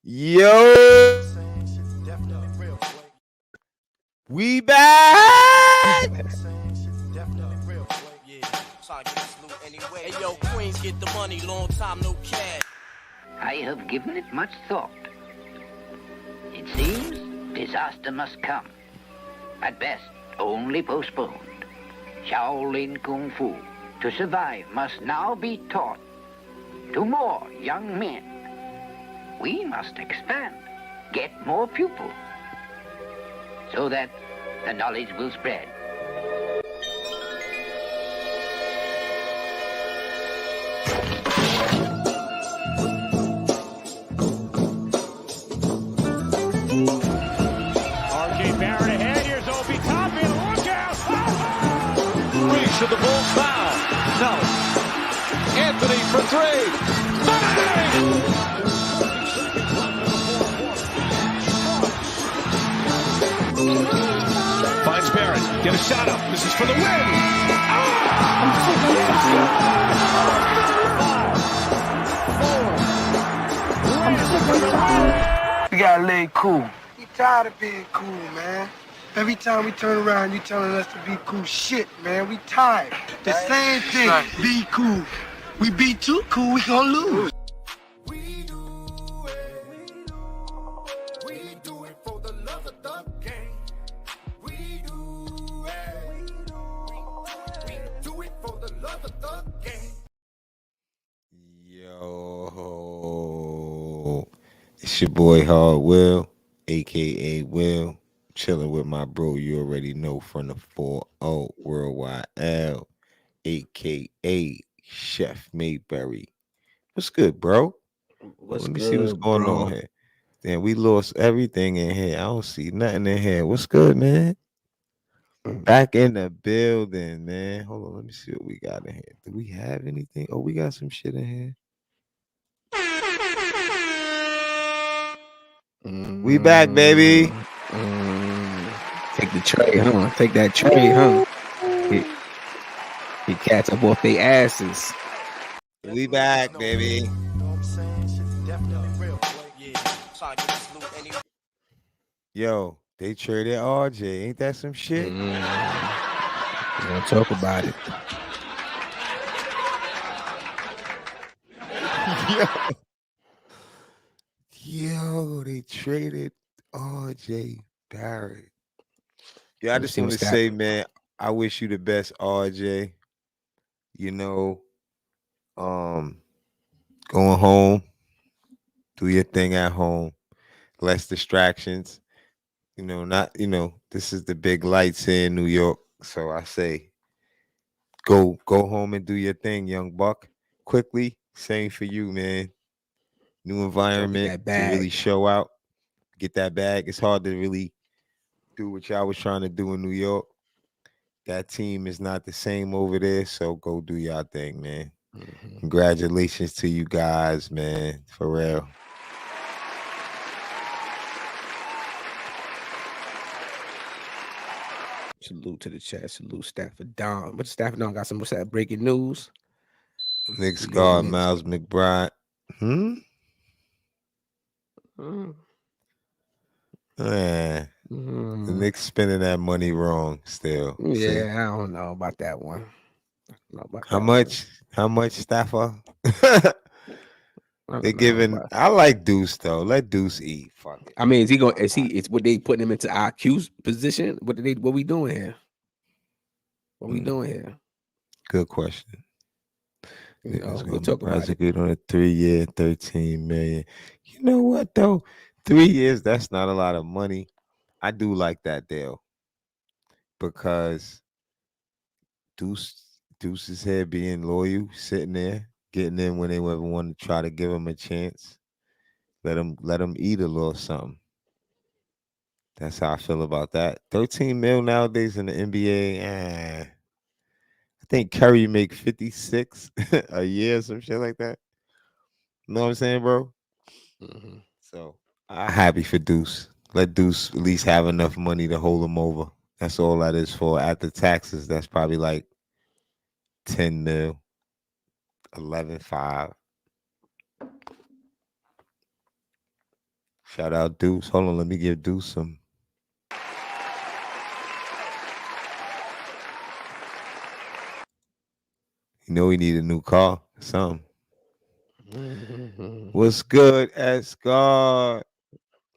Yo, we back. Hey yo, Queens get the money, long time no cash. I have given it much thought. It seems disaster must come. At best, only postponed. Shaolin Kung Fu, to survive, must now be taught to more young men. We must expand, get more pupils, so that the knowledge will spread. Should the Bulls foul? No. Anthony for three. Bang! Finds Barrett. Get a shot up. This is for the win. We gotta lay cool. We tired of being cool, man. Every time we turn around, you telling us to be cool. Shit, man, we tired. The same thing, be cool. We be too cool, we gonna lose. We do it for the love of the game. We do it for the love of the game. Yo, it's your boy Hard Will, aka Will. Chilling with my bro, you already know, from the 4-0 Worldwide L, aka Chef Mayberry. What's good, bro? Let me see what's going on here. Damn, we lost everything in here. I don't see nothing in here. What's good, man? Back in the building, man. Hold on, let me see what we got in here. Do we have anything? Oh, we got some shit in here. We back, baby. Take the tray, huh? Take that tray, huh? He cats up off their asses. We back, baby. Yo, they traded RJ. Ain't that some shit? We're gonna talk about it. Yo, they traded RJ Barrett. Yeah, I just want to say, man, I wish you the best, RJ. You know, going home, do your thing at home, less distractions. This is the big lights here in New York. So I say, go home and do your thing, young buck. Quickly, same for you, man. New environment to really show out. Get that bag. It's hard to really do what y'all was trying to do in New York. That team is not the same over there, so go do y'all thing, man. Congratulations to you guys, man, for real. Salute to the chat. Salute Stafford Don. But Stafford Don got some what's that breaking news? Knicks guard Miles McBride. The Knicks spending that money wrong still. Yeah, See? I don't know about that one. How much, Stafford? They giving. I like Deuce though. Let Deuce eat. Fuck it. I mean, it's what they putting him into IQ's position? What we doing here? What we doing here? Good question. We'll talk about it. On a 3-year, $13 million. You know what though? 3 years, that's not a lot of money. I do like that deal because Deuce's here being loyal, sitting there, getting in when they ever want to try to give him a chance. Let him eat a little something. That's how I feel about that. 13 mil nowadays in the NBA. I think Curry make 56 a year, some shit like that. You know what I'm saying, bro? So I'm happy for Deuce. Let Deuce at least have enough money to hold him over. That's all that is for. After taxes, that's probably like 10 mil, 11.5. Shout out Deuce. Hold on, let me give Deuce some. You know he need a new car. Something. What's good, Escort?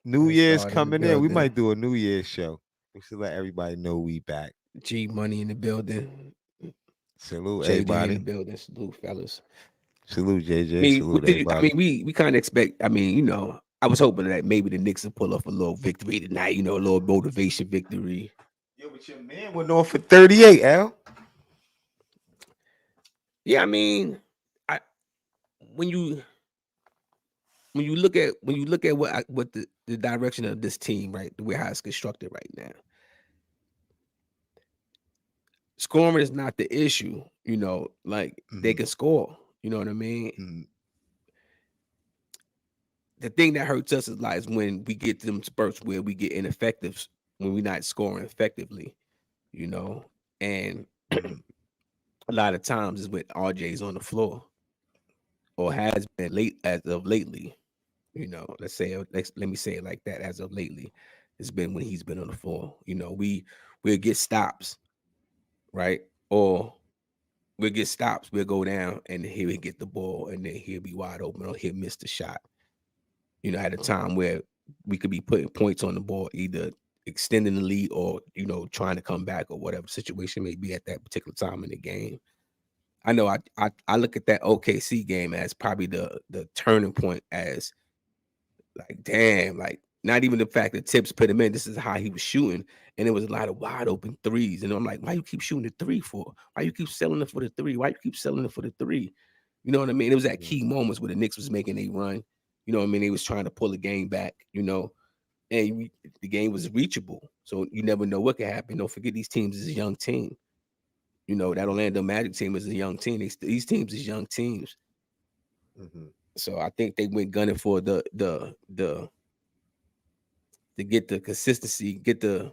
New Year's Escort in the coming in. We building. might do a New Year's show. We should let everybody know we back. G Money in the building. Salute JJ in the everybody. building. Salute, fellas. Salute I JJ. mean, Salute I everybody. mean, we kind of expect. I mean, you know, I was hoping that maybe the Knicks would pull off a little victory tonight. You know, a little motivation victory. Yo, but your man went on for 38, Al. Yeah, I mean, I when you look at what the direction of this team, right, the way how it's constructed right now, scoring is not the issue. You know, like they can score. You know what I mean? Mhm. The thing that hurts us is like when we get to them spurts where we get ineffective when we're not scoring effectively. You know, and Mhm. a lot of times is when RJ's on the floor or has been late as of lately. You know, let me say it like that. As of lately, it's been when he's been on the floor. You know, we'll get stops, right? Or we'll get stops. We'll go down and he'll get the ball and then he'll be wide open or he'll miss the shot. You know, at a time where we could be putting points on the board, either extending the lead or, you know, trying to come back or whatever situation may be at that particular time in the game. I know I look at that OKC game as probably the turning point as like, damn, like not even the fact that Tips put him in. This is how he was shooting, and it was a lot of wide open threes. And I'm like, why you keep shooting the three for? Why you keep selling it for the three? Why you keep selling it for the three? You know what I mean? It was at key moments where the Knicks was making a run. You know what I mean? They was trying to pull the game back. You know, and the game was reachable. So you never know what could happen. Don't forget these teams is a young team. You know, that Orlando Magic team is a young team. These teams is young teams. Mhm. So I think they went gunning for the to get the consistency, get the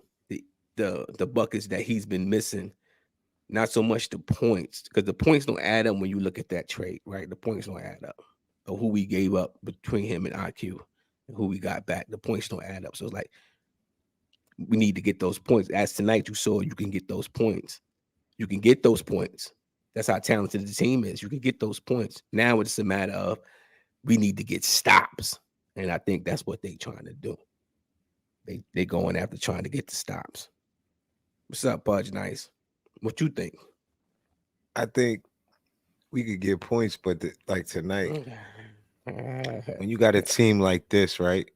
buckets that he's been missing. Not so much the points, because the points don't add up when you look at that trade, right? The points don't add up. Or who we gave up between him and IQ and who we got back. The points don't add up. So it's like we need to get those points. As tonight you saw, you can get those points. You can get those points. That's how talented the team is. You can get those points. Now it's a matter of we need to get stops. And I think that's what they're trying to do. They going after trying to get the stops. What's up, Pudge Nice? What you think? I think we could get points, but like tonight, when you got a team like this, right?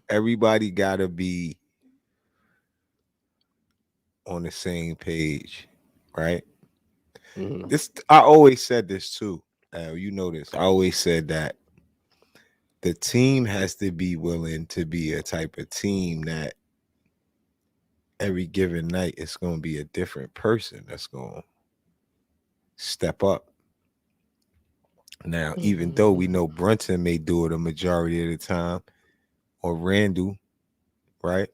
Everybody gotta be on the same page, right? Mhm. This I always said this too. You know this. I always said that the team has to be willing to be a type of team that every given night it's going to be a different person that's going to step up. Now, even though we know Brunson may do it a majority of the time, or Randall, right?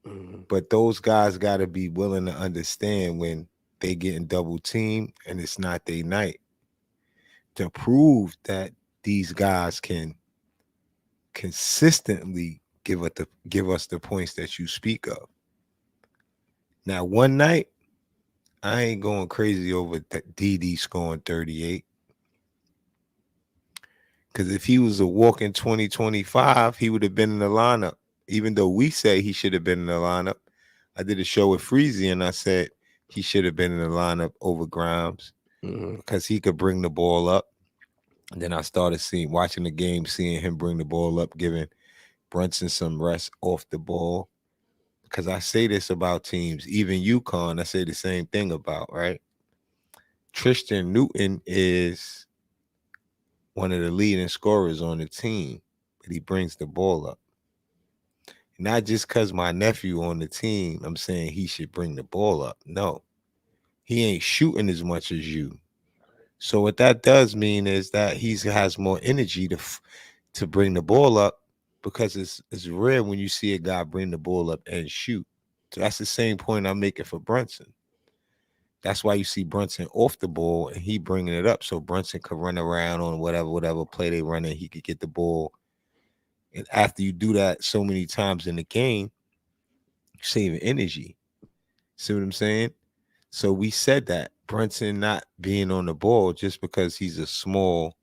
Mhm. But those guys got to be willing to understand when they getting double teamed and it's not their night, to prove that these guys can consistently give us the points that you speak of. Now, one night, I ain't going crazy over DD scoring 38. Because if he was a walking 2025, he would have been in the lineup. Even though we say he should have been in the lineup. I did a show with Freezy and I said he should have been in the lineup over Grimes Mhm. because he could bring the ball up. And then I started watching the game, seeing him bring the ball up, giving Brunson some rest off the ball. Because I say this about teams, even UConn, I say the same thing about, right? Tristan Newton is one of the leading scorers on the team, but he brings the ball up. Not just because my nephew on the team, I'm saying he should bring the ball up. No, he ain't shooting as much as you. So what that does mean is that he has more energy to bring the ball up because it's rare when you see a guy bring the ball up and shoot. So that's the same point I'm making for Brunson. That's why you see Brunson off the ball and he bringing it up so Brunson could run around on whatever play they running. He could get the ball And after you do that so many times in the game, you're saving energy. See what I'm saying? So we said that Brunson not being on the ball just because he's a small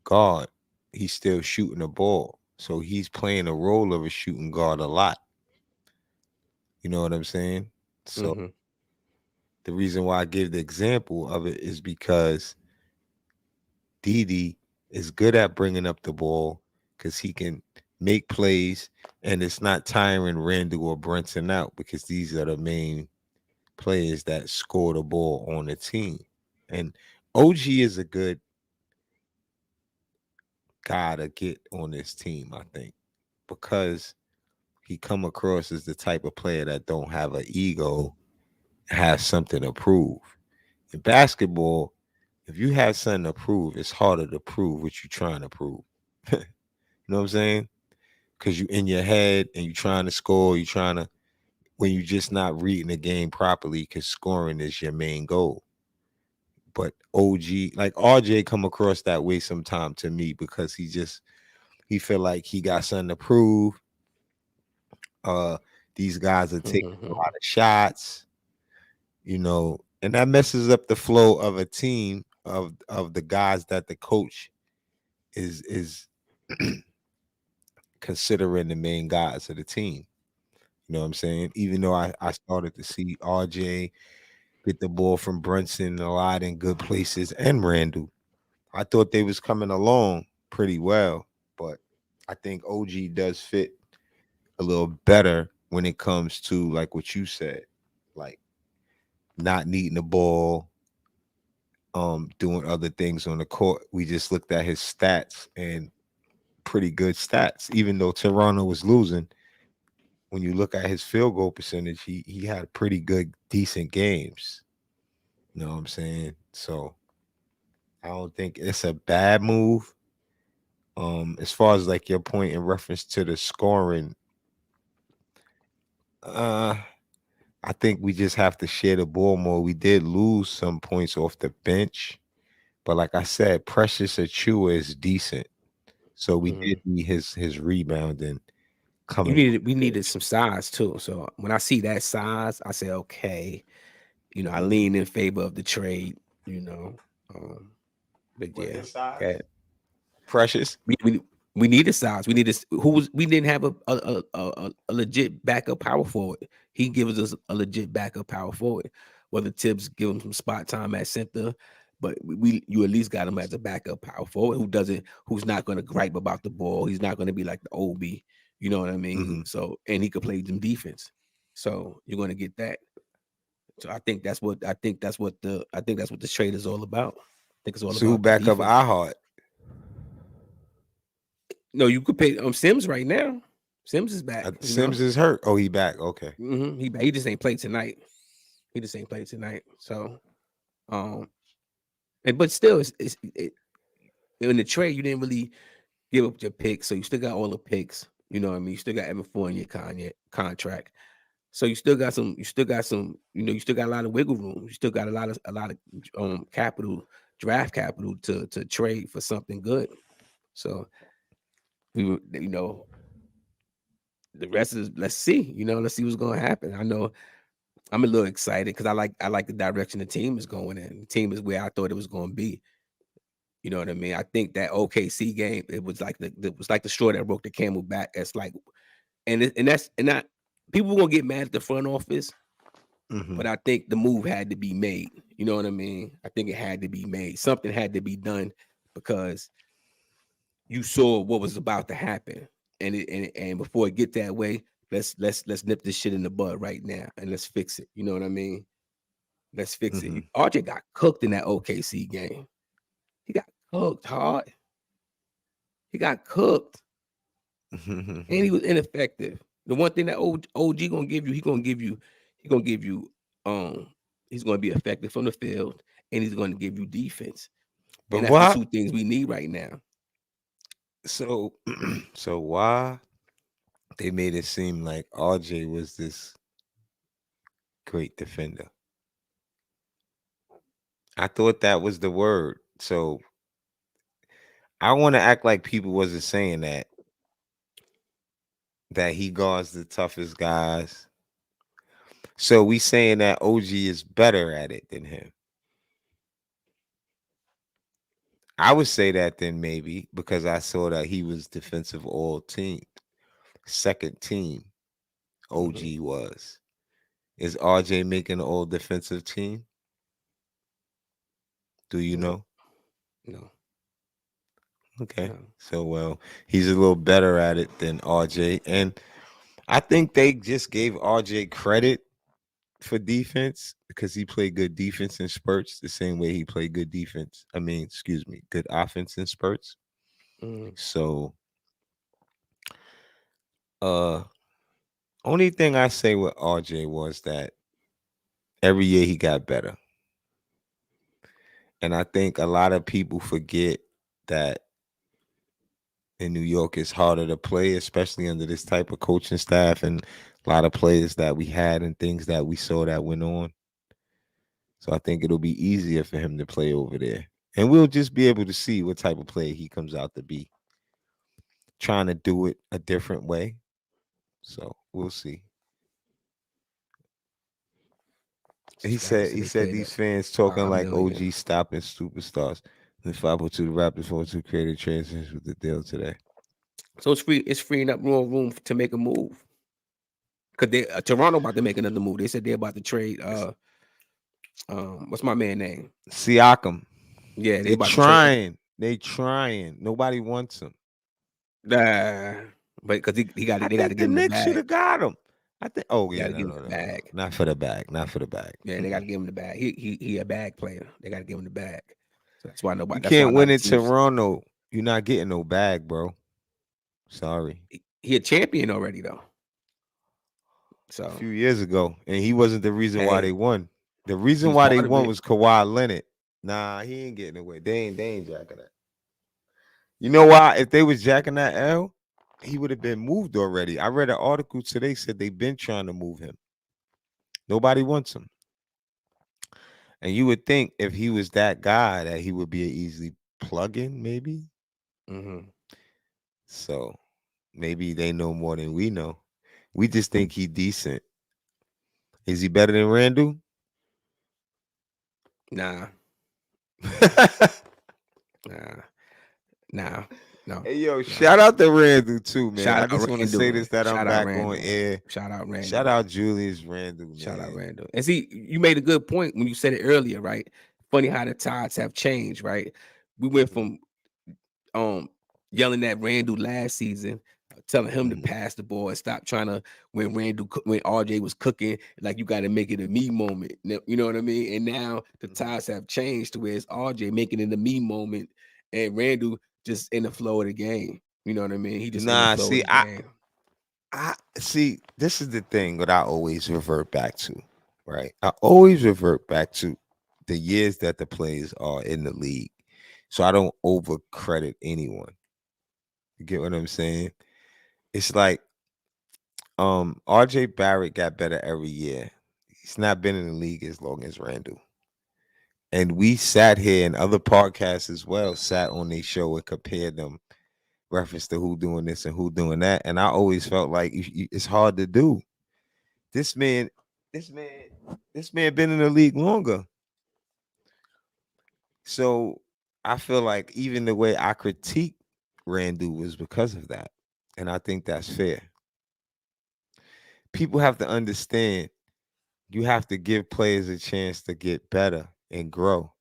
guard, he's still shooting the ball. So he's playing a role of a shooting guard a lot. You know what I'm saying? So Mm-hmm. the reason why I give the example of it is because Didi is good at bringing up the ball because he can make plays, and it's not tiring Randall or Brunson out because these are the main players that score the ball on the team. And OG is a good guy to get on this team, I think, because he come across as the type of player that don't have an ego, has something to prove. In basketball, if you have something to prove, it's harder to prove what you're trying to prove. You know what I'm saying? Because you in your head and you trying to score, you trying to when you just not reading the game properly because scoring is your main goal. But OG, like RJ, come across that way sometime to me because he feel like he got something to prove. Uh, these guys are taking a Mm-hmm. lot of shots, and that messes up the flow of a team of the guys that the coach is considering the main guys of the team. You know what I'm saying? Even though I started to see RJ get the ball from Brunson a lot in good places and Randall. I thought they was coming along pretty well, but I think OG does fit a little better when it comes to like what you said, like not needing the ball, doing other things on the court. We just looked at his stats and pretty good stats, even though Toronto was losing. When you look at his field goal percentage, he had pretty good, decent games. You know what I'm saying? So I don't think it's a bad move. As far as like your point in reference to the scoring, uh, I think we just have to share the ball more. We did lose some points off the bench, but like I said, Precious Achua is decent. So we Mm-hmm. did need his rebounding You coming off needed we the needed bench. some size too. So when I see that size, I say, okay, I lean in favor of the trade, you know. Um, but What yeah, his size? okay. Precious. We needed size. We needed we didn't have a legit backup power forward. He gives us a legit backup power forward. Whether Tibbs give him some spot time at center, but you at least got him as a backup power forward who's not going to gripe about the ball. He's not going to be like the OB. You know what I mean? Hmm. So and he could play some defense. So you're going to get that. So I think that's what this trade is all about. I think it's all So who about the back up defense. our heart? No, you could pay Sims right now. Sims is back. Sims is hurt. Oh, he back. Okay. He just ain't played tonight. He just ain't played tonight. So, um, but still, in the trade you didn't really give up your picks, so you still got all the picks. You know what I mean? You still got Evan Four in your contract. So you still got some. You still got some. You still got a lot of wiggle room. You still got a lot of capital, draft capital to trade for something good. So the rest is let's see. Let's see what's going to happen. I know I'm a little excited because I like the direction the team is going in. The team is where I thought it was going to be. You know what I mean? I think that OKC game it was like the straw that broke the camel back. It's like and that people gonna get mad at the front office, Hmm. but I think the move had to be made. You know what I mean? I think it had to be made. Something had to be done because you saw what was about to happen, and before it get that way, let's nip this shit in the bud right now and let's fix it. You know what I mean? Let's fix it. Hmm. RJ got cooked in that OKC game. He got cooked hard. He got cooked, and he was ineffective. The one thing that OG gonna give you, he gonna give you, he's gonna be effective from the field, and he's gonna give you defense, But and that's the why? two things we need right now. So, so why they made it seem like RJ was this great defender? I thought that was the word. So I want to act like people wasn't saying that. that he guards the toughest guys. So we saying that OG is better at it than him. I would say that then maybe because I saw that he was defensive all team, second team. OG was. Is RJ making an all defensive team? Do you No, know? no, Okay. no. So well, he's a little better at it than RJ. And I think they just gave RJ credit for defense because he played good defense in spurts the same way he played good defense. I mean, excuse me, good offense in spurts. Mm, So uh only thing I say with RJ was that every year he got better. And I think a lot of people forget that in New York it's harder to play, especially under this type of coaching staff and a lot of players that we had and things that we saw that went on. So I think it'll be easier for him to play over there. And we'll just be able to see what type of player he comes out to be. Trying to do it a different way. So we'll see. He Raptors said said he they said paid these up fans talking like $5 million. OG stopping superstars. The 502 the Raptors 402 created transitions with the deal today. So it's freeing up more room to make a move. Cause they Toronto about to make another move. They said they're about to trade. What's my man name? Siakam. Yeah, they They about to trade him. trying. They trying. Nobody wants him. Nah, but because I they got to think the give him the Knicks should bag. have got him. I think. Oh They yeah, got to no, give him no, the no, no, bag. not for the bag. Not for the bag. Yeah, they got to give him the bag. He a bag player. They got to give him the bag. So that's why You nobody. That's why a can't lot win of in teams. Toronto. You're not getting no bag, bro. Sorry. He a champion already though. A So few years ago, and he wasn't the reason why they hey, won. The he reason was why they part of won it. was Kawhi Leonard. Nah, he ain't getting away. They ain't jacking that. You know why? If they was jacking that L, he would have been moved already. I read an article today said they've been trying to move him. Nobody wants him. And you would think if he was that guy that he would be an easy plug-in, maybe. Mm-hmm. So maybe they know more than we know. We just think he decent. Is he better than Randall? Nah, nah, nah, no, Hey yo, no. shout out to Randall too, man. Shout I out just want to say Randall. this that I'm Shout out back on Randall. air. Shout out Shout Randall. out Julius Randall, Shout out man. Randall. And see, you made a good point when you said it earlier, right? Funny how the tides have changed, right? We went Mhm, from yelling at Randall last season, telling him to mhm. pass the ball and stop trying to when RJ was cooking, like you got to make it a me moment. You know what I mean? And now the tides have changed to where it's RJ making it a me moment and Randall just in the flow of the game. You know what I mean? He just in the Nah, flow of see, the game. I see. This is the thing that I always revert back to, right? I always revert back to the years that the players are in the league, so I don't over credit anyone. You get what I'm saying? It's like RJ Barrett got better every year. He's not been in the league as long as Randall. And we sat here and other podcasts as well sat on their show and compared them reference to who doing this and who doing that. And I always felt like it's hard to do. This man, this man, this man been in the league longer. So I feel like even the way I critique Randall was because of that. And I think that's fair. People have to understand you have to give players a chance to get better and grow.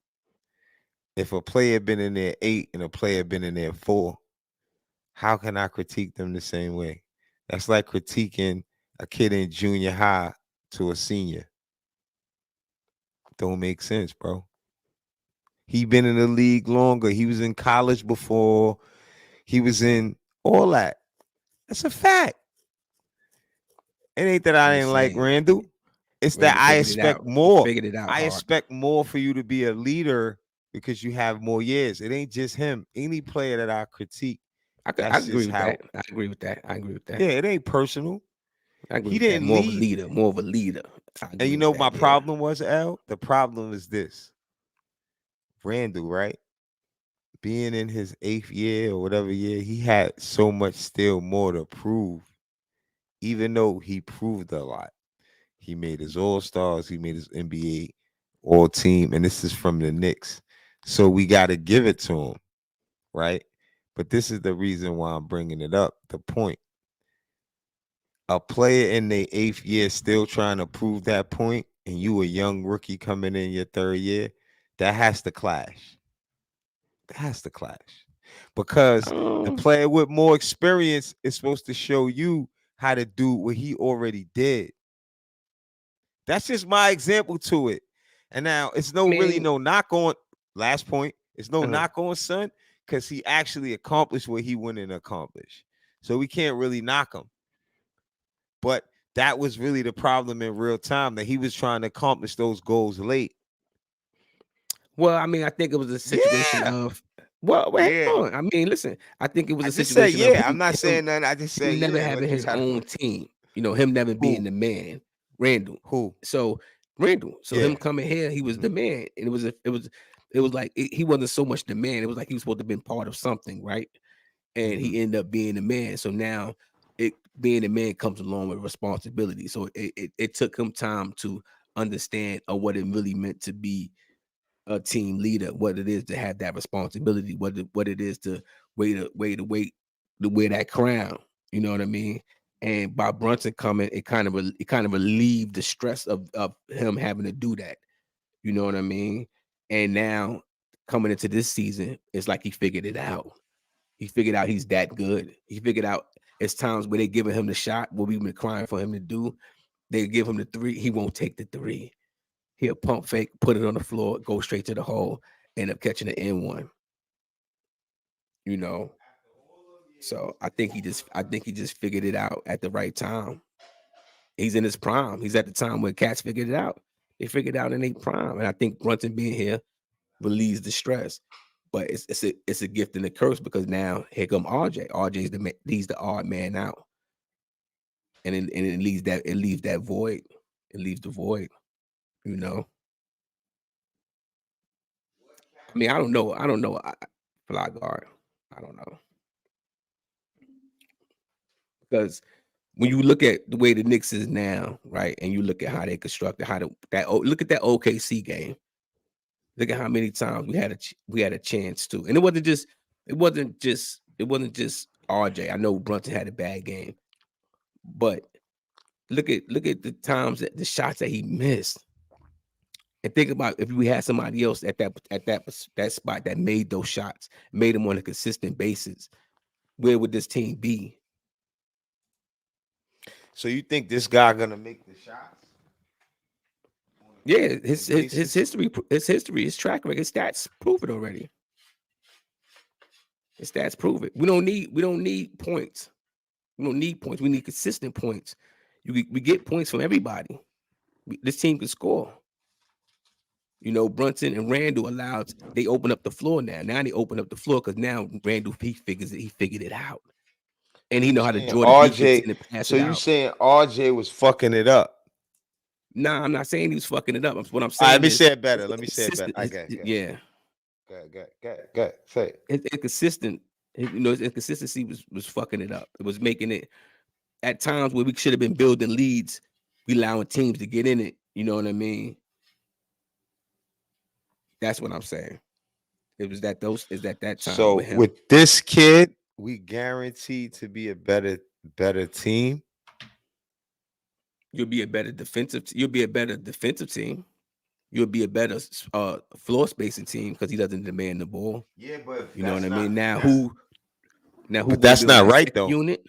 If a player been in there 8 and a player been in there 4, how can I critique them the same way? That's like critiquing a kid in junior high to a senior. Don't make sense, bro. He been in the league longer. He was in college before. He was in all that. That's a fact. It ain't that I'm I just ain't like saying, Randall. It's that Randall I figured it expect out. He more. figured it out I hard. expect more for you to be a leader because you have more years. It ain't just him. Any player that I critique, I that's agree just with how. that. I agree with that. I agree with that. Yeah, it ain't personal. I agree He with that. didn't More of a lead. leader. More of a leader. I And you agree with know my that. Yeah. problem was, L? The problem is this. Randall, right? Being in his 8th year or whatever year, he had so much still more to prove even though he proved a lot. He made his All-Stars, he made his NBA All-Team, and this is from the Knicks. So we got to give it to him, right? But this is the reason why I'm bringing it up. The point. A player in their 8th year still trying to prove that point, and you a young rookie coming in your 3rd year, that has to clash. That has to clash. Because the player with more experience is supposed to show you how to do what he already did. That's just my example to it. And now it's really no knock on, last point, it's no knock on son, because he actually accomplished what he went and accomplished. So we can't really knock him. But that was really the problem in real time, that he was trying to accomplish those goals late. Well, I mean, I think it was a situation of, well, wait, hold on. I mean, listen, I think it was a situation of I'm not saying nothing. I just say, him never yeah, having like you his had own team. You know, him never being the man. Randall. Who? So Randall. So him Yeah. coming here, he was the man, and it was like he wasn't so much the man. It was like he was supposed to have been part of something, right? And he ended up being the man. So now, being the man comes along with responsibility. So it took him time to understand what it really meant to be a team leader, what it is to have that responsibility, what it is to wear that crown. You know what I mean? And by Brunson coming, it kind of relieved the stress of him having to do that. You know what I mean? And now coming into this season, it's like he figured it out. He figured out he's that good. He figured out it's times where they giving him the shot, what we've been crying for him to do. They give him the 3, he won't take the 3. He'll pump fake, put it on the floor, go straight to the hole, end up catching an N1. You know. So I think he just figured it out at the right time. He's in his prime. He's at the time when cats figured it out. They figured it out in their prime. And I think Brunson being here relieves the stress. But it's a gift and a curse, because now here come RJ. RJ's he's the odd man out. And it leaves that void. It leaves the void, you know. I mean, I don't know. Fly guard. I don't know. Because when you look at the way the Knicks is now, right, and you look at how they constructed, look at that OKC game. Look at how many times we had a chance to, and it wasn't just RJ. I know Brunson had a bad game, but look at the times the shots that he missed, and think about if we had somebody else at that spot that made those shots, made them on a consistent basis, where would this team be? So you think this guy gonna make the shots? Yeah, his history, his track record, his stats prove it already. His stats prove it. We don't need points. We don't need points. We need consistent points. We get points from everybody. This team can score. You know, Brunson and Randall they open up the floor now. Now they open up the floor because now Randall he figured it out. And he know how to draw the defense in and pass so it you out. saying RJ was fucking it up? Nah, I'm not saying he was fucking it up. What I'm All saying right, let me is, say it better. Let me say it better. I got it. yeah. Go. Say it. It's inconsistent. You know, his inconsistency was fucking it up. It was making it at times where we should have been building leads, we allowing teams to get in it. You know what I mean? That's what I'm saying. It was that time. So with him. with this kid, we guaranteed to be a better team. You'll be a better defensive team. You'll be a better floor spacing team because he doesn't demand the ball. Yeah, but you know what I mean. Now who that's not right though. Unit.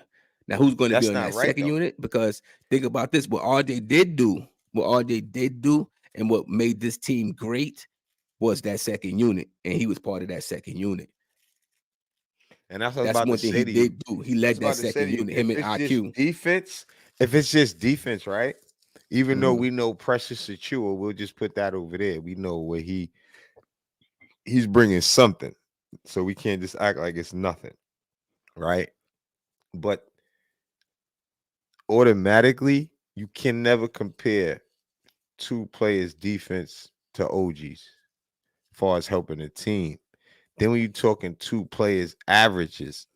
Now who's going to be on that second unit? Because think about this: what RJ did do, and what made this team great was that second unit, and he was part of that second unit. And that's one thing he did do. He led that second unit. Him and IQ. Defense. If it's just defense, right? Even though we know Precious Achua, we'll just put that over there. We know where he's bringing something, so we can't just act like it's nothing, right? But automatically, you can never compare two players' defense to OG's as far as helping the team. Then when you're talking two players' averages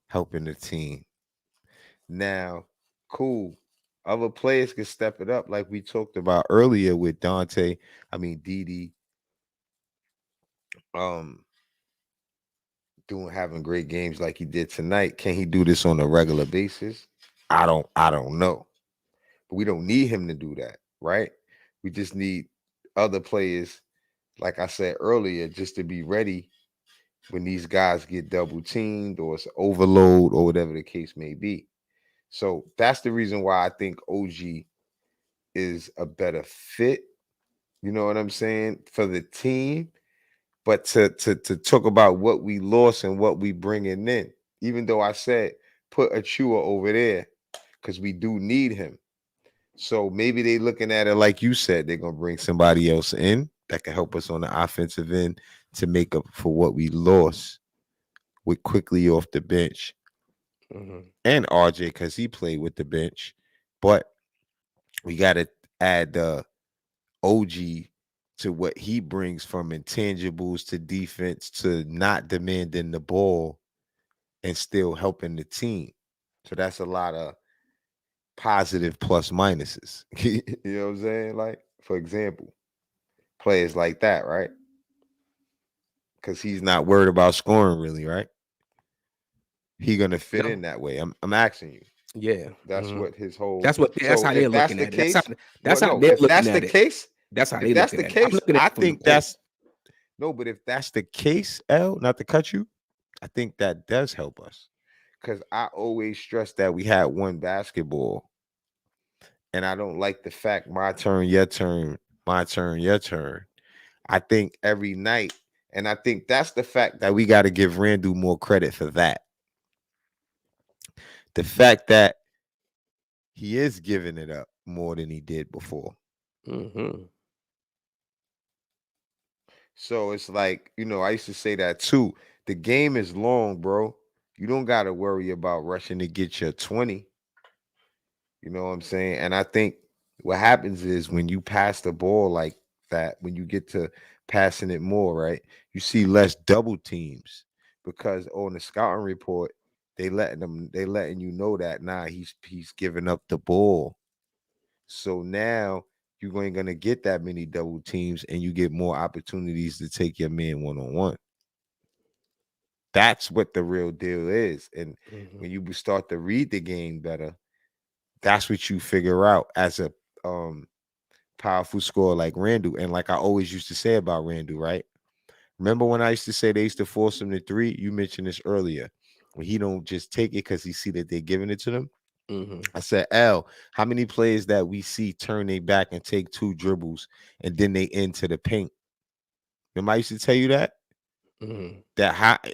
helping the team. Now, cool. Other players can step it up, like we talked about earlier with Dante. I mean, Didi, um, having great games like he did tonight. Can he do this on a regular basis? I don't know. But we don't need him to do that, right? We just need other players, like I said earlier, just to be ready when these guys get double teamed or it's overload or whatever the case may be. So that's the reason why I think OG is a better fit. You know what I'm saying, for the team. But to talk about what we lost and what we bringing in, even though I said put Achua over there because we do need him. So maybe they looking at it like you said, they're gonna bring somebody else in that can help us on the offensive end to make up for what we lost with quickly off the bench and RJ because he played with the bench. But we got to add the OG to what he brings from intangibles to defense to not demanding the ball and still helping the team. So that's a lot of positive plus minuses. You know what I'm saying? Like, for example, players like that, right? Because he's not worried about scoring really, right? He gonna fit No. in that way. I'm asking you. Yeah. That's what his whole. That's So how they're if that's looking the at it. That's how case, that's how no. they're If looking that's the at it. case, That's how if they that's looking the at it. I'm case, looking at I it from the think bench. that's no. But if that's the case, L, not to cut you, I think that does help us because I always stress that we had one basketball, and I don't like the fact my turn, your turn, my turn, your turn. I think every night, and I think that's the fact that we got to give Randall more credit for that. The fact that he is giving it up more than he did before. So it's like, I used to say that too. The game is long, bro. You don't got to worry about rushing to get your 20. You know what I'm saying? And I think what happens is when you pass the ball like that, when you get to passing it more, right? You see less double teams because on the scouting report, they letting you know that he's giving up the ball. So now you ain't gonna get that many double teams and you get more opportunities to take your man one-on-one. That's what the real deal is. And when you start to read the game better, that's what you figure out as a powerful scorer like Randall. And like I always used to say about Randall, right? Remember when I used to say they used to force him to three? You mentioned this earlier. When he don't just take it because he see that they're giving it to them. I said, L, how many players that we see turn their back and take two dribbles and then they into the paint? Remember I used to tell you that?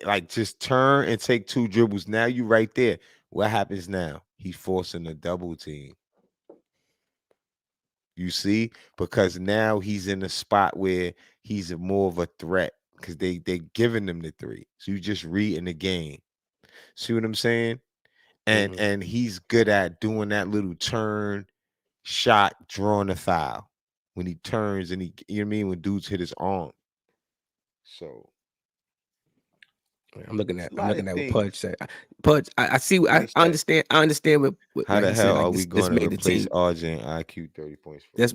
Like just turn and take two dribbles. Now you right there. What happens now? He's forcing a double team. You see? Because now he's in a spot where he's more of a threat because they giving him the three. So you just reading the game. See what I'm saying? And he's good at doing that little turn shot, drawing a foul when he turns and you know what I mean, when dudes hit his arm. So I'm looking it's at a lot of what things. Pudge said. Pudge, I see. What he I said. understand what How like the he said. hell Like are we this going to made the replace team. RJ and IQ 30 points for? That's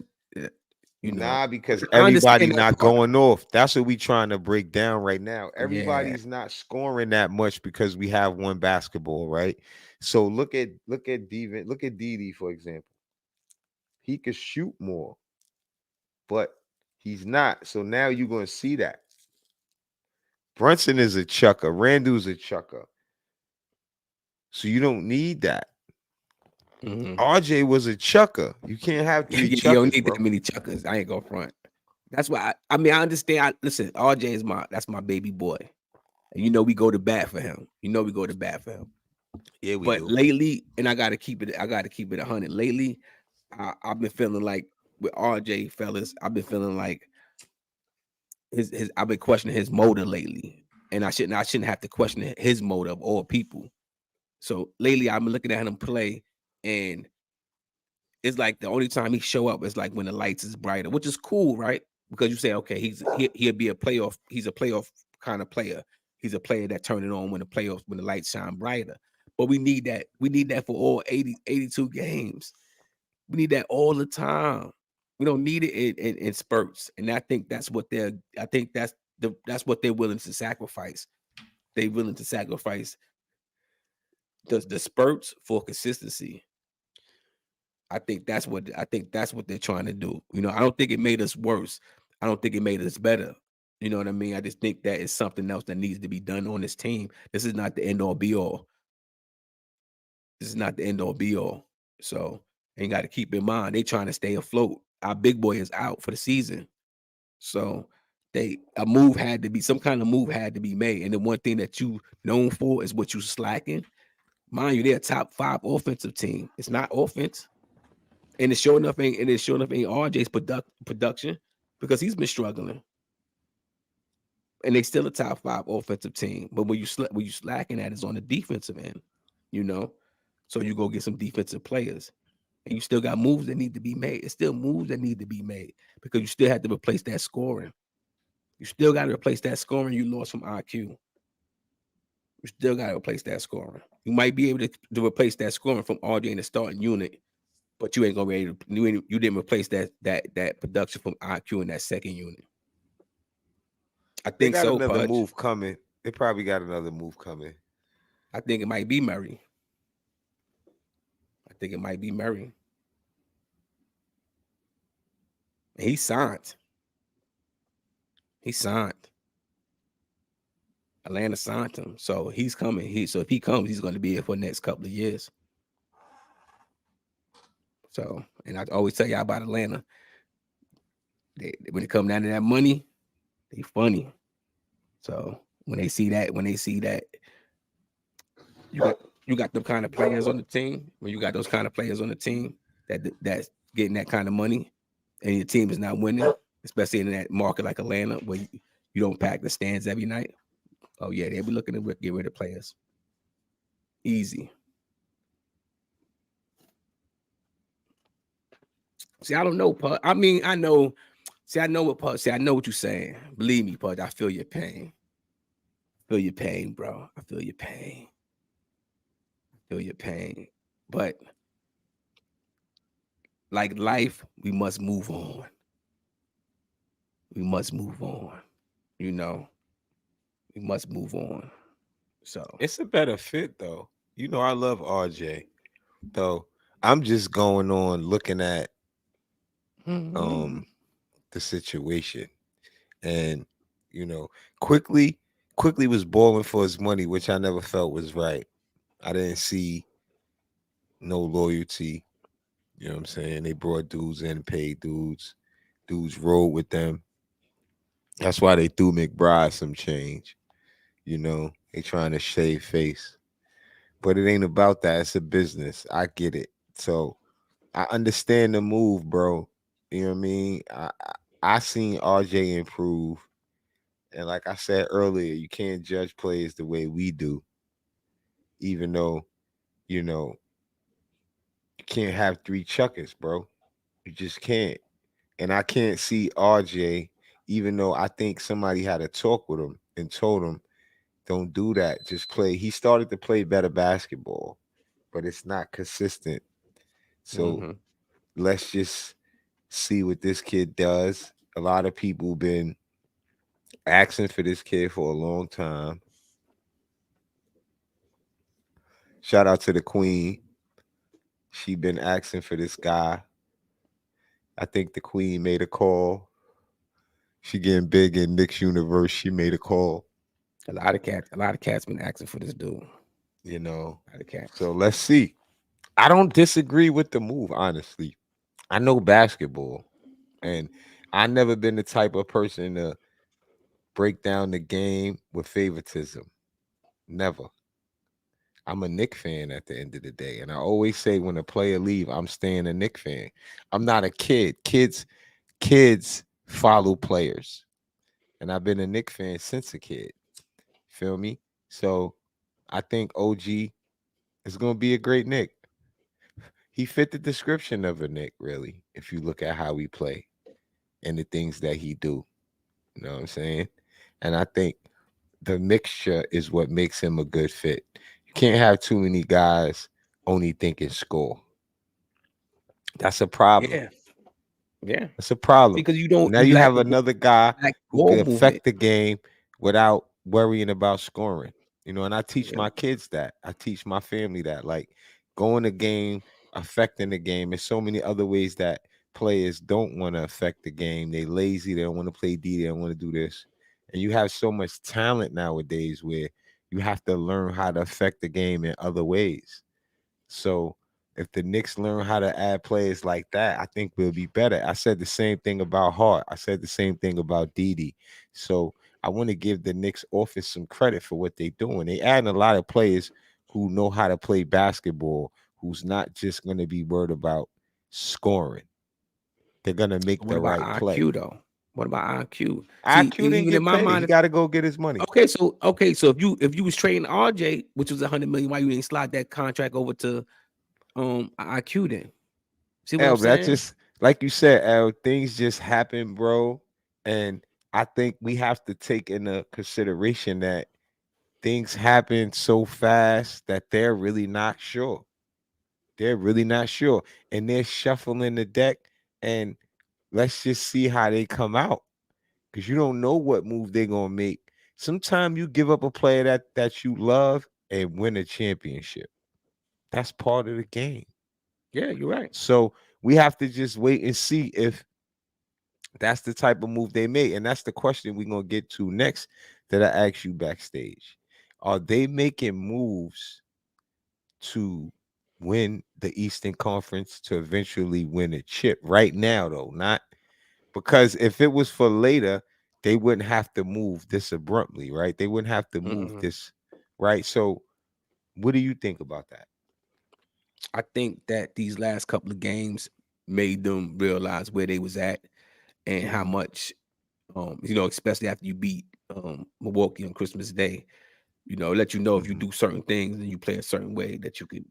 you know. Nah, because I everybody understand that not part. going off. That's what we trying to break down right now. Yeah. Everybody's not scoring that much because we have one basketball, right? So look at Devin, look at Didi, for example. He could shoot more, but he's not. So now you're going to see that. Brunson is a chucker. Randall's a chucker. So you don't need that. RJ was a chucker. You can't have three You chuckers, don't need bro. that many chuckers. I ain't gonna front. That's why I mean I understand. Listen, RJ is that's my baby boy. And we go to bat for him. We go to bat for him. Yeah, we But do. lately, and I gotta keep it 100. Lately, I've been feeling like with RJ fellas, I've been feeling like his I've been questioning his motive lately. And I shouldn't have to question his motive or people. So lately I've been looking at him play, and it's like the only time he show up is like when the lights is brighter, which is cool, right? Because you say, okay, he'll be a playoff. He's a playoff kind of player. He's a player that turn it on when the lights shine brighter. but we need that. We need that for all 82 games. We need that all the time. We don't need it in spurts. And I think that's what that's what they're willing to sacrifice. They're willing to sacrifice the spurts for consistency. I think that's what they're trying to do. I don't think it made us worse. I don't think it made us better. You know what I mean? I just think that is something else that needs to be done on this team. This is not the end all be all. This is not the end all be all. So you got to keep in mind they trying to stay afloat. Our big boy is out for the season. So some kind of move had to be made. And the one thing that you known for is what you slacking. Mind you, they're a top 5 offensive team. It's not offense. And it's sure enough ain't RJ's production because he's been struggling. And they still a top 5 offensive team. But when you slacking at is on the defensive end, So you go get some defensive players. And you still got moves that need to be made. It's still moves that need to be made because you still have to replace that scoring. You still got to replace that scoring you lost from IQ. You still got to replace that scoring. You might be able to replace that scoring from RJ in the starting unit, but you ain't gonna be able to. You didn't replace that production from IQ in that second unit. I They think got so. another Pudge. move coming. They probably got another move coming. I think it might be Murray. And he signed. Atlanta signed him, so he's coming. So if he comes, he's going to be here for the next couple of years. So, and I always tell y'all about Atlanta. When it comes down to that money, they funny. So when they see that, you got them kind of players on the team. When you got those kind of players on the team that's getting that kind of money, and your team is not winning, especially in that market like Atlanta, where you don't pack the stands every night. Oh yeah, they'll be looking to get rid of players. Easy. See, I don't know, Pud. I mean, I know. See, I know what Pud. See, I know what you're saying. Believe me, Pud. I feel your pain. Feel your pain, bro. I feel your pain. But like life, we must move on. We must move on. We must move on. So It's a better fit though. I love RJ. So I'm just going on looking at the situation. And quickly was balling for his money, which I never felt was right. I didn't see no loyalty. You know what I'm saying? They brought dudes in, paid dudes. Dudes rolled with them. That's why they threw McBride some change. They trying to shave face. But it ain't about that. It's a business. I get it. So I understand the move, bro. You know what I mean? I seen RJ improve. And like I said earlier, you can't judge players the way we do. Even though, you can't have 3 chuckers, bro. You just can't. And I can't see RJ, even though I think somebody had a talk with him and told him, don't do that. Just play. He started to play better basketball, but it's not consistent. So let's just see what this kid does. A lot of people been asking for this kid for a long time. Shout out to the queen. She been asking for this guy. I think the queen made a call. She getting big in Knicks universe. She made a call. a lot of cats been asking for this dude. A lot of cats. So let's see. I don't disagree with the move, honestly. I know basketball, and I never been the type of person to break down the game with favoritism. Never. I'm a Knick fan at the end of the day. And I always say when a player leave, I'm staying a Knick fan. I'm not a kid. Kids follow players. And I've been a Knick fan since a kid. Feel me? So I think OG is going to be a great Knick. He fit the description of a Knick, really, if you look at how he play and the things that he do. You know what I'm saying? And I think the mixture is what makes him a good fit. You can't have too many guys only thinking score. That's a problem. Yeah, yeah. That's a problem. Because Now you you lack have another guy lack who ball could movement. affect the game without worrying about scoring. And I teach Yeah. my kids that. I teach my family that. Like going the game, affecting the game. There's so many other ways that players don't want to affect the game. They lazy, they don't want to play D, they don't want to do this. And you have so much talent nowadays where you have to learn how to affect the game in other ways. So if the Knicks learn how to add players like that, I think we'll be better. I said the same thing about Hart. I said the same thing about Didi. So I want to give the Knicks office some credit for what they're doing. They adding a lot of players who know how to play basketball, who's not just going to be worried about scoring. They're going to make What the about right play. IQ though? What about IQ? See, IQ didn't even in get my paid. He mind, got to go get his money. okay, so if you was trading RJ, which was 100 million, why you didn't slide that contract over to IQ then? See what I'm L, that saying? just like you said, L, things just happen, bro. And I think we have to take into consideration that things happen so fast that they're really not sure. They're really not sure. And they're shuffling the deck. And let's just see how they come out. Because you don't know what move they're gonna make. Sometimes you give up a player that you love and win a championship. That's part of the game. Yeah, you're right. So we have to just wait and see if that's the type of move they made. And that's the question we're going to get to next that I asked you backstage. Are they making moves to win the Eastern Conference to eventually win a chip right now, though? Not because if it was for later, they wouldn't have to move this abruptly, right? They wouldn't have to move Mm-mm. this, right? So, what do you think about that? I think that these last couple of games made them realize where they was at and how Mhm, much, especially after you beat Milwaukee on Christmas Day. Let you know if you mhm, do certain things and you play a certain way that you can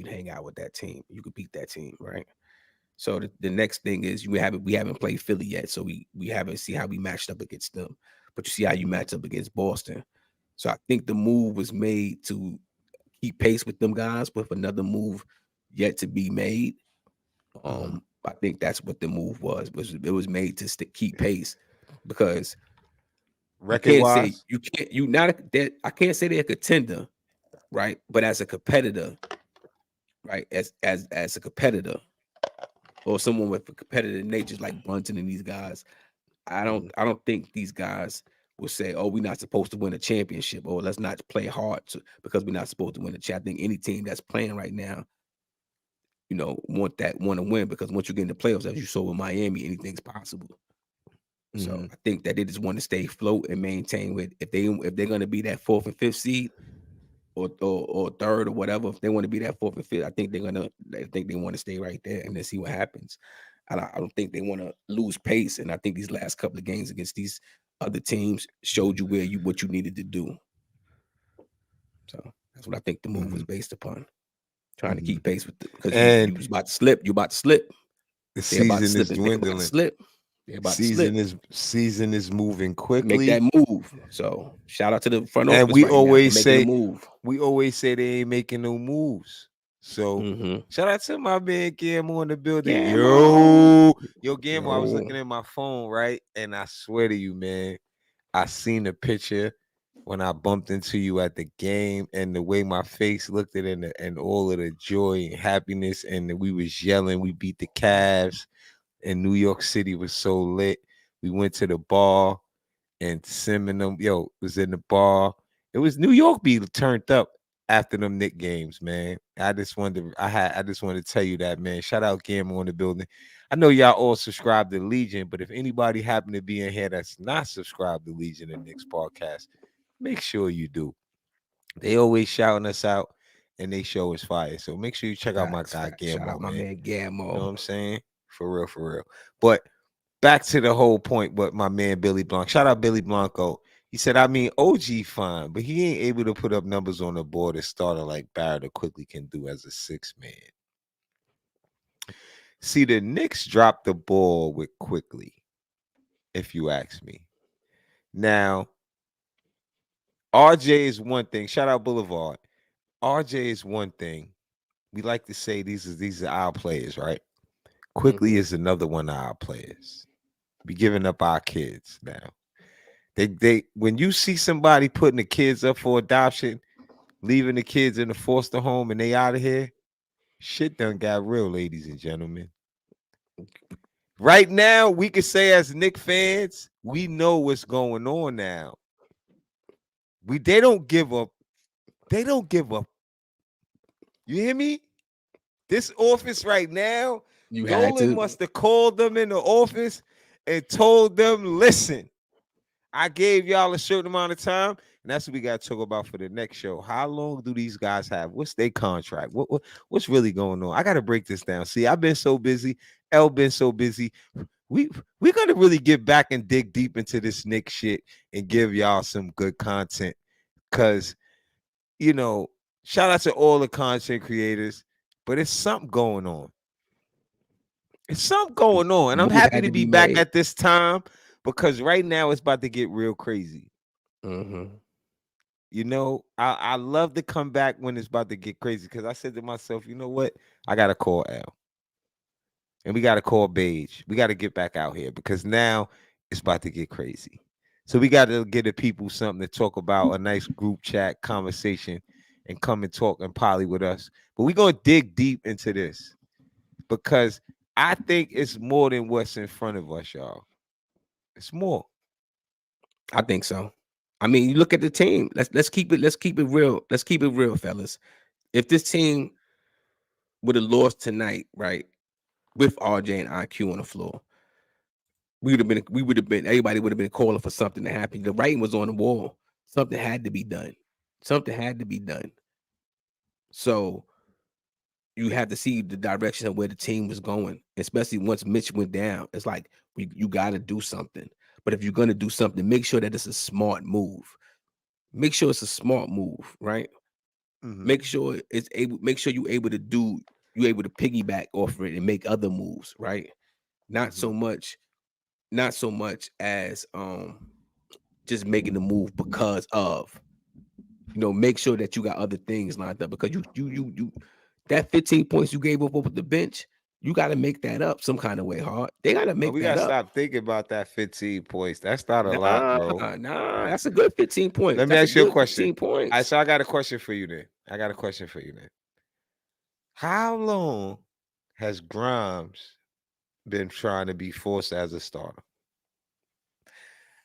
hang out with that team. You could beat that team, right? So the next thing is we haven't played Philly yet, so we haven't see how we matched up against them. But you see how you match up against Boston. So I think the move was made to keep pace with them guys, with another move yet to be made. mhm. I think that's what the move was it was made to keep pace because you Record can't say wise, you can't you not that I can't say they're a contender, right? But as a competitor, right? As a competitor or someone with a competitive nature like Brunson and these guys, I don't mhm, I don't think these guys will say, "Oh, we're not supposed to win a championship," or "Let's not play hard because we're not supposed to win a championship." I think any team that's playing right now, want to win because once you get in the playoffs, as you saw with Miami, anything's possible. So mhm, I think that they just want to stay afloat and maintain with if they're going to be that fourth and fifth seed or third or whatever, if they want to be that fourth and fifth, I think they want to stay right there and then see what happens. I don't think they want to lose pace, and I think these last couple of games against these other teams showed you what you needed to do. So that's what I think the move was mhm, based upon, trying to mhm. keep pace with because you And was about to slip, you about to slip. the They're about to season slip is and they're about to dwindling. slip. They're about to slip. Season is moving Make that quickly. move. So shout out to the front And office right now for making a move. we always say they ain't making no moves. So Mm-hmm. shout out to my man Gammo in the building. Gammo. Yo, Gammo, I was Yo. looking at my phone, right? And I swear to you, man, I seen the picture when I bumped into you at the game and the way my face looked at it and all of the joy and happiness and we was yelling. We beat the Cavs and New York City was so lit. We went to the bar and Sim and them, was in the bar. It was New York be turned up after them Knick games, man. I just wanted to tell you that, man. Shout out Gamma on the building. I know y'all all subscribe to Legion, but if anybody happen to be in here that's not subscribed to Legion and Knicks podcast, make sure you do. They always shouting us out and they show us fire. So make sure you check out my Facts, guy facts. Shout Gammo, out my man. man You know what Gammo. I'm saying? For real, for real. But back to the whole point, what my man Billy Blanc. Shout out Billy Blanco. He said, I mean, OG fine, but he ain't able to put up numbers on the board as starter like Barrett or Quickly can do as a six man. See, the Knicks dropped the ball with Quickly, if you ask me. Now, RJ is one thing. Shout out Boulevard. RJ is one thing. We like to say these are our players, right? Quickly is another one of our players. We giving up our kids now. They when you see somebody putting the kids up for adoption, leaving the kids in the foster home and they out of here, shit done got real, ladies and gentlemen. Right now, we can say as Knicks fans, we know what's going on now. They don't give up. They don't give up. You hear me? This office right now, You had Dolan to. must have called them in the office and told them, listen, I gave y'all a certain amount of time, and that's what we got to talk about for the next show. How long do these guys have? What's their contract? What's really going on? I got to break this down. See, I've been so busy. L been so busy. We're gonna really get back and dig deep into this Knicks shit and give y'all some good content. Cause shout out to all the content creators, but it's something going on. It's something going on, and I'm Move happy had to to be be back made. at this time because right now it's about to get real crazy. I love to come back when it's about to get crazy because I said to myself, you know what? I gotta call Al. And we gotta call Beige. We gotta get back out here because now it's about to get crazy. So we gotta get the people something to talk about, a nice group chat conversation, and come and talk and poly with us. But we're gonna dig deep into this because I think it's more than what's in front of us, y'all. It's more. I think so. I mean, you look at the team. Let's keep it real. Let's keep it real, fellas. If this team would have lost tonight, right, with RJ and IQ on the floor, everybody would have been calling for something to happen. The writing was on the wall. Something had to be done. Something had to be done. So you have to see the direction of where the team was going, especially once Mitch went down. It's like you got to do something. But if you're gonna do something, make sure that it's a smart move. Make sure it's a smart move, right? Make sure you're able to piggyback off it and make other moves, right? Not so much as just making the move because of, make sure that you got other things lined up because you that 15 points you gave up over the bench, you got to make that up some kind of way, hard. They got to make We that gotta up. stop thinking about that 15 points. That's not a lot, bro. Nah, that's a good 15 points. Let me That's a ask you a good question. 15 points. All right, so I got a question for you then. How long has Grimes been trying to be forced as a starter?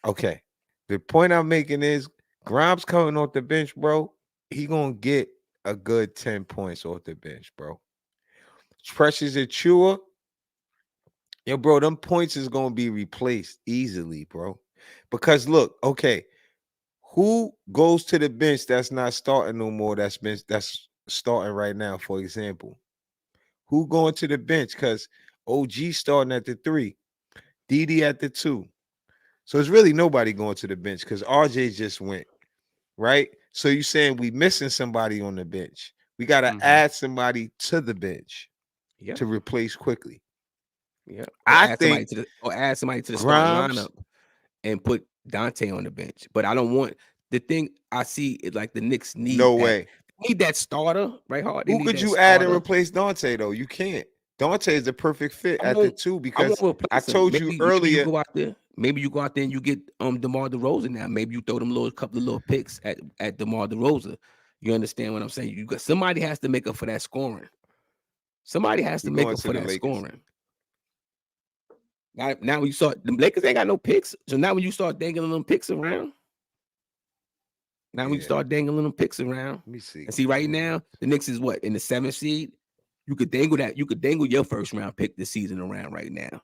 Okay. The point I'm making is Grimes coming off the bench, bro. He gonna get a good 10 points off the bench, bro. Precious Achua, bro, them points is gonna be replaced easily, bro. Because look, okay, who goes to the bench that's not starting no more? That's starting right now, for example. Who going to the bench? Because OG starting at the 3, DD at the 2. So it's really nobody going to the bench because RJ just went, right? So you saying we missing somebody on the bench. We got to add somebody to the bench to replace quickly. Yeah. I think add somebody to the starting Grimes, lineup and put Dante on the bench. But I don't want the thing I see is like the Knicks no way. need that starter, right? Hard. They Who need could that you add and starter. replace Dante, though? You can't. Dante is the perfect fit I at the won't 2 I won't because I replace him. told you Maybe you earlier. go out there. Maybe you go out there and you get DeMar DeRozan now. Maybe you throw them couple of little picks at DeMar DeRozan. You understand what I'm saying? You got somebody has to make up for that scoring. Somebody has to We're make going up to for the that Lakers. scoring. Now when you start, the Lakers ain't got no picks. So now when you start dangling them picks around, let me see. And see, right now, the Knicks is what, in the 7th seed? You could dangle your first round pick this season around right now.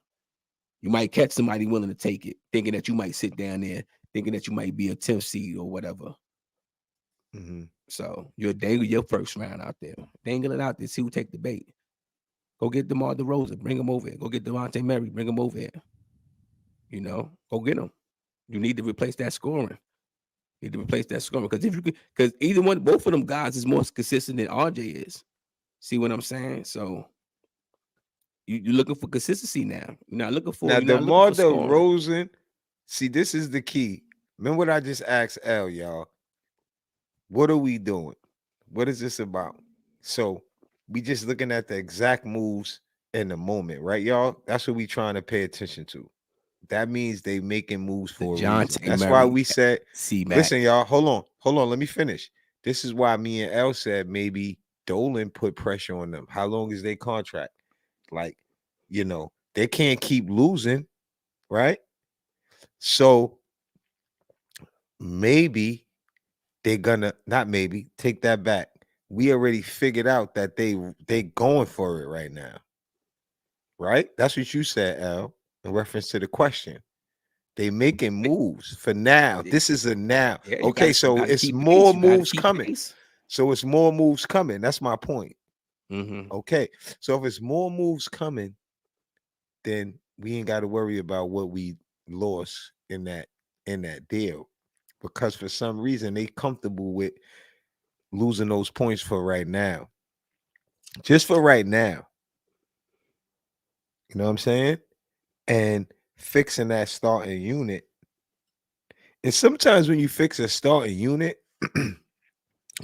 You might catch somebody willing to take it, thinking that you might sit down there, thinking that you might be a 10th seed or whatever. So you'll dangle your first round out there. Dangle it out there, see who take the bait. Go get DeMar DeRozan, bring him over here. Go get Devontae Murray, bring him over here. Go get him. You need to replace that scoring. Because both of them guys is more consistent than RJ is. See what I'm saying? So you're looking for consistency now. You're not looking for DeMar scoring. DeRozan. See, this is the key. Remember what I just asked L, y'all. What are we doing? What is this about? So we just looking at the exact moves in the moment, right, y'all? That's what we trying to pay attention to. That means they making moves The for a reason. Jonte That's why Murray, we said, C Mac. listen, y'all, hold on, let me finish. This is why me and L said maybe Dolan put pressure on them. How long is their contract? Like, they can't keep losing, right? So maybe they're gonna not maybe take that back. We already figured out that they going for it right now, right? That's what you said, L, in reference to the question. They making moves for now. Yeah, This is a now. yeah, Okay, you so gotta it's keep pace. more You gotta moves keep coming. pace. So it's more moves coming. That's my point. Mm-hmm. Okay. So if it's more moves coming, then we ain't got to worry about what we lost in that deal. Because for some reason they comfortable with losing those points for right now. Just for right now. You know what I'm saying? And fixing that starting unit. And sometimes when you fix a starting unit, you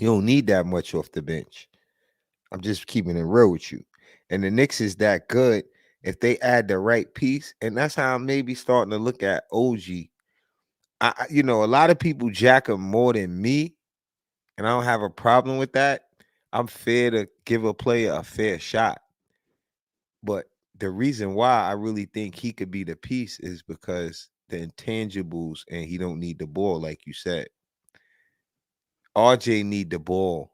don't need that much off the bench. I'm just keeping it real with you. And the Knicks is that good if they add the right piece. And that's how I'm maybe starting to look at OG. A lot of people jack him more than me, and I don't have a problem with that. I'm fair to give a player a fair shot. But the reason why I really think he could be the piece is because the intangibles and he don't need the ball, like you said. RJ need the ball,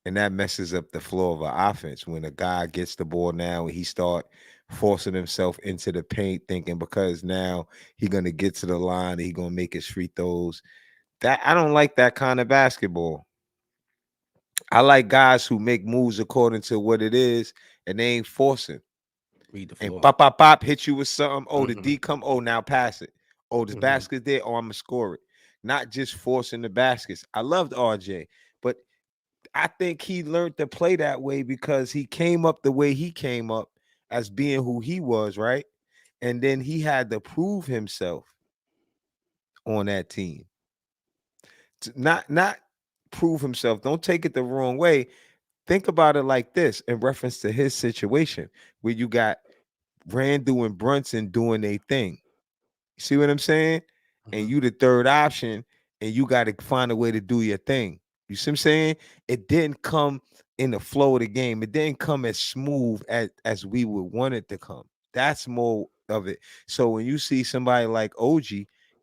and that messes up the flow of an offense when a guy gets the ball now and he start forcing himself into the paint, thinking because now he gonna get to the line, and he gonna make his free throws. That I don't like that kind of basketball. I like guys who make moves according to what it is, and they ain't forcing. Read the And floor. pop, pop, pop, hit you with something. Oh, the Mm-hmm. D come. Oh, now pass it. Oh, this Mm-hmm. basket there. Oh, I'm gonna score it. Not just forcing the baskets. I loved RJ, but I think he learned to play that way because he came up the way he came up as being who he was, right? And then he had to prove himself on that team. Not prove himself. Don't take it the wrong way. Think about it like this in reference to his situation, where you got Randall and Brunson doing their thing. See what I'm saying? And Mm-hmm. you the third option, and you got to find a way to do your thing. You see what I'm saying? It didn't come in the flow of the game. It didn't come as smooth as we would want it to come. That's more of it. So when you see somebody like OG,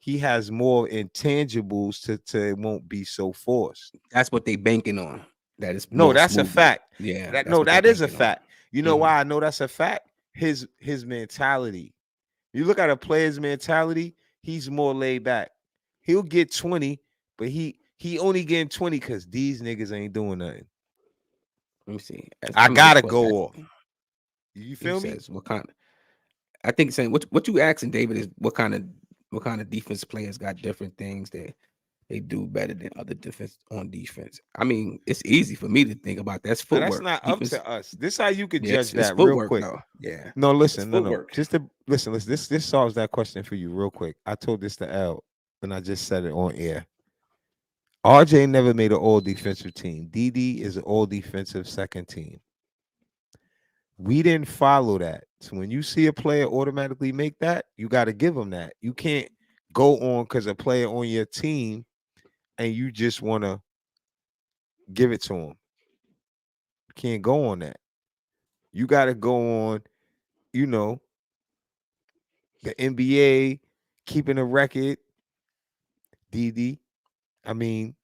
he has more intangibles to it won't be so forced. That's what they banking on. That is No, more that's a smoothness. fact. Yeah, That that's no, what they that is a banking on. fact. You know Mm-hmm. why I know that's a fact? His mentality. You look at a player's mentality, he's more laid back. He'll get 20, but he only getting 20 because these niggas ain't doing nothing. Let me see. I I'm this gotta question. go off. You He feel me? says, "What kind?" I think saying what you asking David is what kind of defense players got different things that they do better than other defense on defense. I mean, it's easy for me to think about that's Now that's footwork. not up Defense, to us. This how you could yeah, judge it's that real footwork quick. though. Yeah, No, it's listen, no. footwork. Just to listen. This solves that question for you real quick. I told this to L, and I just said it on air. RJ never made an all defensive team. DD is an all defensive second team. We didn't follow that. So when you see a player automatically make that, you got to give them that. You can't go on because a player on your team and you just want to give it to him. You can't go on that. You got to go on, you know, the NBA, keeping a record, DD, I mean,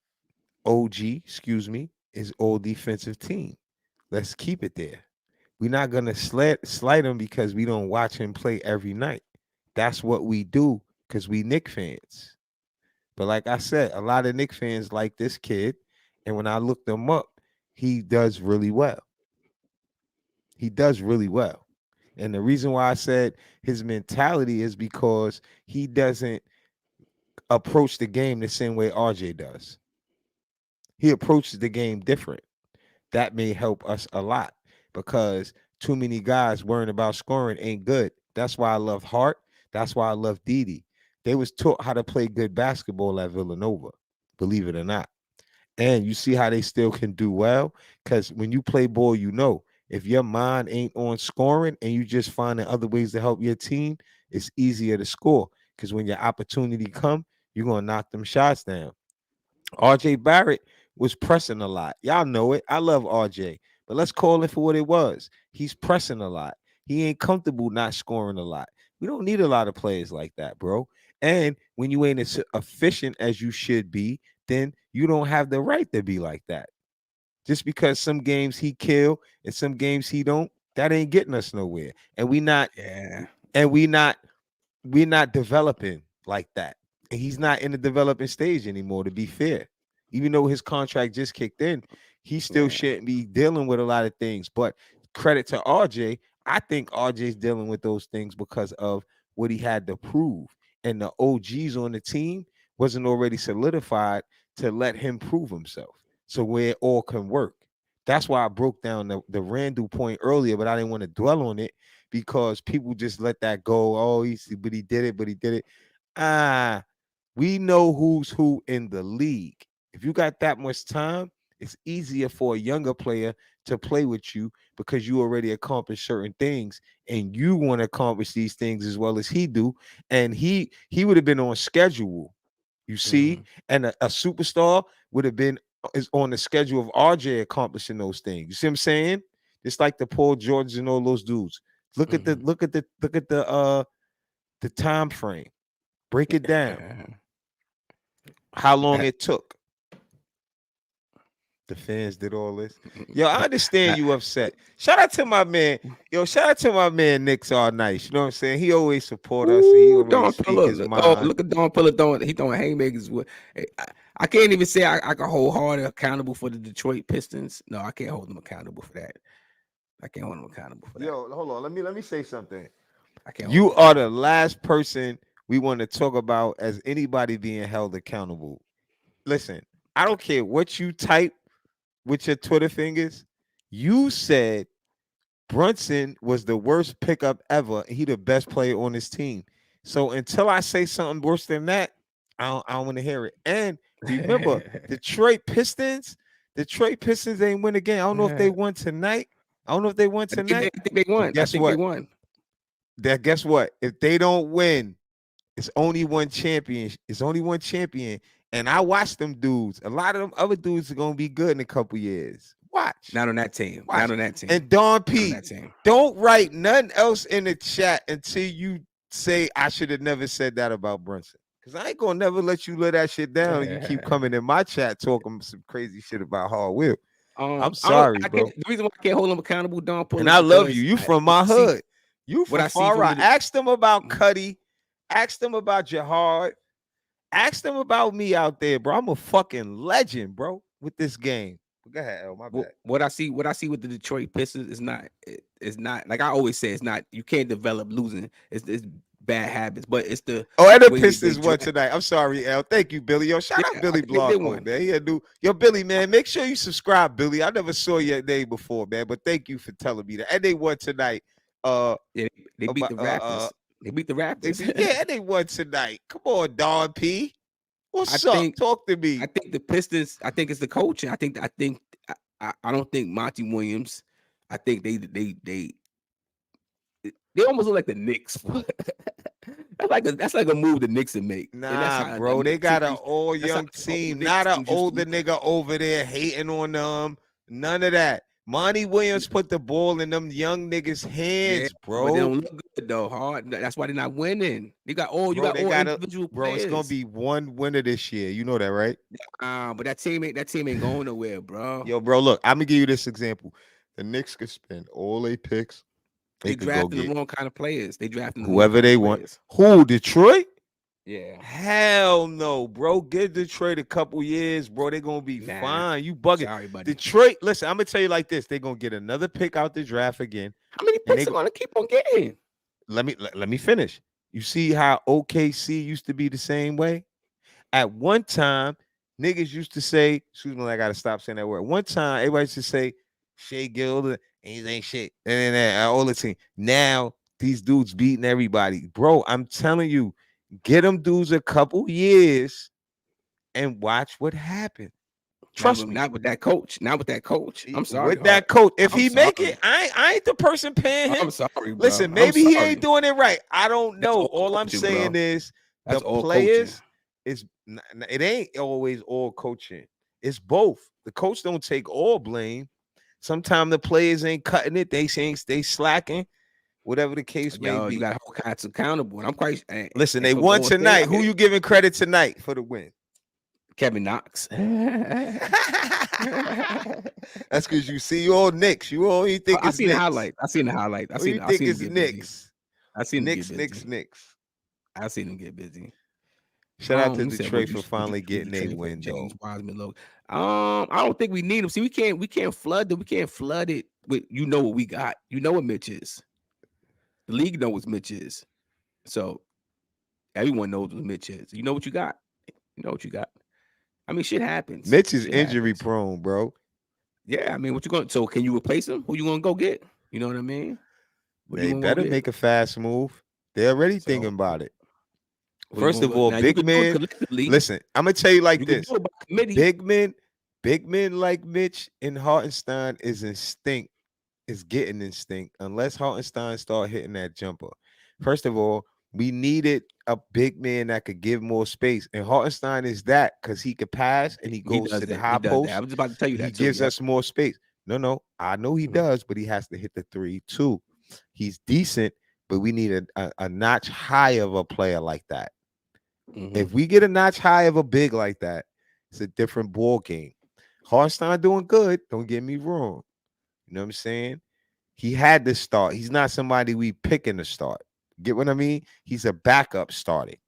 OG, excuse me, is all defensive team. Let's keep it there. We're not gonna slight him because we don't watch him play every night. That's what we do because we Knick fans. But like I said, a lot of Knick fans like this kid, and when I looked him up, he does really well. He does really well. And the reason why I said his mentality is because he doesn't approach the game the same way RJ does. He approaches the game different. That may help us a lot because too many guys worrying about scoring ain't good. That's why I love Hart. That's why I love Didi. They was taught how to play good basketball at Villanova, believe it or not. And you see how they still can do well? Because when you play ball, you know if your mind ain't on scoring and you just finding other ways to help your team, it's easier to score. Because when your opportunity come, you're gonna knock them shots down. RJ Barrett was pressing a lot. Y'all know it. I love RJ, but let's call it for what it was. He's pressing a lot. He ain't comfortable not scoring a lot. We don't need a lot of players like that, bro. And when you ain't as efficient as you should be, then you don't have the right to be like that. Just because some games he kill and some games he don't, that ain't getting us nowhere. And we not Yeah. and we're not developing like that. And he's not in the developing stage anymore, to be fair. Even though his contract just kicked in, he still Yeah. shouldn't be dealing with a lot of things. But credit to RJ, I think RJ's dealing with those things because of what he had to prove. And the OGs on the team wasn't already solidified to let him prove himself. So where it all can work. That's why I broke down the Randall point earlier, but I didn't want to dwell on it because people just let that go. Oh, but he did it, but he did it. Ah, we know who's who in the league. If you got that much time, it's easier for a younger player to play with you because you already accomplished certain things and you want to accomplish these things as well as he do. And he would have been on schedule, you see, and a superstar would have been is on the schedule of RJ accomplishing those things. You see what I'm saying? It's like the Paul George and all those dudes. Look at the time frame. Break it down. How long it took. The fans did all this. Yo, I understand you upset. Shout out to my man. Yo, shout out to my man Knicks all nice. You know what I'm saying? He always support us. And he Ooh, always Don speak his Pilla. Oh, mind. look at Don Pilla throwing haymakers. I can't even say I can hold Harden accountable for the Detroit Pistons. No, I can't hold him accountable for that. I can't hold him accountable for that. Yo, hold on. Let me say something. I can't. You are the last person we want to talk about as anybody being held accountable. Listen, I don't care what you type with your Twitter fingers. You said Brunson was the worst pickup ever, and he the best player on his team. So until I say something worse than that, I don't want to hear it. And remember, Detroit Pistons ain't win again. I don't know if they won tonight. I don't know if they won tonight. I think they won. Guess They what? won. Guess what? If they don't win, it's only one champion. It's only one champion. And I watch them dudes. A lot of them other dudes are gonna be good in a couple years. Watch. Not on that team. Watch. Not on that team. And Don Not on P, that team. don't write nothing else in the chat until you say I should have never said that about Brunson. Because I ain't gonna never let you let that shit down. And you keep coming in my chat talking some crazy shit about Hard Will. I'm sorry, bro. The reason why I can't hold him accountable, Don Pilla, And I love you. You from my hood. You what from I see far from out. the- Ask them about Cuddy. Ask them about Jahard. Ask them about me out there, bro. I'm a fucking legend, bro, with this game. Go ahead, El. My bad. what I see with the Detroit Pistons is not. It's not like I always say. It's not. You can't develop losing. It's bad habits, but it's the. Oh, and the way Pistons they won draft. tonight. I'm sorry, El. Thank you, Billy. Yo, shout Yeah, out Billy they Blanco, won. man. He a new. Yo, Billy, man, make sure you subscribe, Billy. I never saw your name before, man, but thank you for telling me that. And they won tonight. Yeah, they beat the Raptors. They beat the Raptors. Yeah, and they won tonight. Come on, Don P. What's I up? think- Talk to me. I think the Pistons. I think it's the coaching. I don't think Monty Williams. I think they almost look like the Knicks. that's like a move the Knicks would make. And that's Nah, how bro, the they Knicks got an used- all that's how young the team, Knicks not an teams used to older look. nigga over there hating on them. None of that. Monty Williams put the ball in them young niggas' hands, But they bro. don't look good though. Hard. That's why they're not winning. You got all They gotta, individual bro. players. It's gonna be one winner this year. You know that, right? But that team ain't going nowhere, bro. Yo, bro, look, I'm gonna give you this example. The Knicks could spend all their picks. They They could go drafting the get wrong kind of players. They drafting the whoever wrong kind they of want. players. Who? Detroit? Yeah. Hell no, bro. Give Detroit a couple years, bro. They're gonna be Nah. fine. You bugging. Sorry, buddy. Detroit, listen, I'm gonna tell you like this. They're gonna get another pick out the draft again. How many And picks they are gonna keep on getting? let me finish. You see how OKC used to be the same way? At one time, niggas used to say, excuse me, I gotta stop saying that word. One time, everybody used to say Shea Gilda ain't shit. And all the team. Now these dudes beating everybody. Bro, I'm telling you, get them dudes a couple years and watch what happens. Trust me. Not with that coach. Not with that coach. I'm sorry. With that coach, if I'm he make sorry. it, I ain't the person paying him. I'm sorry, bro. Listen, I'm maybe he sorry. ain't doing it right. I don't That's know. all All I'm coaching, saying bro. is That's the all players coaching. it ain't always all coaching. It's both. The coach don't take all blame. Sometimes the players ain't cutting it. They saying they slacking, whatever the case may Yo, be. you got to hold cats accountable. And I'm quite. Listen, and they for won Golden State, tonight. I Who get you it. giving credit tonight for the win? Kevin Knox. That's because you see all Knicks. You only think I it's seen the Knicks. highlight. I seen the highlight. Who you think him it's get busy. Knicks? I seen him Knicks, get Knicks, busy. Knicks. I seen him get busy. Shout out to You said, Detroit for would finally you getting a trade for win, though. James Wiseman logo? I don't think we need him. See, we can't flood it. We can't flood it with what we got. You know what Mitch is. The league knows what Mitch is. So everyone knows what Mitch is. You know what you got. You know what you got. I mean, shit happens. Mitch is Shit injury happens. prone, bro. Yeah, I mean, what you going? So can you replace him? Who you gonna go get? You know what I mean? What They you gonna go better get? make a fast move. They're already So thinking about it. who you First of gonna all, now you big can do it men. collectively. Listen, I'm gonna tell you like You can this: do it by committee. big men like Mitch and Hartenstein is getting instinct unless Hartenstein start hitting that jumper. First of all, we needed a big man that could give more space, and Hartenstein is that because he could pass and he goes does to the that. high He does that. I post. was just about to tell you He that too. gives Yep. us more space. No, I know he Mhm. does, but he has to hit the 3 too. He's decent, but we need a notch high of a player like that. Mhm. If we get a notch high of a big like that, it's a different ball game. Hartenstein doing good. Don't get me wrong. You know what I'm saying? He had to start. He's not somebody we picking to start. Get what I mean? He's a backup starting.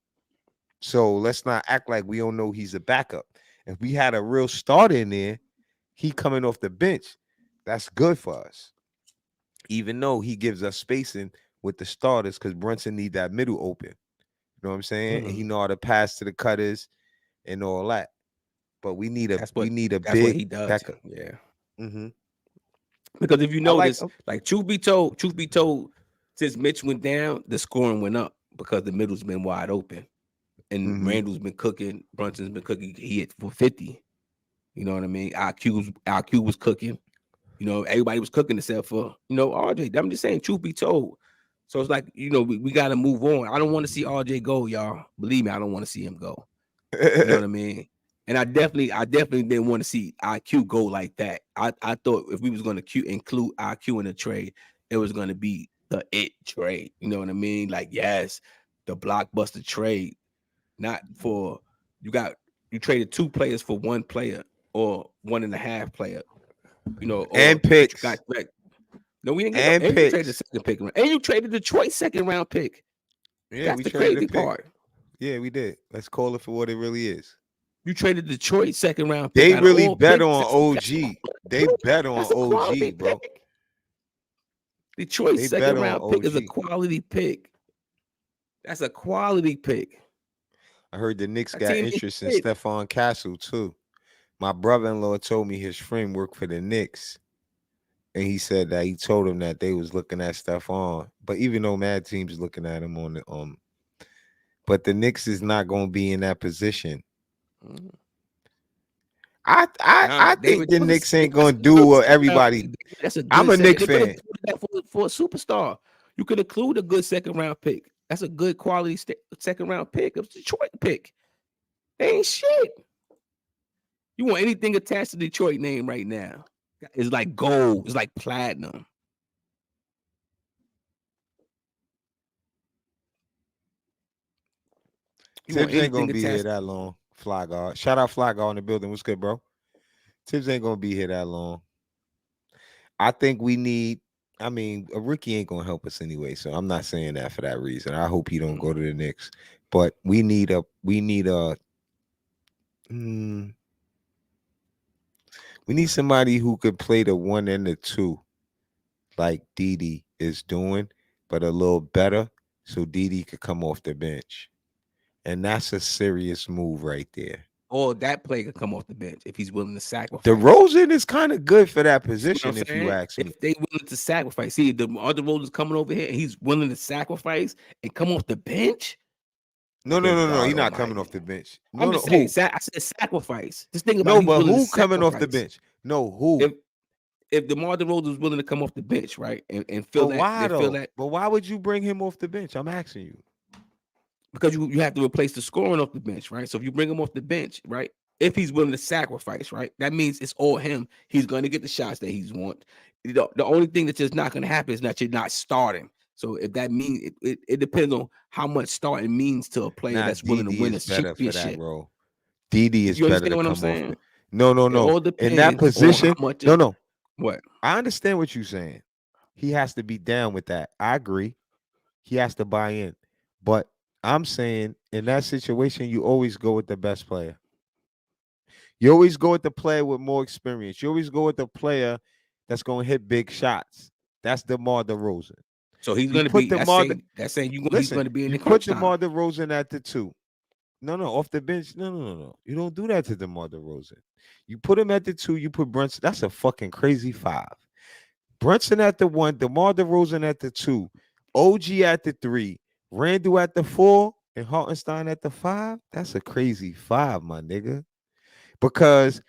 So let's not act like we don't know he's a backup. If we had a real starter in there, he coming off the bench. That's good for us. Even though he gives us spacing with the starters, because Brunson need that middle open. You know what I'm saying? And he know how to pass to the cutters and all that. But we need a That's what big he does. backup. Yeah. Mm-hmm. Because if you I like notice, like truth be told, since Mitch went down, the scoring went up because the middle's been wide open. And Mhm. Randall's been cooking, Brunson's been cooking. He hit for 50. You know what I mean? IQ was cooking. You know, everybody was cooking except for, RJ. I'm just saying, truth be told. So it's like, we got to move on. I don't want to see RJ go, y'all. Believe me, I don't want to see him go. You know what I mean? And I definitely didn't want to see IQ go like that. I thought if we was going to include IQ in the trade, it was going to be the it trade. You know what I mean? Like, yes, the blockbuster trade. Not for you traded 2 players for 1 player or 1.5 player, or And you picks. got back. No, we didn't get And no. And you traded the picks. second pick, and you traded Detroit's second round pick. Yeah, That's we the traded crazy a pick. part. Yeah, we did. Let's call it for what it really is. You traded Detroit's second round pick. They out of really all bet picks. on OG. They bet on That's a quality OG, bro. pick. Detroit's They second bet on round pick is a OG. quality pick. That's a quality pick. I heard the Knicks That got team ain't interest in shit. Stephon Castle too. My brother-in-law told me his friend worked for the Knicks. And he said that he told him that they was looking at Stephon. But even though mad teams looking at him on the but the Knicks is not gonna be in that position. Mhm. I think the Knicks ain't gonna do what everybody. That's a good I'm a Knicks they could fan. have that for a superstar. You could include a good second round pick. That's a good quality second round pick. It was a Detroit pick. They ain't shit. You want anything attached to Detroit name right now? It's like gold. It's like platinum. You want Tibbs ain't gonna anything be here attached? that long. Fly guard. Shout out Fly guard in the building. What's good, bro? Tibbs ain't gonna be here that long. I think we need. I mean, a rookie ain't gonna help us anyway, so I'm not saying that for that reason. I hope he don't go to the Knicks, but we need a we need somebody who could play the 1 and the 2, like Didi is doing, but a little better, so Didi could come off the bench, and that's a serious move right there. Or that player could come off the bench if he's willing to sacrifice. DeRozan is kind of good for that See what I'm position, if you saying? ask me. If they willing to sacrifice, see the other DeRozan's coming over here and he's willing to sacrifice and come off the bench. No, no, Good no, no. God He's not coming Almighty! off the bench. I'm No, no. just saying. Who? I said sacrifice. Just think about No, it, he's but willing to who coming off the sacrifice. bench? No, who? If DeMar DeRozan was willing to come off the bench, right, and But feel that why they feel though? that But why would you bring him off the bench? I'm asking you. because you have to replace the scoring off the bench, right? So if you bring him off the bench, right, if he's willing to sacrifice, right, that means it's all him. He's going to get the shots that he's want. The only thing that's just not going to happen is that you're not starting. So if that means it depends on how much starting means to a player Nah, that's willing to DD win a is better for that championship. role. DD is You better understand to what I'm come off. saying? No, no, It no. all In that depends on how position, much. no, no. What? I understand what you're saying. He has to be down with that. I agree. He has to buy in. But I'm saying in that situation, you always go with the best player. You always go with the player with more experience. You always go with the player that's going to hit big shots. That's DeMar DeRozan. So he's You going to put be. DeMar. That's saying he's Listen, going to be in you the put crunch time. DeMar DeRozan at the 2. No, no, off the bench. No, no, no, no. You don't do that to DeMar DeRozan. You put him at the 2. You put Brunson. That's a fucking crazy 5. Brunson at the 1. DeMar DeRozan at the 2. OG at the 3. Randall at the 4. And Hartenstein at the 5. That's a crazy 5, my nigga. Because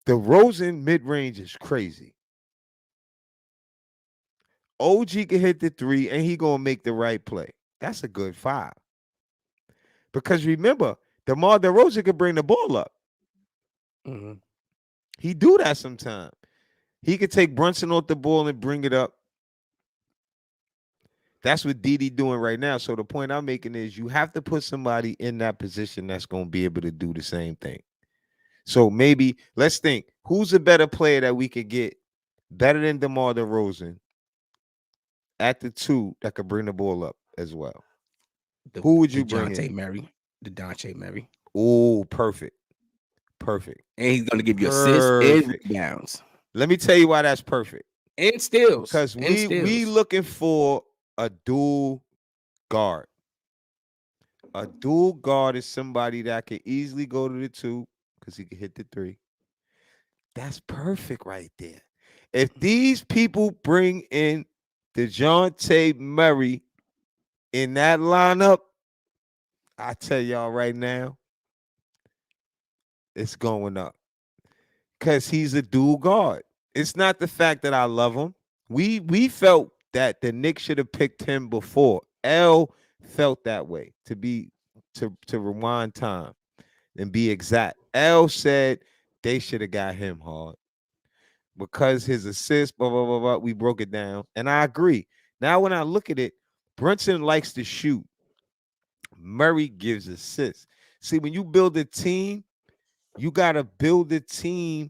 the Rosen mid range is crazy. OG can hit the 3 and he gonna make the right play. That's a good 5. Because remember, DeMar DeRozan could bring the ball up. Mm-hmm. He do that sometimes. He could take Brunson off the ball and bring it up. That's what DD doing right now. So the point I'm making is you have to put somebody in that position that's going to be able to do the same thing. So maybe let's think, who's a better player that we could get better than DeMar DeRozan at the 2 that could bring the ball up as well? Who would you bring in? DeJounte Murray. Oh, perfect. Perfect. And he's going to give you assists and rebounds. Let me tell you why that's perfect. And steals. Because we looking for a dual guard. A dual guard is somebody that can easily go to the 2 because he can hit the 3. That's perfect right there. If these people bring in DeJounte Murray in that lineup, I tell y'all right now, it's going up. Because he's a dual guard. It's not the fact that I love him. We felt that the Knicks should have picked him before. L felt that way to rewind time and be exact. L said they should have got him hard because his assist, blah, blah, blah, blah. We broke it down. And I agree. Now, when I look at it, Brunson likes to shoot. Murray gives assists. See, when you build a team, you got to build a team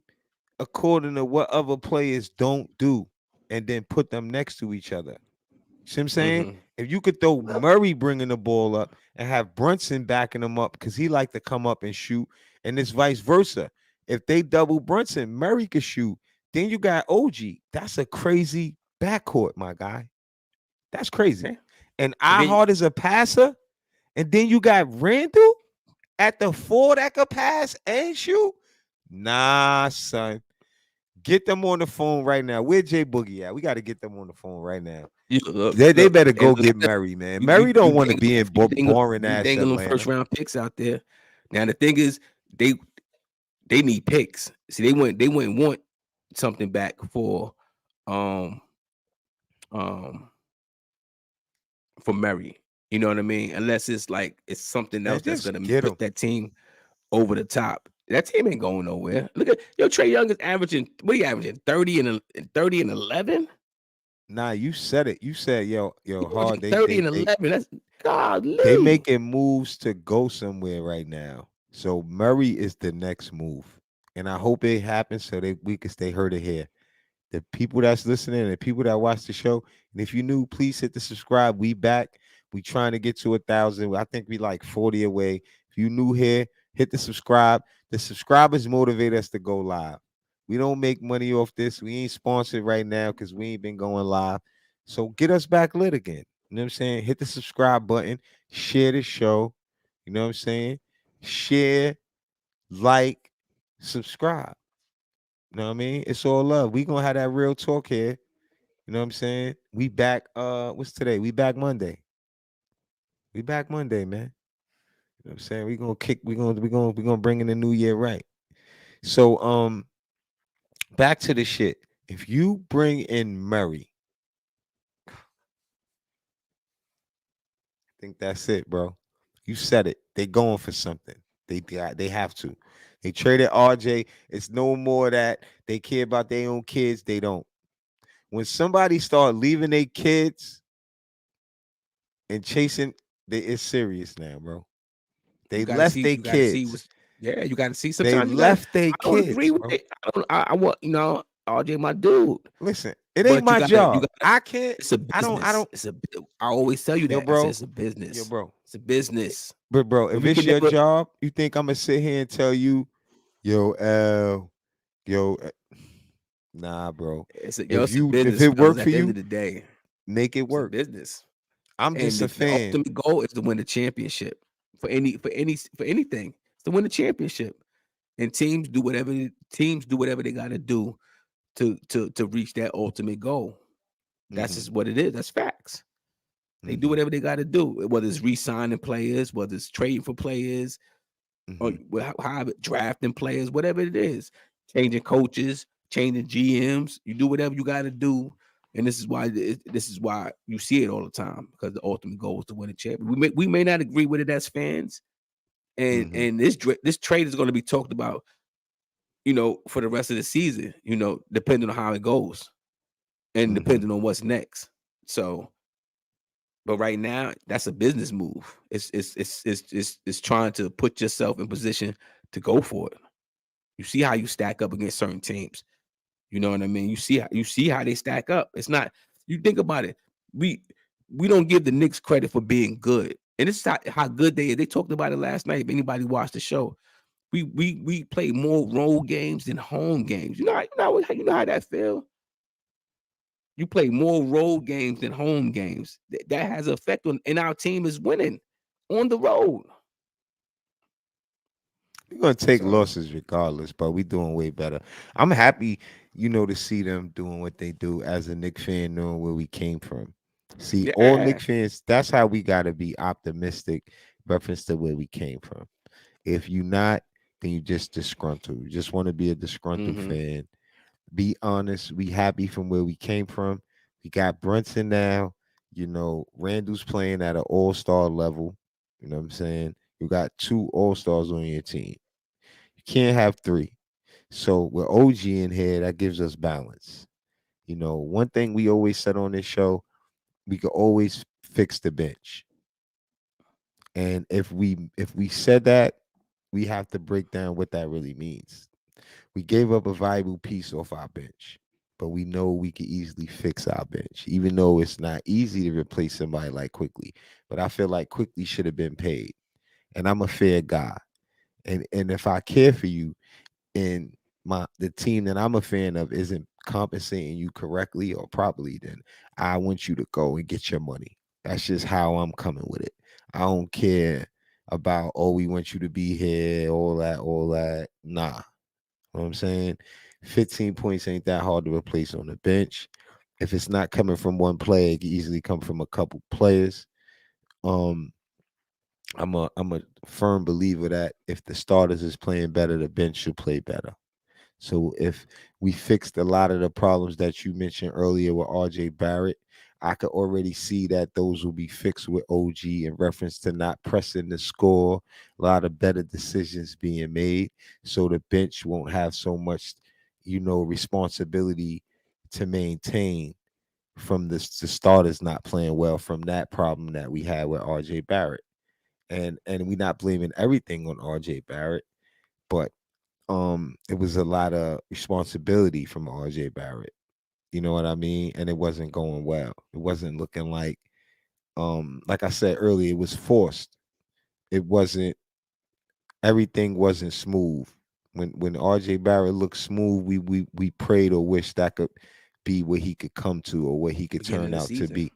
according to what other players don't do and then put them next to each other. See what I'm saying? Mm-hmm. If you could throw Murray bringing the ball up and have Brunson backing him up because he like to come up and shoot, and it's vice versa. If they double Brunson, Murray could shoot. Then you got OG. That's a crazy backcourt, my guy. That's crazy. Okay. And Ihart is a passer. And then you got Randall at the 4 that could pass and shoot. Nah, son. Get them on the phone right now. Where Jay Boogie at? We got to get them on the phone right now. They better go get Murray, man. Murray don't want to be in boring ass Atlanta. First round picks out there. Now the thing is, they need picks. See, they wouldn't want something back for Murray. You know what I mean? Unless it's like it's something else that's gonna put that team over the top. That team ain't going nowhere. Look at Trae Young is averaging. What are you averaging? 30 and 11. Nah, you said it. You said yo hard. 30 and 11. That's godly. They making moves to go somewhere right now. So Murray is the next move, and I hope it happens so we can stay heard here. The people that's listening and the people that watch the show, and if you're new, please hit the subscribe. We back. We trying to get to 1,000. I think we like 40 away. If you new here, hit the subscribe. The subscribers motivate us to go live. We don't make money off this. We ain't sponsored right now because we ain't been going live. So get us back lit again. You know what I'm saying? Hit the subscribe button. Share the show. You know what I'm saying? Share, like, subscribe. You know what I mean? It's all love. We gonna have that real talk here. You know what I'm saying? We back. What's today? We back Monday. We back Monday, man. You know what I'm saying? We gonna bring in the new year right. So back to the shit. If you bring in Murray, I think that's it, bro. You said it. They going for something. They have to. They traded RJ. It's no more that they care about their own kids. They don't. When somebody start leaving their kids and chasing, it's serious now, bro. You They gotta left see. their You gotta see kids. what's. Yeah, you gotta see. They Sometimes you gotta. left their I don't agree kids, with bro. it. I don't. I want RJ my dude, Listen, it ain't but you my gotta. You job. gotta. I can't. It's a I business. don't. It's a. I always tell you Yo, that. I said bro. it's a Yo, business. bro. It's a business, But bro, and if we it's can your never. job, you think I'm gonna sit here and tell you, yo, yo, nah, bro. It's a If business, it fellas. work At for the end you, of the day, make it it's a work. business, I'm and just a the fan. ultimate goal is to win the championship for anything. It's to win the championship, and teams do whatever they got to do to reach that ultimate goal. That's Hmm. just what it is. That's facts. They do Hmm. whatever they got to do, whether it's re-signing players, whether it's trading for players, or Hmm. how drafting players, whatever it is, changing coaches, changing GMs. You do whatever you got to do, and this is why you see it all the time, because the ultimate goal is to win a champion. We may not agree with it as fans, and Hmm. and this trade is going to be talked about, for the rest of the season. Depending on how it goes, and Hmm. depending on what's next. So, but right now, that's a business move. It's trying to put yourself in position to go for it. You see how you stack up against certain teams. You know what I mean? You see how they stack up. It's not. You think about it. We don't give the Knicks credit for being good, and it's not how good they is. They talked about it last night. If anybody watched the show, we play more road games than home games. You know how that feel. You play more road games than home games. That has an effect on, and our team is winning on the road. We're gonna take So losses regardless, but we doing way better. I'm happy, to see them doing what they do as a Knicks fan, knowing where we came from. See, all yeah. Knicks fans, that's how we gotta be optimistic, reference to where we came from. If you not, then you just disgruntled. You just want to be a disgruntled Hmm. fan. Be honest. We happy from where we came from. We got Brunson now. Randall's playing at an all-star level. You know what I'm saying? You got two all-stars on your team. You can't have three. So with OG in here, that gives us balance. One thing we always said on this show, we could always fix the bench. And if we said that, we have to break down what that really means. We gave up a valuable piece off our bench, but we know we could easily fix our bench, even though it's not easy to replace somebody like Quickly. But I feel like Quickly should have been paid. And I'm a fair guy. And if I care for you and the team that I'm a fan of isn't compensating you correctly or properly, then I want you to go and get your money. That's just how I'm coming with it. I don't care about, oh, we want you to be here, all that, all that. Nah. You know what I'm saying? 15 points ain't that hard to replace on the bench. If it's not coming from one player, it can easily come from a couple players. Um, I'm a firm believer that if the starters is playing better, the bench should play better. So if we fixed a lot of the problems that you mentioned earlier with RJ Barrett, I could already see that those will be fixed with OG in reference to not pressing the score, a lot of better decisions being made. So the bench won't have so much, responsibility to maintain from the starters not playing well from that problem that we had with RJ Barrett. And we're not blaming everything on RJ Barrett, but it was a lot of responsibility from RJ Barrett. You know what I mean? And it wasn't going well. It wasn't looking like I said earlier, it was forced. It wasn't everything wasn't smooth. When RJ Barrett looked smooth, we prayed or wished that could be what he could come to or what he could Beginning turn of the out to season. be.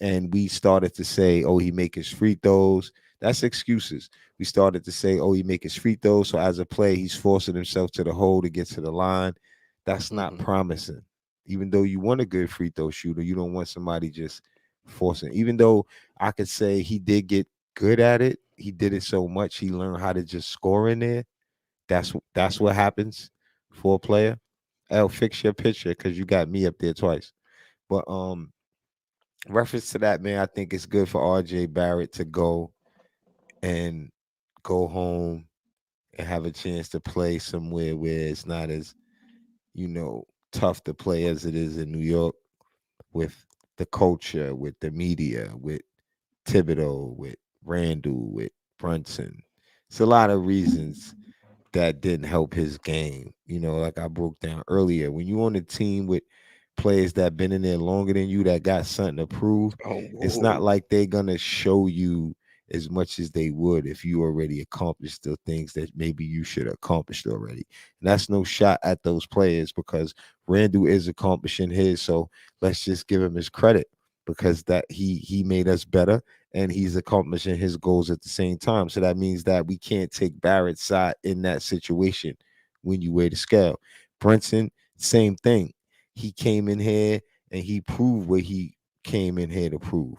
And we started to say, oh, he make his free throws. That's excuses. We started to say, oh, he make his free throws. So as a player, he's forcing himself to the hole to get to the line. That's not Hmm. promising. Even though you want a good free throw shooter, you don't want somebody just forcing. Even though I could say he did get good at it, he did it so much he learned how to just score in there. That's what happens for a player. L, fix your picture because you got me up there twice. But reference to that, man, I think it's good for RJ Barrett to go and go home and have a chance to play somewhere where it's not as, tough to play as it is in New York, with the culture, with the media, with Thibodeau, with Randall, with Brunson. It's a lot of reasons that didn't help his game. Like I broke down earlier, when you on a team with players that been in there longer than you, that got something to prove, Oh, it's not whoa. like they're gonna show you as much as they would if you already accomplished the things that maybe you should have accomplished already. And that's no shot at those players, because Randall is accomplishing his. So let's just give him his credit, because that he made us better, and he's accomplishing his goals at the same time. So that means that we can't take Barrett's side in that situation when you weigh the scale. Brunson, same thing. He came in here and he proved what he came in here to prove.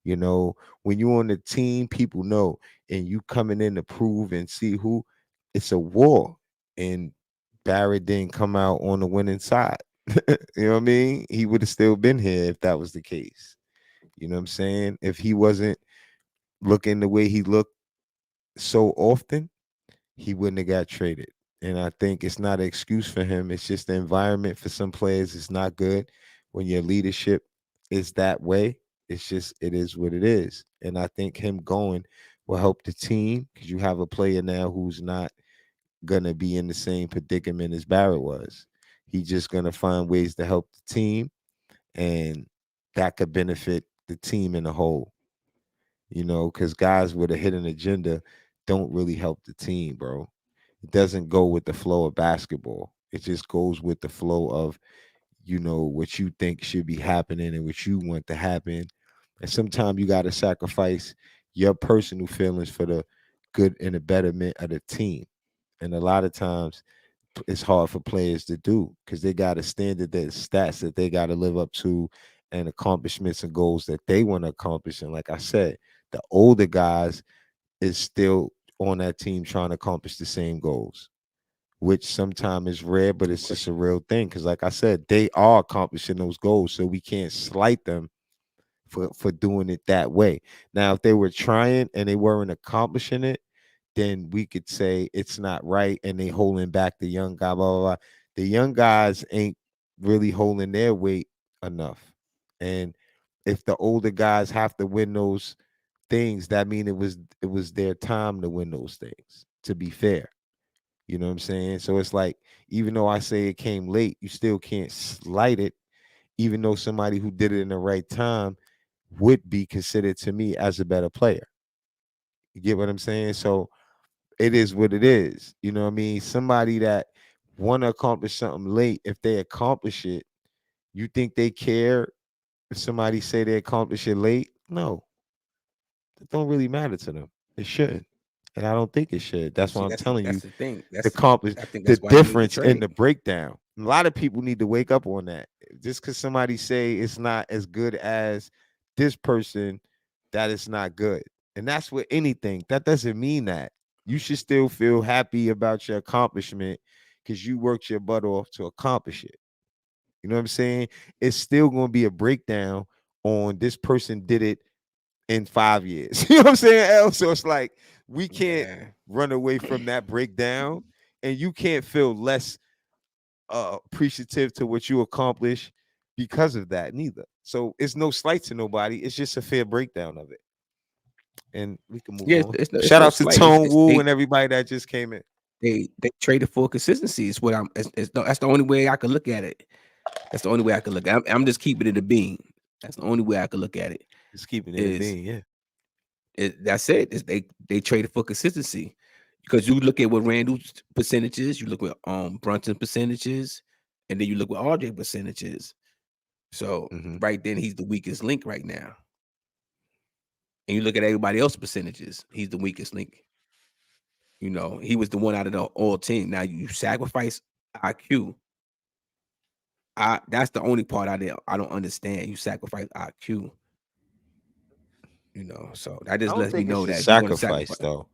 When you on the team, people know, and you coming in to prove and see who, it's a war. And Barrett didn't come out on the winning side. You know what I mean? He would have still been here if that was the case. You know what I'm saying? If he wasn't looking the way he looked so often, he wouldn't have got traded. And I think it's not an excuse for him. It's just the environment for some players is not good when your leadership is that way. It's just, it is what it is. And I think him going will help the team, because you have a player now who's not gonna be in the same predicament as Barrett was. He's just gonna find ways to help the team, and that could benefit the team in a whole. Because guys with a hidden agenda don't really help the team, bro. It doesn't go with the flow of basketball. It just goes with the flow of, what you think should be happening and what you want to happen. And sometimes you got to sacrifice your personal feelings for the good and the betterment of the team. And a lot of times it's hard for players to do, because they got a standard, that stats that they got to live up to, and accomplishments and goals that they want to accomplish. And like I said, the older guys is still on that team trying to accomplish the same goals, which sometimes is rare, but it's just a real thing. Because like I said, they are accomplishing those goals, so we can't slight them for doing it that way. Now, if they were trying and they weren't accomplishing it, then we could say it's not right and they holding back the young guy, blah, blah, blah. The young guys ain't really holding their weight enough. And if the older guys have to win those things, that mean it was their time to win those things, to be fair. You know what I'm saying? So it's like, even though I say it came late, you still can't slight it, even though somebody who did it in the right time would be considered to me as a better player. You get what I'm saying? So it is what it is. You know what I mean? Somebody that want to accomplish something late, if they accomplish it, you think they care if somebody say they accomplish it late? No, it don't really matter to them. It shouldn't. And I don't think it should. That's why See, I'm telling that's you, the thing. the accomplish I think the that's why he made the difference in trade. the breakdown. A lot of people need to wake up on that. Just because somebody say it's not as good as this person, that it's not good. And that's with anything. That doesn't mean that. You should still feel happy about your accomplishment, because you worked your butt off to accomplish it. You know what I'm saying? It's still going to be a breakdown on this person did it in 5 years. You know what I'm saying, El? So it's like, we can't Yeah. run away from that breakdown, and you can't feel less appreciative to what you accomplish because of that neither. So it's no slight to nobody. It's just a fair breakdown of it. And we can move Yeah, on. it's Shout no out to slight. Tone It's Wu and everybody that just came in. they traded for consistency. Is what I'm. That's the only way I can look at it. That's the only way I can look at it. I'm just keeping it a bean. That's the only way I can look at it. Just keeping it a Is being, yeah. that's it. Is they traded for consistency, because you look at what Randall's percentages, you look at Brunson percentages, and then you look at RJ percentages. So Mm-hmm. right then he's the weakest link right now. And you look at everybody else's percentages, he's the weakest link. He was the one out of the all team. Now you sacrifice IQ. That's the only part I don't understand. You sacrifice IQ You know, so that I just don't lets me think know it's a that if you're going to sacrifice sacrifice, though.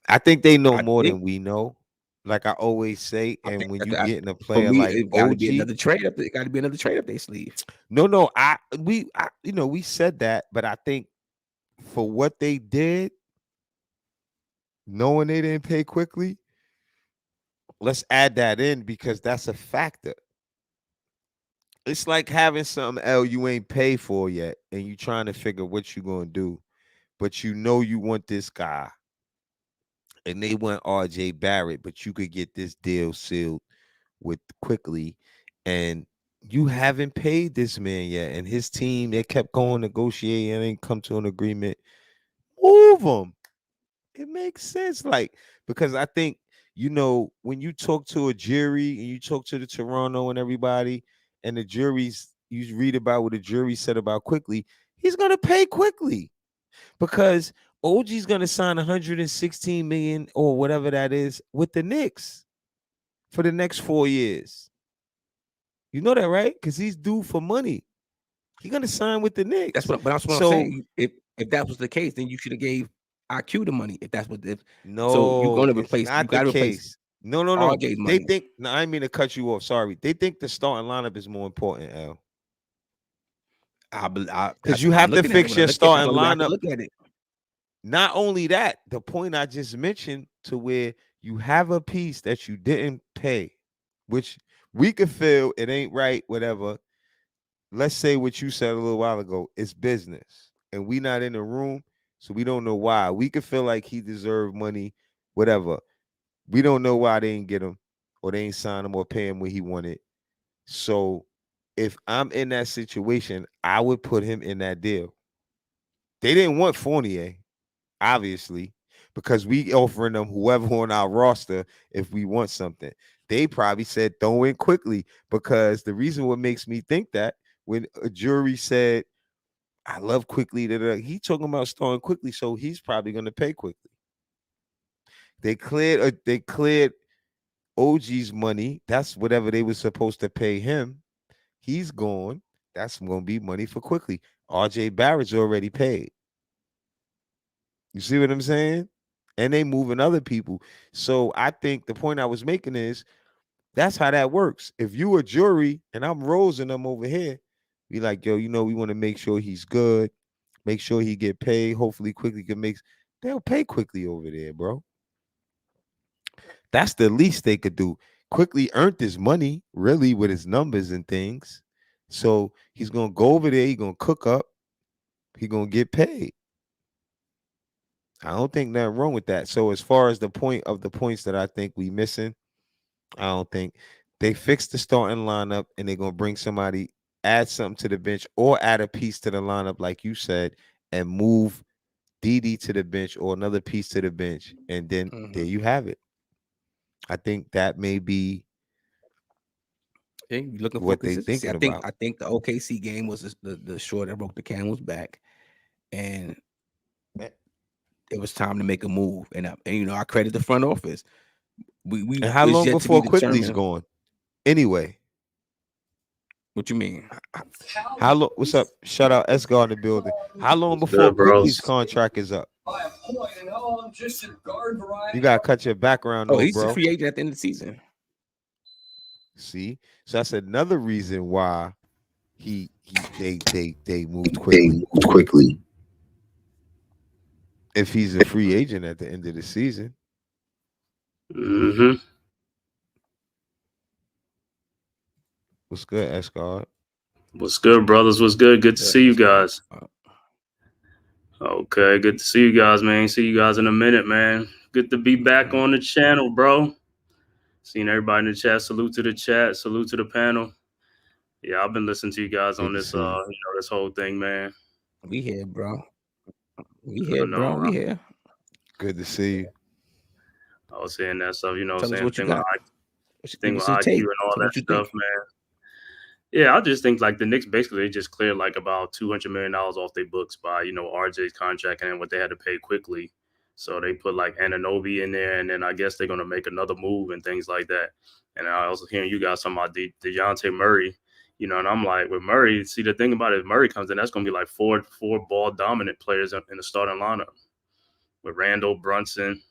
I think they know I more think than we know. Like I always say, I and think when that, you that get in a for player me, like it got to be OG, another trade up. It got to be another trade up their sleeve. no, we said that, but I think for what they did, knowing they didn't pay quickly, let's add that in because that's a factor. It's like having something L you ain't paid for yet, and you trying to figure what you gonna do, but you know you want this guy, and they want RJ Barrett, but you could get this deal sealed with quickly, and you haven't paid this man yet, and his team they kept going negotiating and ain't come to an agreement. Move him. It makes sense, like because I think when you talk to a jury and you talk to the Toronto and everybody, and the juries you read about what the jury said about quickly, he's gonna pay quickly because OG's gonna sign 116 million or whatever that is with the Knicks for the next 4 years. You know that, right? Because he's due for money. He's gonna sign with the Knicks. That's what I'm So saying. If that was the case, then you should have gave IQ the money. If that's what if so you're no, going to it's replace. You not the got to replace case. No, no, no. RJ's They money. think. No, I didn't mean to cut you off. Sorry. They think the starting lineup is more important, L. Because That's you how I'm have to looking at it. fix When I your look at it, that's the starting only way I can lineup. look at it. Not only that, the point I just mentioned to where you have a piece that you didn't pay, which we could feel it ain't right, whatever. Let's say what you said a little while ago. It's business, and we not in the room, so we don't know why. We could feel like he deserved money, whatever. We don't know why they didn't get him, or they ain't sign him, or pay him what he wanted. So, if I'm in that situation, I would put him in that deal. They didn't want Fournier, obviously, because we offering them whoever on our roster if we want something. They probably said throw in quickly because the reason what makes me think that when a jury said I love quickly, he talking about starting quickly, so he's probably going to pay quickly. They cleared OG's money. That's whatever they were supposed to pay him. He's gone. That's going to be money for quickly. RJ Barrett's already paid. You see what I'm saying? And they moving other people. So I think the point I was making is that's how that works. If you a jury and I'm Rosing them over here, be like, yo, we want to make sure he's good, make sure he get paid. Hopefully, quickly can make. They'll pay quickly over there, bro. That's the least they could do. Quickly earned his money, really, with his numbers and things. So he's gonna go over there. He's gonna cook up. He's gonna get paid. I don't think nothing wrong with that. So as far as the points that I think we missing, I don't think they fixed the starting lineup and they're gonna bring somebody, add something to the bench, or add a piece to the lineup, like you said, and move DD to the bench or another piece to the bench, and then there you have it. I think that may be Yeah, you're looking for what they consistency. thinking about. I think the OKC game was the straw that broke the camel's back, and it was time to make a move. And I credit the front office. We And how it's long yet to be before Quickly's determined. gone? Anyway, What you mean? how long? What's up? Shout out Esgar in the building. How long before Good, bros. Quickly's contract is up? You gotta cut your background Oh, off, he's a bro. free agent at the end of the season. See, so that's another reason why they moved They quickly. moved quickly. If he's a free agent at the end of the season, Mm-hmm. what's good, Esgar? What's good, brothers? What's good? Good to see you guys. Okay, good to see you guys, man. See you guys in a minute, man. Good to be back on the channel, bro. Seeing everybody in the chat. Salute to the chat. Salute to the panel. Yeah, I've been listening to you guys Good on to this, see you. this whole thing, man. We here, bro. We I here, know. bro. We here. Good to see you. I was saying that stuff, Tell us saying what you thing with got. Give thing us with your IQ take. and all Tell that what you stuff, think. man. Yeah, I just think like the Knicks basically just cleared like about $200 million off their books by RJ's contract and what they had to pay quickly. So they put like Anunoby in there, and then I guess they're gonna make another move and things like that. And I also hearing you guys talking about DeJounte Murray. You know, and I'm like, with Murray, see, the thing about it, if Murray comes in, that's going to be like four ball dominant players in the starting lineup with Randall, Brunson,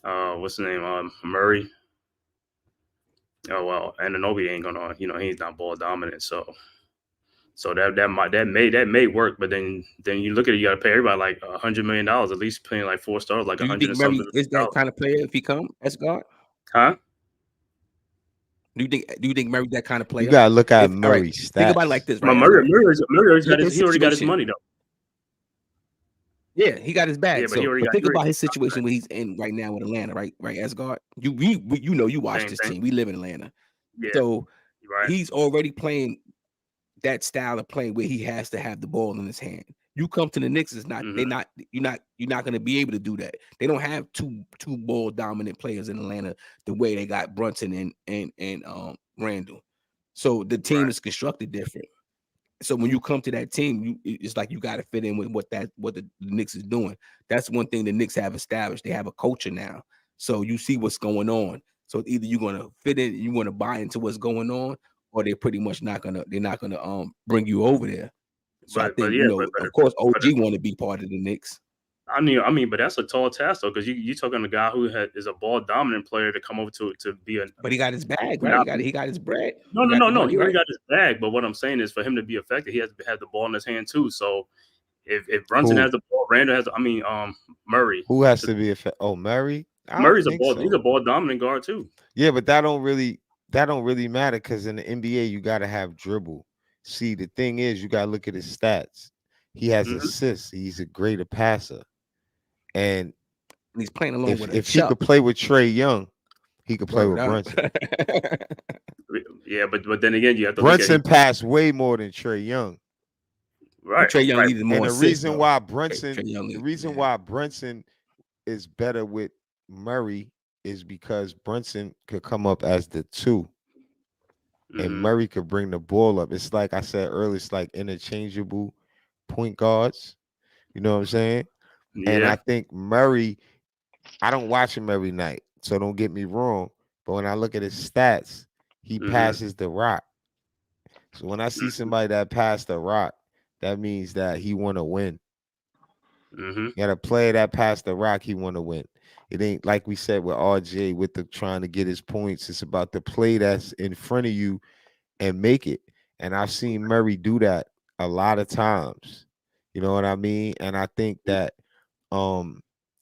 what's the name, Murray. Oh well, Anunoby ain't gonna, he's not ball dominant, so that may work. But then you look at it, you got to pay everybody like $100 million, at least paying like 4 stars, like Do you 100 think and Murray something. is that kind of player if he come as guard? Huh? Do you think Murray that kind of player? You gotta look at All right, Murray's stats. think about it like this, right? Murray His already got his situation. money though. Yeah, he got his bag. Yeah, but he already got. Think about his situation where he's in right now with Atlanta, right? Right, Asgard. You watch Same this thing. team. We live in Atlanta, Yeah, so right. he's already playing that style of playing where he has to have the ball in his hand. You come to the Knicks, it's not. They're not. You're not going to be able to do that. They don't have two ball dominant players in Atlanta the way they got Brunson and Randall. So the team is constructed different. So when you come to that team, it's like you got to fit in with what the Knicks is doing. That's one thing the Knicks have established. They have a culture now. So you see what's going on. So either you're going to fit in, you're going to buy into what's going on, or they're pretty much not gonna bring you over there. So I think of course OG want to be part of the Knicks. I mean, but that's a tall task though, because you talking a guy who is a ball dominant player to come over to be a. But he got his bag, right? He got his bread. No. He already got his bag. But what I'm saying is, for him to be effective, he has to have the ball in his hand too. So if Brunson has the ball, Randall has. Murray. Who has to be effective? Oh, Murray. Murray's a ball. So. He's a ball dominant guard too. Yeah, but that don't really matter because in the NBA you got to have dribble. See, the thing is, you got to look at his stats. He has assists. He's a greater passer. And he's playing along with if he could play with Trae Young, he could play with Brunson. Yeah, but then again, you have to Brunson passed way more than Trae Young. Right. Trae Young needed more. And the reason why why Brunson is better with Murray is because Brunson could come up as the 2. And Murray could bring the ball up. It's like I said earlier, it's like interchangeable point guards. You know what I'm saying? Yeah. And I think Murray, I don't watch him every night, so don't get me wrong. But when I look at his stats, he passes the rock. So when I see somebody that passed the rock, that means that he want to win. You got a player that passed the rock, he want to win. It ain't like we said with RJ with the trying to get his points. It's about the play that's in front of you and make it. And I've seen Murray do that a lot of times. You know what I mean? And I think that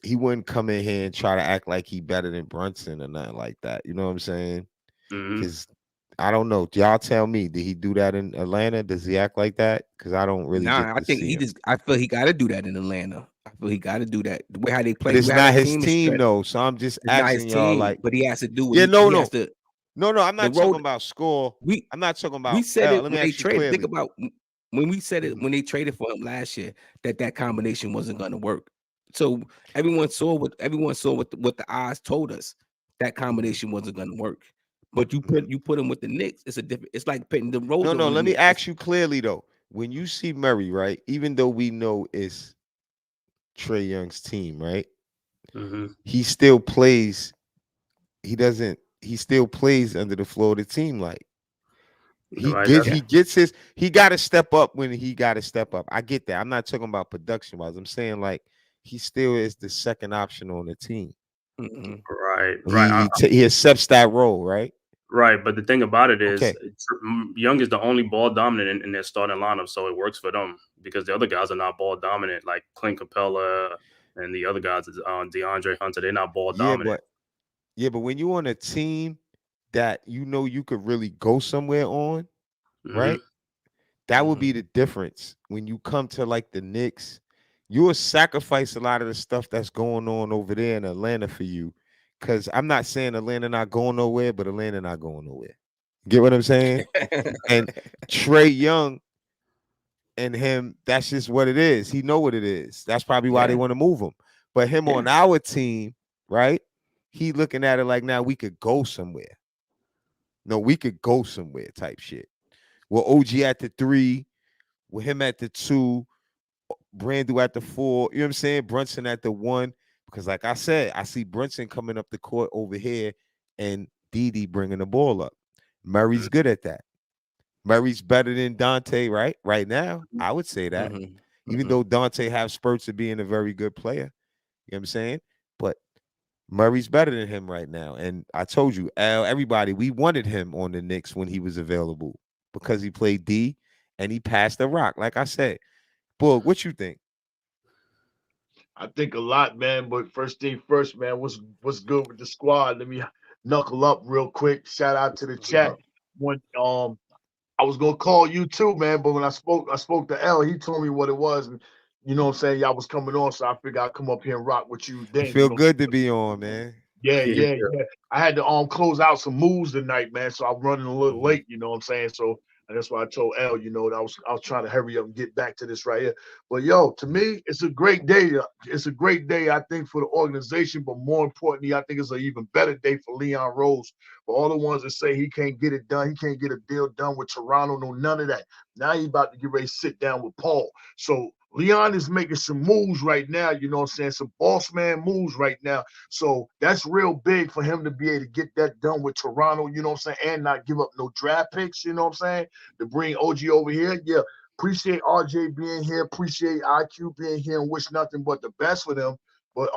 he wouldn't come in here and try to act like he better than Brunson or nothing like that. You know what I'm saying? Because I don't know. Y'all tell me, did he do that in Atlanta? Does he act like that? Because I don't really. I think I feel he got to do that in Atlanta. I feel he got to do that. The way how they play. But it's not his team though. So I'm just asking y'all, like, but he has to do it. Yeah, no. I'm not talking about score. I'm not talking about. We said it let when me they ask you traded. clearly. Think about when we said it when they traded for him last year that combination wasn't going to work. So everyone saw what the odds told us that combination wasn't going to work. But you put him with the Knicks. It's a different. It's like putting the Rose. No. Let me ask you clearly though. When you see Murray, right? Even though we know it's Trae Young's team, right? He still plays. He still plays under the floor of the team. Like he got to step up when he got to step up. I get that. I'm not talking about production wise. I'm saying like he still is the second option on the team. Right. He accepts that role, right? Right, but the thing about it is, Young is the only ball dominant in their starting lineup, so it works for them because the other guys are not ball dominant, like Clint Capella and the other guys, DeAndre Hunter. They're not ball dominant. But when you're on a team that you could really go somewhere on, right? That would be the difference when you come to like the Knicks. You will sacrifice a lot of the stuff that's going on over there in Atlanta for you. Because I'm not saying Atlanta not going nowhere, but Atlanta not going nowhere. Get what I'm saying? And Trae Young and him, that's just what it is. He know what it is. That's probably why they want to move him. But him on our team, right? He looking at it like, now we could go somewhere. No, we could go somewhere type shit. Well, OG at the 3, with him at the 2, Brandon at the 4, you know what I'm saying? Brunson at the 1. Because like I said, I see Brunson coming up the court over here and Dede bringing the ball up. Murray's good at that. Murray's better than Dante, right? Right now, I would say that. Even though Dante have spurts of being a very good player, you know what I'm saying? But Murray's better than him right now. And I told you, Al, everybody, we wanted him on the Knicks when he was available because he played D and he passed the rock. Like I said, Boog, what you think? I think a lot, man. But first thing first, man, what's good with the squad? Let me knuckle up real quick. Shout out to the chat. When I was gonna call you too, man, but when I spoke to L, he told me what it was, and you know what I'm saying, y'all was coming on, so I figured I'd come up here and rock with you It then, you feel know. good to be on, man. Yeah. I had to close out some moves tonight, man. So I'm running a little late, you know what I'm saying? So and that's why I told L, you know, that I was trying to hurry up and get back to this right here. But yo, to me, it's a great day. It's a great day, I think, for the organization, but more importantly, I think it's an even better day for Leon Rose. For all the ones that say he can't get it done, he can't get a deal done with Toronto, no, none of that. Now he's about to get ready to sit down with Paul. So Leon is making some moves right now, you know what I'm saying? Some boss man moves right now. So that's real big for him to be able to get that done with Toronto, you know what I'm saying, and not give up no draft picks, you know what I'm saying, to bring OG over here. Yeah, appreciate RJ being here, appreciate IQ being here, and wish nothing but the best for them. But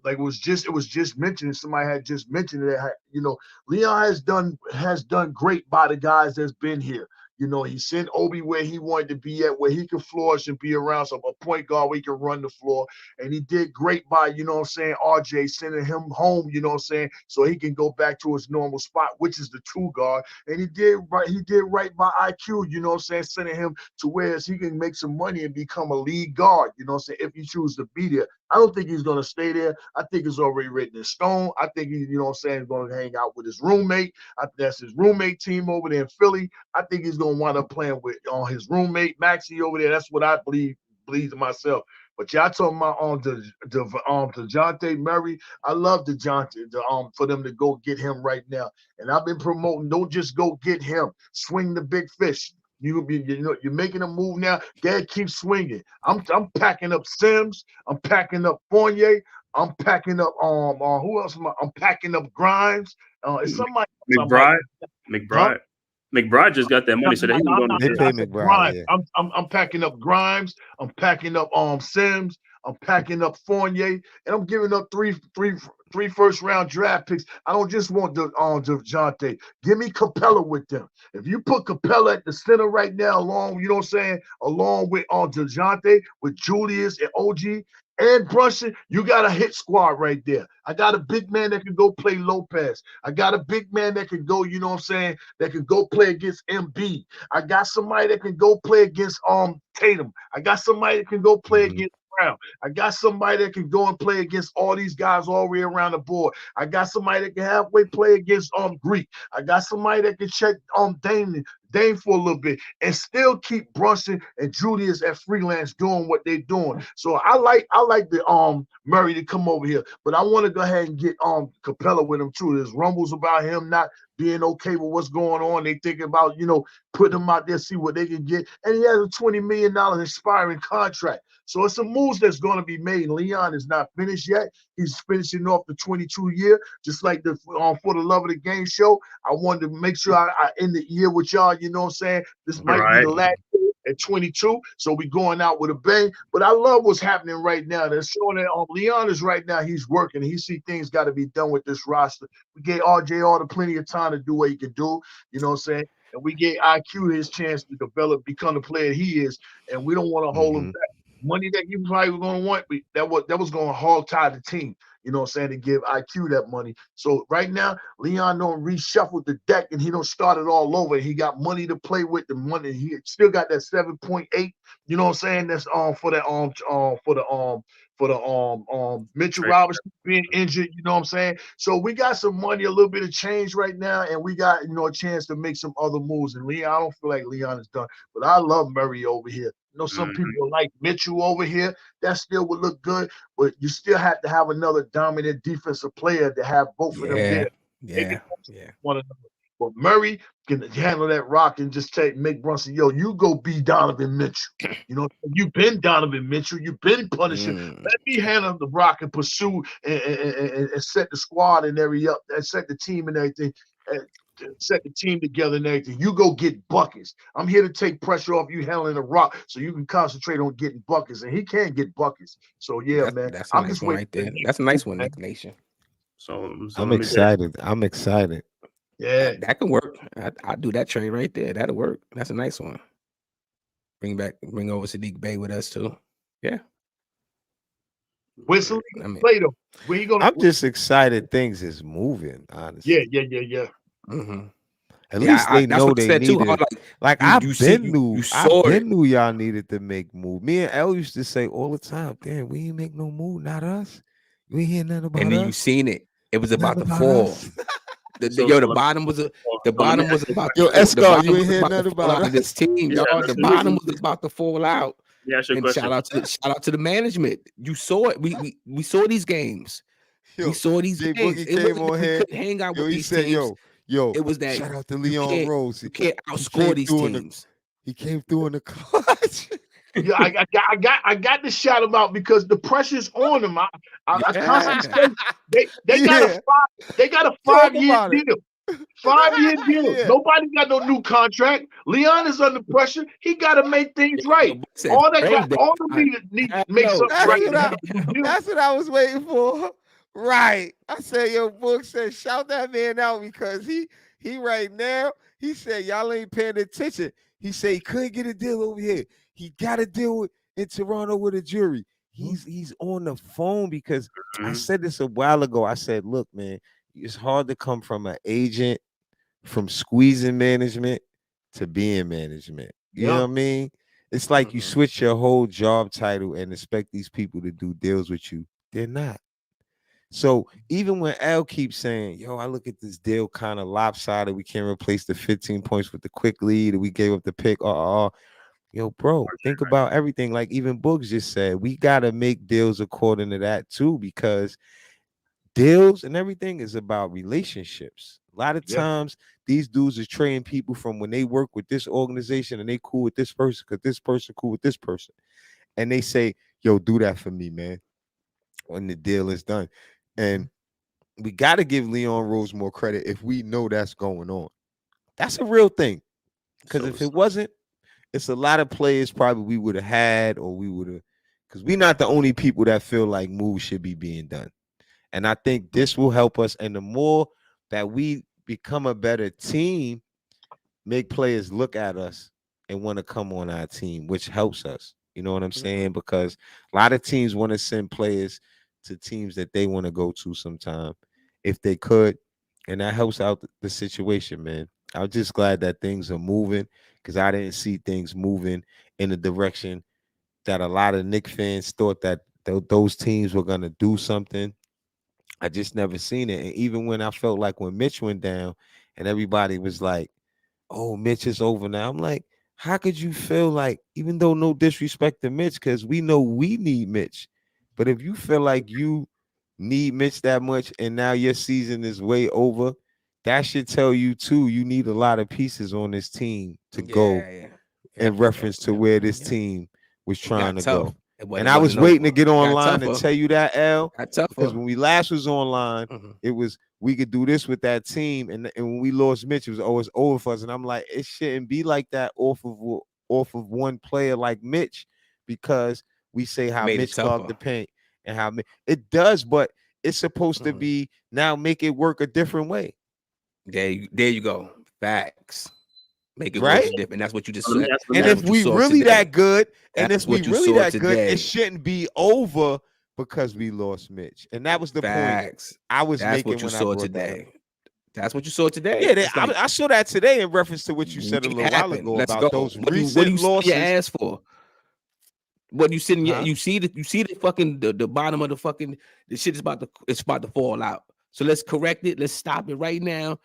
like it was just mentioned, somebody had just mentioned that, you know, Leon has done great by the guys that's been here. You know, he sent Obi where he wanted to be at, where he could flourish and be around some a point guard where he can run the floor. And he did great by, you know what I'm saying, RJ, sending him home, you know what I'm saying, so he can go back to his normal spot, which is the two guard. And he did right by IQ, you know what I'm saying, sending him to where he can make some money and become a lead guard, you know what I'm saying, if he chooses to be there. I don't think he's going to stay there. I think it's already written in stone. I think he, you know what I'm saying, going to hang out with his roommate. That's his roommate team over there in Philly. I think he's going to wind up playing with his roommate Maxey over there. That's what I believe to myself. But y'all talking about DeJounte Murray. I love DeJounte for them to go get him right now. And I've been promoting, don't just go get him. Swing the big fish. You're making a move now. Dad, keep swinging. I'm packing up Sims. I'm packing up Fournier. I'm packing up who else am I? I'm packing up Grimes. It's somebody McBride. Huh? McBride just got that money, so that he was going They to pay McBride, yeah. I'm packing up Grimes. I'm packing up Sims. I'm packing up Fournier, and I'm giving up three first-round draft picks. I don't just want DeJounte. Give me Capella with them. If you put Capella at the center right now, along, you know what I'm saying, along with DeJounte, with Julius and OG and Brunson, you got a hit squad right there. I got a big man that can go play Lopez. I got a big man that can go, you know what I'm saying, that can go play against MB. I got somebody that can go play against Tatum. I got somebody that can go play against Brown. I got somebody that can go and play against all these guys all the way around the board. I got somebody that can halfway play against Greek. I got somebody that can check Dame for a little bit and still keep Brunson and Julius at freelance doing what they're doing. So I like the Murray to come over here, but I want to go ahead and get Capella with him too. There's rumbles about him not being okay with what's going on. They thinking about, you know, putting him out there, see what they can get. And he has a $20 million expiring contract. So it's some moves that's going to be made. Leon is not finished yet. He's finishing off the 22-year, just like the For the Love of the Game show. I wanted to make sure I end the year with y'all, you know what I'm saying? This might be the last year at 22, so we going out with a bang. But I love what's happening right now. They're showing that Leon is right now, he's working. He see things got to be done with this roster. We gave RJ all the plenty of time to do what he could do, you know what I'm saying? And we gave IQ his chance to develop, become the player he is, and we don't want to hold him back. Money that you probably were going to want, that was going to hog tie the team, you know what I'm saying, to give IQ that money. So right now, Leon don't reshuffle the deck and he don't start it all over. He got money to play with, the money. He still got that 7.8, you know what I'm saying, that's for the Mitchell Robinson being injured, you know what I'm saying? So we got some money, a little bit of change right now, and we got, you know, a chance to make some other moves. And Leon, I don't feel like Leon is done, but I love Murray over here. You know, some people like Mitchell over here. That still would look good, but you still have to have another dominant defensive player to have both of them there. Yeah. One another. But Murray can handle that rock and just make Brunson, yo, you go be Donovan Mitchell. You know, you've been Donovan Mitchell. You've been punishing. Let me handle the rock and pursue and set the squad and set the team and everything. And set the team together and everything. You go get buckets. I'm here to take pressure off you handling the rock so you can concentrate on getting buckets. And he can get buckets. So yeah, man. That's a I'm nice just one waiting right there. That's a nice one, man. Nick Nation. So I'm let me tell you. excited. I'm excited. Yeah. That can work. I do that trade right there. That'll work. That's a nice one. Bring over Sadiq Bey with us too. Yeah. Whistle I mean, play though. Where you gonna? I'm just excited things is moving, honestly. Yeah. mm-hmm. At least they that's know what I they said too. needed. Like I you see, you saw it. knew y'all needed to make move. Me and L used to say all the time, "Damn, we ain't make no move, not us. You ain't hear nothing about And then us. you seen it. It was about Nothing to about fall. us." The bottom was about Yo, to fall. The Escar, you bottom ain't was hear about to nothing fall about out of this us. team, Yeah, y'all. The bottom was about to fall out. Yeah, ask your And question. shout out to the management. You saw it. We saw these games. Yo, We saw these Jay games. Boogie It came wasn't on that we here. couldn't hang out Yo, with he these said, teams. yo, It was that shout out to you Leon Rose. You can't He outscore came these through teams. He came through in the clutch. Yeah, I got to shout him out because the pressure's on him. I constantly say they got Yeah. a Talk 5-year about it. deal. 5-year deal. Yeah. Nobody got no new contract. Leon is under pressure. He got to make things right. All the need to make something right and have a new deal. That's what I was waiting for. Right. I said, yo, Book said, shout that man out because he right now, he said, y'all ain't paying attention. He said he couldn't get a deal over here. He got a deal in Toronto with a jury. He's on the phone because I said this a while ago. I said, look, man, it's hard to come from an agent, from squeezing management to being management. You know what I mean? It's like you switch your whole job title and expect these people to do deals with you. They're not. So even when L keeps saying, yo, I look at this deal kind of lopsided. We can't replace the 15 points with the quick lead. We gave up the pick. Yo, bro, think about everything. Like even Books just said, we got to make deals according to that too, because deals and everything is about relationships. A lot of times these dudes are trading people from when they work with this organization and they cool with this person because this person cool with this person. And they say, yo, do that for me, man, when the deal is done. And we got to give Leon Rose more credit if we know that's going on. That's a real thing. Because if it wasn't, it's a lot of players probably we would have had, or we would have, because we're not the only people that feel like moves should be being done. And I think this will help us. And the more that we become a better team, make players look at us and want to come on our team, which helps us. You know what I'm saying? Because a lot of teams want to send players to teams that they want to go to sometime if they could. And that helps out the situation, man. I'm just glad that things are moving because I didn't see things moving in the direction that a lot of Knicks fans thought that those teams were going to do something. I just never seen it. And even when I felt like when Mitch went down and everybody was like, oh, Mitch is over now. I'm like, how could you feel like, even though no disrespect to Mitch, because we know we need Mitch. But if you feel like you need Mitch that much and now your season is way over, that should tell you too, you need a lot of pieces on this team to go in reference to where this team was trying to go. And I was waiting to get online and tell you that, L, because when we last was online, it was we could do this with that team, and when we lost Mitch, it was always over for us. And I'm like, it shouldn't be like that off of one player like Mitch, because we say how Mitch clogged the paint and how it does, but it's supposed to be now make it work a different way. There you go. Facts. Make it right? work different. That's what you just said. And if we really that good, it shouldn't be over because we lost Mitch. And that was the point I was making when I brought today. That's what you saw today. Yeah, I saw that today in reference to what you said a little while ago about those recent losses. What do you ask for? What you sitting? You see the fucking the bottom of the fucking the shit is about to fall out. So let's correct it. Let's stop it right now.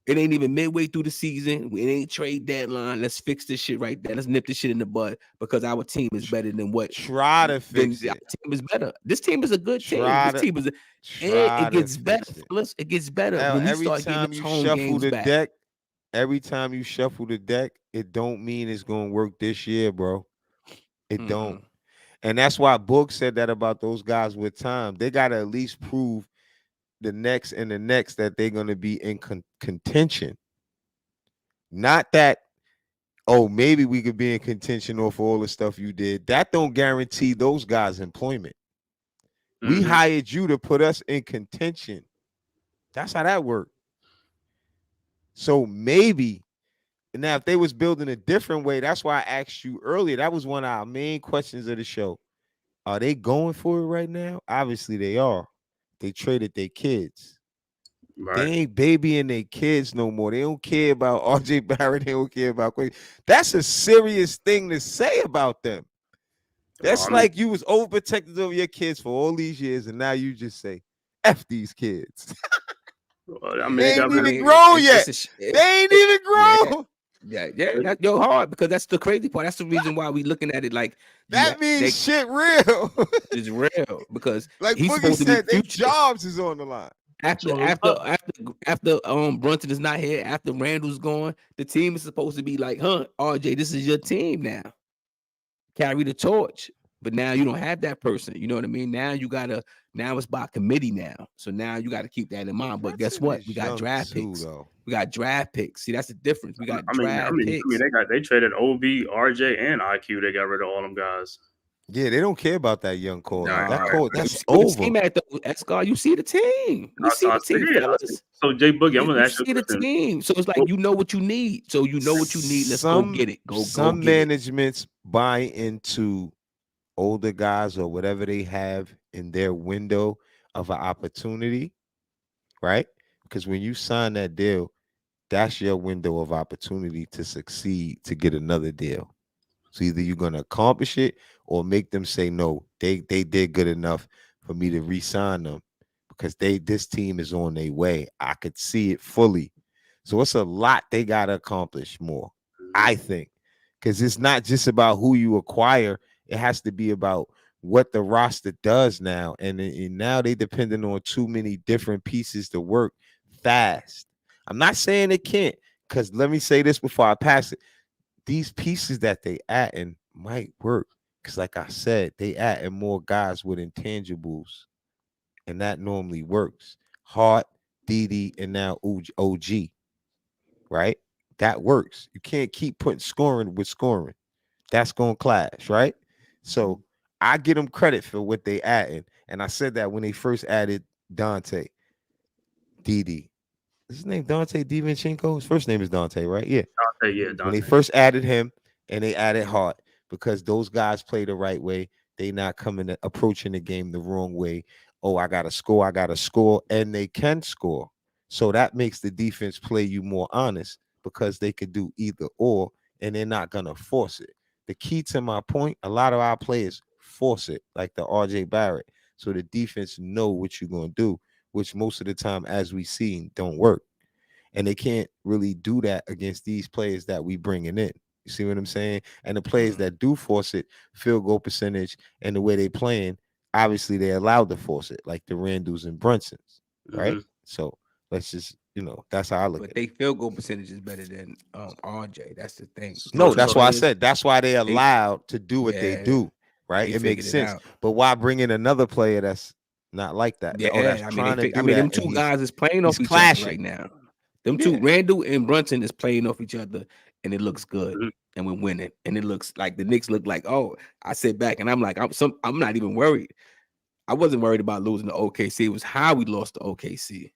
It ain't even midway through the season. It ain't trade deadline. Let's fix this shit right there. Let's nip this shit in the bud because our team is better than what. Try to fix it. Our team is better. This team is a good team. This team is. It gets better, fellas. It gets better when we start getting the tone games back. Every time you shuffle the deck, it don't mean it's gonna work this year, bro. It don't. And that's why Book said that about those guys with time. They gotta at least prove the next that they're going to be in contention. Not that, oh, maybe we could be in contention off all the stuff you did. That don't guarantee those guys employment. We hired you to put us in contention. That's how that worked. So maybe now if they was building a different way, that's why I asked you earlier. That was one of our main questions of the show. Are they going for it right now? Obviously they are. They traded their kids. Right. They ain't babying their kids no more. They don't care about RJ Barrett. They don't care about Quay. That's a serious thing to say about them. That's like you was overprotective of your kids for all these years, and now you just say, F these kids. They ain't even grown yet. They ain't even grown. Yeah, that's hard because that's the crazy part. That's the reason why we looking at it like that means shit real. It's real because like he's Boogie supposed to said, be their jobs is on the line. After Brunson is not here, after Randall's gone, the team is supposed to be like, RJ, this is your team now. Carry the torch. But now you don't have that person. You know what I mean? Now it's by committee now. So now you got to keep that in mind. But guess what? We got draft picks. We got draft picks. See, that's the difference. We got draft picks. They traded OB, RJ, and IQ. They got rid of all them guys. Yeah, they don't care about that young core. That core, that's over. Escar, you see the team. You see the team, fellas. So Jay Boogie, I'm gonna ask you the team. So it's like you know what you need. So you know what you need. Let's go get it. Some managements buy into older guys or whatever they have in their window of an opportunity, right? Because when you sign that deal, that's your window of opportunity to succeed, to get another deal. So either you're going to accomplish it or make them say, no, they did good enough for me to re-sign them because this team is on their way. I could see it fully. So it's a lot they got to accomplish more, I think, because it's not just about who you acquire. It has to be about what the roster does now. And now they depending on too many different pieces to work fast. I'm not saying it can't, because let me say this before I pass it. These pieces that they adding might work. Because like I said, they adding more guys with intangibles. And that normally works. Hart, Didi, and now OG. Right? That works. You can't keep putting scoring with scoring. That's going to clash, right? So I give them credit for what they adding. And I said that when they first added Dante. Didi. Is his name Dante DiVincenzo? His first name is Dante, right? Yeah. Dante, yeah. Dante. When they first added him and they added Hart, because those guys play the right way. They not approaching the game the wrong way. Oh, I got to score. And they can score. So that makes the defense play you more honest because they could do either or, and they're not going to force it. The key to my point, a lot of our players force it, like the RJ Barrett. So the defense know what you're going to do, which most of the time, as we seen, don't work. And they can't really do that against these players that we bringing in. You see what I'm saying? And the players that do force it, field goal percentage, and the way they playing, obviously they're allowed to force it, like the Randalls and Brunsons, right? So let's just, that's how I look at it. But they field goal percentage is better than RJ. That's the thing. No, that's why I said that's why they're allowed to do what they do, right? It makes sense. But why bring in another player that's not like that? Yeah, them two guys is playing off each other right now. Them two, Randall and Brunson, is playing off each other, and it looks good, and we're winning. And it looks like the Knicks look like, oh, I sit back and I'm like, I'm not even worried. I wasn't worried about losing to OKC. It was how we lost to OKC.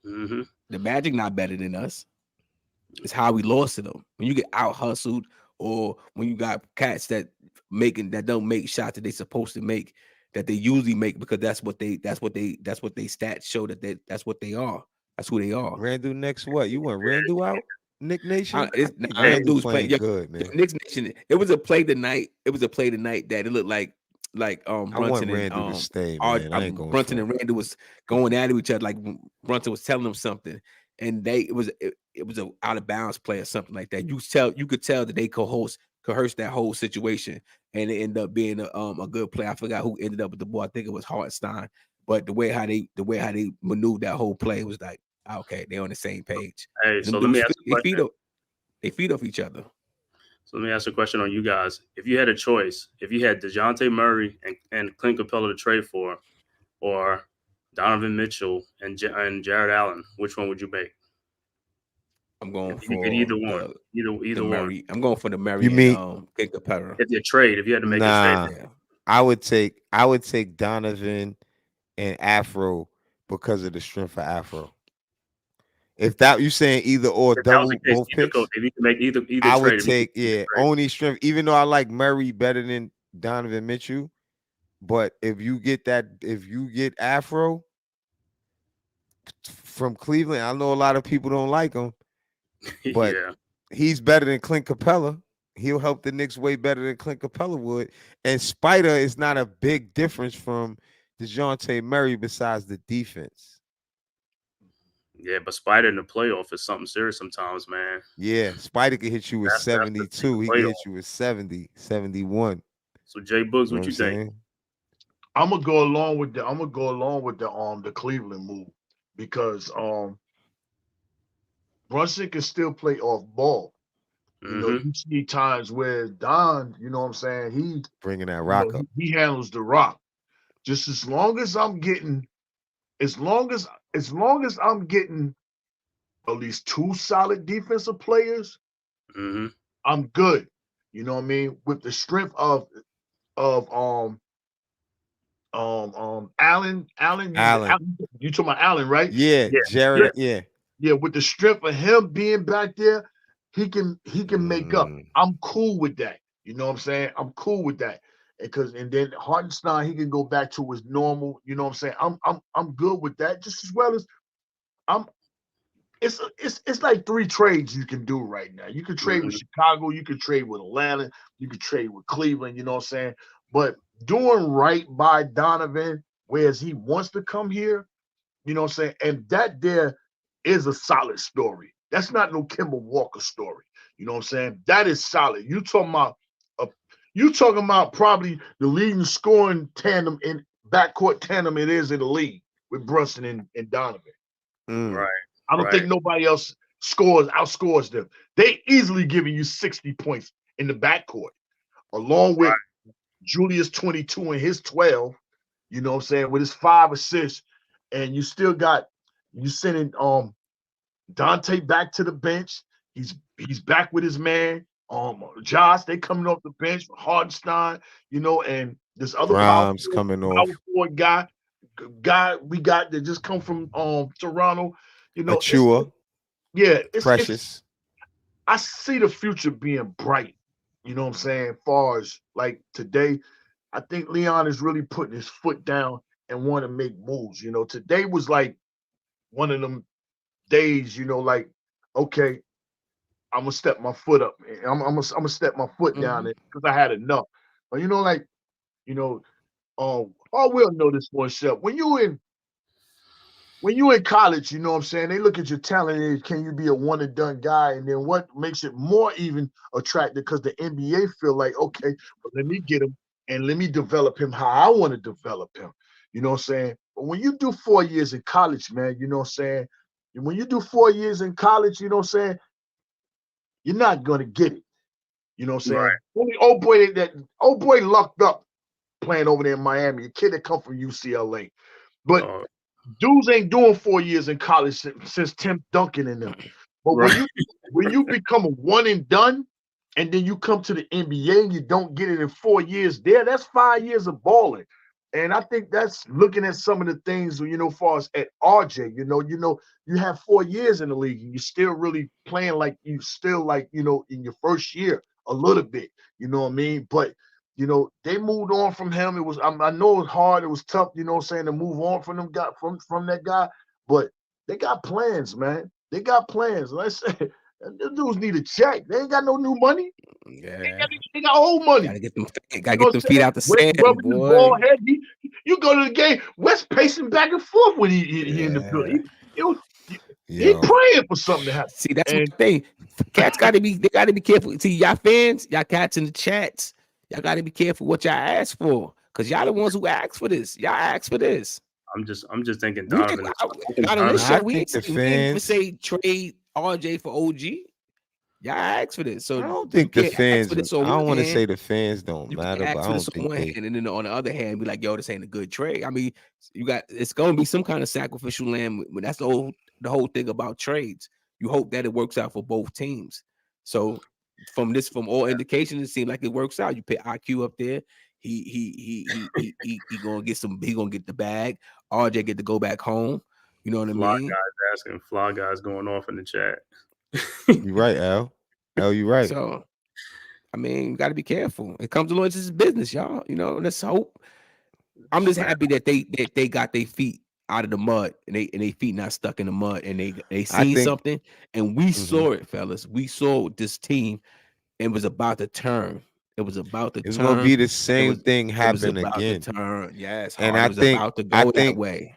The Magic not better than us. It's how we lost to them. When you get out hustled, or when you got cats that don't make shots that they supposed to make, that they usually make because that's what they stats show that's what they are. That's who they are. Randall next what? You want Randall out? Nick Nation? Randall's playing good, man. Knicks Nation. It was a play tonight. It was a play tonight that it looked like Brunson to stay, man. Brunson and Randall was going at each other, like Brunson was telling them something, and it was a out of bounds play or something like that. You could tell that they coerced that whole situation, and it ended up being a good play. I forgot who ended up with the ball. I think it was Hartstein. But the way how they maneuvered that whole play was like, okay, they're on the same page. Hey, so let me ask you a question. They feed off each other. So let me ask a question on you guys. If you had a choice, if you had DeJounte Murray and Clint Capella to trade for, or Donovan Mitchell and Jared Allen, which one would you make? I'm going You get either for one. the Either one. Murray. I'm going for the Murray You mean- and King Capella. If you had to make a Nah, trade, Yeah. I would take Donovan and Afro because of the strength of Afro. If that you saying either or if that was the double case, both either picks, go. If you can make either I would trade, if you take can make a trade. only strength. Even though I like Murray better than Donovan Mitchell, but if you get Afro from Cleveland, I know a lot of people don't like him, but Yeah. he's better than Clint Capella. He'll help the Knicks way better than Clint Capella would. And Spider is not a big difference from DeJounte Murray besides the defense. Yeah, but Spider in the playoff is something serious sometimes, man. Yeah, Spider can hit you with That's the thing, 72. He the can hit playoff. you with 70, 71. So Jay Boogs, You know what you I'm think? saying? I'm gonna go along with the Cleveland move because Brunson can still play off ball. You know, Mm-hmm. you see times where Don, you know what I'm saying, he Bringing that you know, rock up. he handles the rock. Just as long as I'm getting I'm getting at least two solid defensive players, Mm-hmm. I'm good. You know what I mean? With the strength of Allen, Allen. you talking about Allen, right? Yeah, Yeah, Jared. Yeah. with the strength of him being back there, he can make up. Mm. I'm cool with that. You know what I'm saying? I'm cool with that. And then Hartenstein, he can go back to his normal, you know what I'm saying? I'm good with that. Just as well as I'm it's like three trades you can do right now. You can trade with Chicago, you can trade with Atlanta, you can trade with Cleveland, you know what I'm saying? But doing right by Donovan, whereas he wants to come here, you know what I'm saying? And that there is a solid story. That's not no Kemba Walker story. You know what I'm saying? That is solid. You talking about probably the leading scoring tandem in backcourt tandem it is in the league with Brunson and Donovan. Mm. Right. I don't think nobody else outscores them. They easily giving you 60 points in the backcourt, along with Julius 22 and his 12. You know what I'm saying? With his 5 assists, and you sending Dante back to the bench. He's back with his man. Josh, they coming off the bench, Hardenstein, you know, and this other Grimes coming off. power forward guy we got that just come from Toronto. You know, Achua. Precious. I see the future being bright. You know what I'm saying? Far as like today, I think Leon is really putting his foot down and want to make moves. You know, today was like one of them days, you know, like, okay, I'm gonna step my foot up. I'm gonna step my foot down because I had enough. But you know, like, you know, all we'll know this for itself. When you in college, you know what I'm saying, they look at your talent and can you be a one and done guy? And then what makes it more even attractive because the NBA feel like, okay, well, let me get him and let me develop him how I want to develop him. You know what I'm saying? But when you do 4 years in college, man, you know what I'm saying? When you do 4 years in college, you know what I'm saying, you're not gonna get it. You know what I'm saying? Right. Only old boy lucked up playing over there in Miami, a kid that come from UCLA. But dudes ain't doing 4 years in college since Tim Duncan and them. But when you become a one and done, and then you come to the NBA and you don't get it in 4 years there, that's 5 years of balling. And I think that's looking at some of the things, you know, far as at RJ, you know, you have 4 years in the league and you're still really playing like you still like, you know, in your first year a little bit, you know what I mean? But you know, they moved on from him. It was I know it was hard, it was tough, you know what I'm saying, to move on from them guy from that guy, but they got plans, man. They got plans. Let's say the dudes need a check. They ain't got no new money. Yeah. They got old money. Gotta get them feet out the sand, boy. Ball head. You go to the game, West pacing back and forth when he in the building. He praying for something to happen. See, that's what the thing. Cats gotta be careful. See, y'all fans, y'all cats in the chats, y'all gotta be careful what y'all ask for. Cause y'all the ones who asked for this. Y'all asked for this. I'm just thinking Donovan. Not on this show. We ain't even say trade RJ for OG. Y'all asked for this. So I don't think the fans. I don't want to say the fans don't you matter, but I don't think they. Hand, and then on the other hand, be like, "Yo, this ain't a good trade." I mean, it's gonna be some kind of sacrificial lamb. That's the whole thing about trades. You hope that it works out for both teams. So from all indications, it seems like it works out. You put IQ up there. He gonna get some. He gonna get the bag. RJ get to go back home. You know what I Fly mean? guys asking. Fly guys going off in the chat. You right, Al. You right. So I mean, you got to be careful. It comes along, it's just business, y'all. You know, let's hope. I'm just happy that they got their feet out of the mud and they feet not stuck in the mud and they seen something and we saw it, fellas. We saw this team and was about to turn. It was about to turn. It's gonna be the same thing happen about again. To turn. Yes, and I was think about to go that way.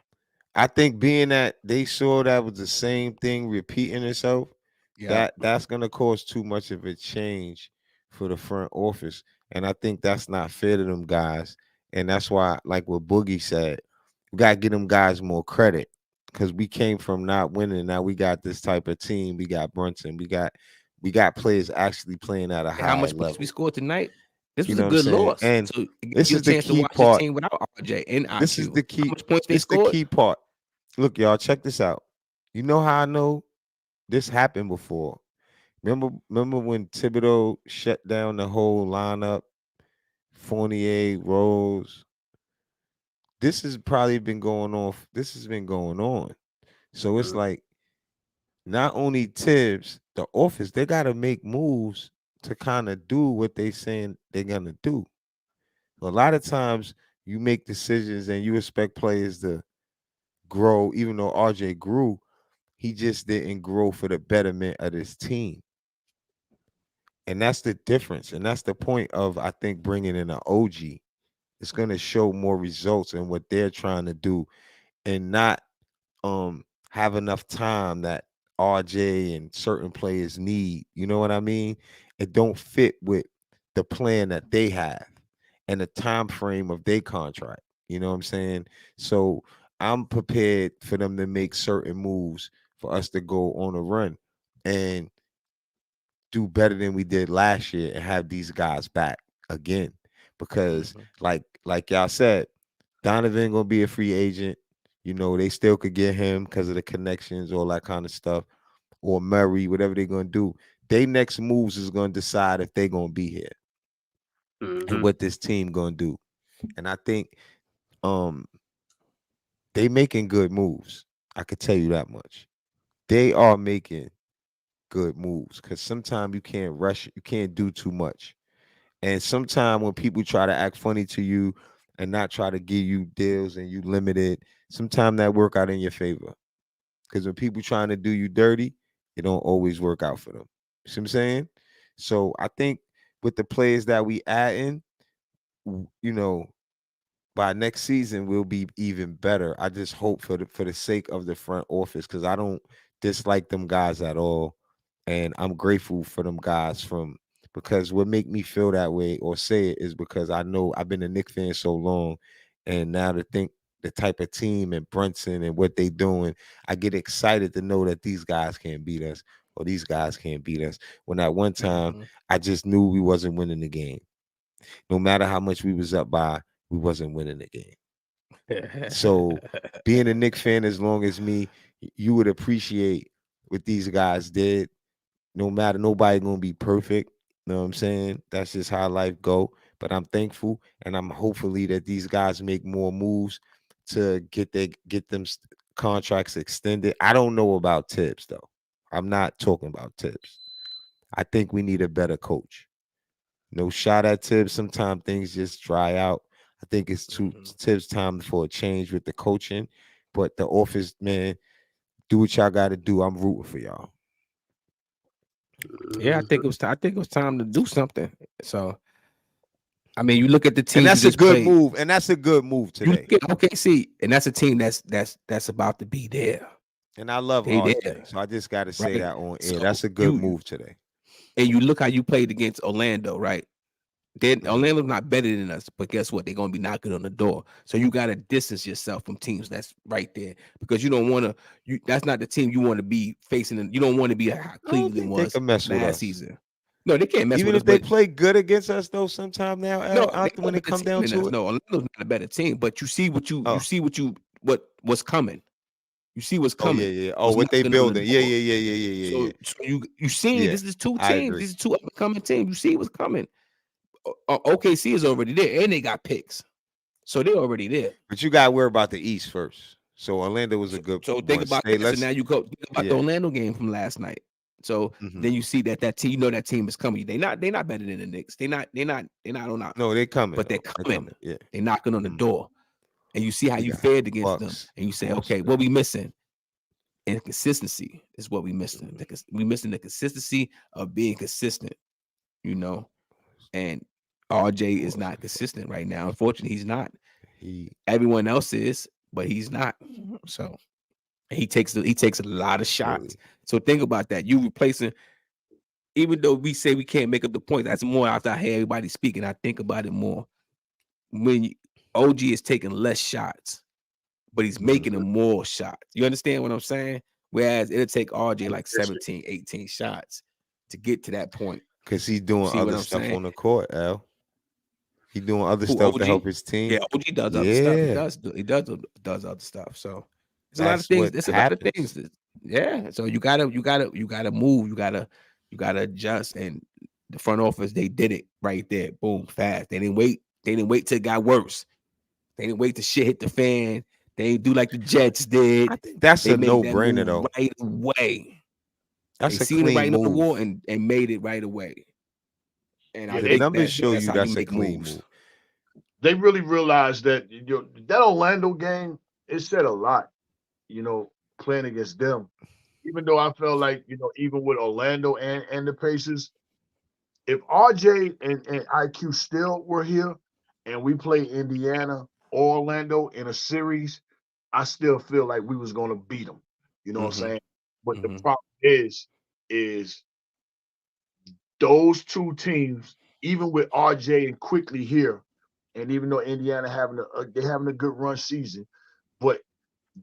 I think being that they saw that was the same thing repeating itself, that's gonna cause too much of a change for the front office, and I think that's not fair to them guys. And that's why, like what Boogie said, we gotta give them guys more credit because we came from not winning. Now we got this type of team. We got Brunson. We got players actually playing at a high level. How much points we scored tonight? This was a good loss. And so this is the key part. Without RJ and IQ. This is the key. How much points this is the key part. Look, y'all, check this out. You know how I know this happened before? Remember when Thibodeau shut down the whole lineup? Fournier, Rose. This has probably been going on. This has been going on. So it's like not only Tibbs, the office, they got to make moves to kind of do what they saying they're gonna do. A lot of times you make decisions and you expect players to grow, even though RJ grew, he just didn't grow for the betterment of his team. And that's the difference. And that's the point of, I think, bringing in an OG. It's going to show more results in what they're trying to do and not have enough time that RJ and certain players need. You know what I mean? It don't fit with the plan that they have and the time frame of their contract. You know what I'm saying? So I'm prepared for them to make certain moves for us to go on a run and do better than we did last year and have these guys back again. Because like y'all said, Donovan gonna be a free agent. You know, they still could get him because of the connections, all that kind of stuff, or Murray, whatever they're gonna do. They next moves is gonna decide if they're gonna be here and what this team gonna do. And I think they making good moves. I could tell you that much. They are making good moves because sometimes you can't rush, you can't do too much. And sometimes when people try to act funny to you and not try to give you deals and you limited, sometimes that work out in your favor. Because when people trying to do you dirty, it don't always work out for them. See what I'm saying? So I think with the players that we add in, you know, by next season we'll be even better. I just hope for the sake of the front office, because I don't dislike them guys at all. And I'm grateful for them guys because what make me feel that way or say it is because I know I've been a Knicks fan so long, and now to think the type of team and Brunson and what they doing, I get excited to know that these guys can't beat us or these guys can't beat us. When at one time I just knew we wasn't winning the game. No matter how much we was up by, we wasn't winning the game. So being a Knicks fan as long as me, you would appreciate what these guys did. No matter, nobody gonna be perfect. You know what I'm saying? That's just how life go. But I'm thankful, and I'm hopefully that these guys make more moves to get them contracts extended. I don't know about Tibbs though. I'm not talking about Tibbs. I think we need a better coach. No shot at Tibbs. Sometimes things just dry out. I think it's Tibbs' time for a change with the coaching. But the office, man, do what y'all got to do. I'm rooting for y'all. Yeah, I think it was time to do something. So, I mean, you look at the team, and that's a good move. And that's a good move today. OKC, and that's a team that's about to be there. And I love RJ, so I just got to say that on air. So that's a good move today. And you look how you played against Orlando, right? Orlando's not better than us, but guess what? They're gonna be knocking on the door. So you gotta distance yourself from teams that's right there, because you don't want to. That's not the team you want to be facing. You don't want to be how Cleveland was last season. No, they can't mess even with us. Even if they play good against us, though, sometime now, when it comes down to it. No, Orlando's not a better team, but you see what's coming. You see what's Oh coming. yeah, yeah. Oh, What's what they knocking on the building? Yeah, door. yeah, yeah, yeah, yeah, yeah, yeah. So you seen Yeah, this is two I teams. agree. These are two up and coming teams. You see what's coming. OKC is already there, and they got picks, so they're already there. But you got to worry about the East first. So Orlando was a good So think one. about Stay, that. So let's. now you go think about Yeah. the Orlando game from last night. So then you see that team, you know that team is coming. They not better than the Knicks. They're not on out. No, they coming. But they're though. coming. Yeah. They're knocking on the door. And you see how We you got fared against them. Bucks, And you say, Boston. okay, what we missing? And consistency is what we missing. We missing the consistency of being consistent, you know. And RJ is not consistent right now. Unfortunately, he's not. Everyone else is, but he's not. So he takes a lot of shots. Really? So think about that. You replacing, even though we say we can't make up the point, that's more after I hear everybody speaking. I think about it more. When OG is taking less shots, but he's making them more shots. You understand what I'm saying? Whereas it'll take RJ like 17, 18 shots to get to that point. Because he's doing other stuff on the court, Al. He's doing other stuff OG? to help his team. Yeah, OG does other stuff. He does other stuff. So it's a lot of things. It's a lot of things. Yeah. So you gotta move. You gotta adjust. And the front office, they did it right there. Boom, fast. They didn't wait. They didn't wait till it got worse. They didn't wait till shit hit the fan. They didn't do like the Jets did. I think that's a no-brainer though. Right away. That's they a seen clean it right move. on the wall and made it right away. And yeah, the numbers show you that's a clean move. They really realized that that Orlando game, it said a lot, playing against them. Even though I felt like, even with Orlando and the Pacers, if RJ and IQ still were here and we play Indiana or Orlando in a series, I still feel like we was going to beat them. You know what I'm saying? But the problem is those two teams, even with RJ and Quickly here, and even though Indiana they're having a good run season, but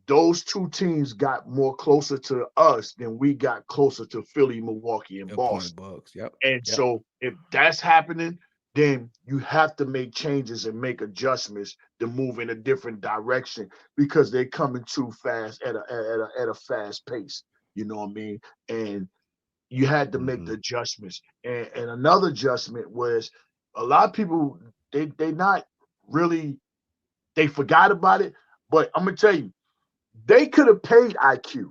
those two teams got more closer to us than we got closer to Philly, Milwaukee, and Boston. Bucks. Yep. And so if that's happening, then you have to make changes and make adjustments to move in a different direction because they're coming too fast at a fast pace. You know what I mean? And you had to make the adjustments. And another adjustment was a lot of people, they not really, they forgot about it. But I'm going to tell you, they could have paid IQ.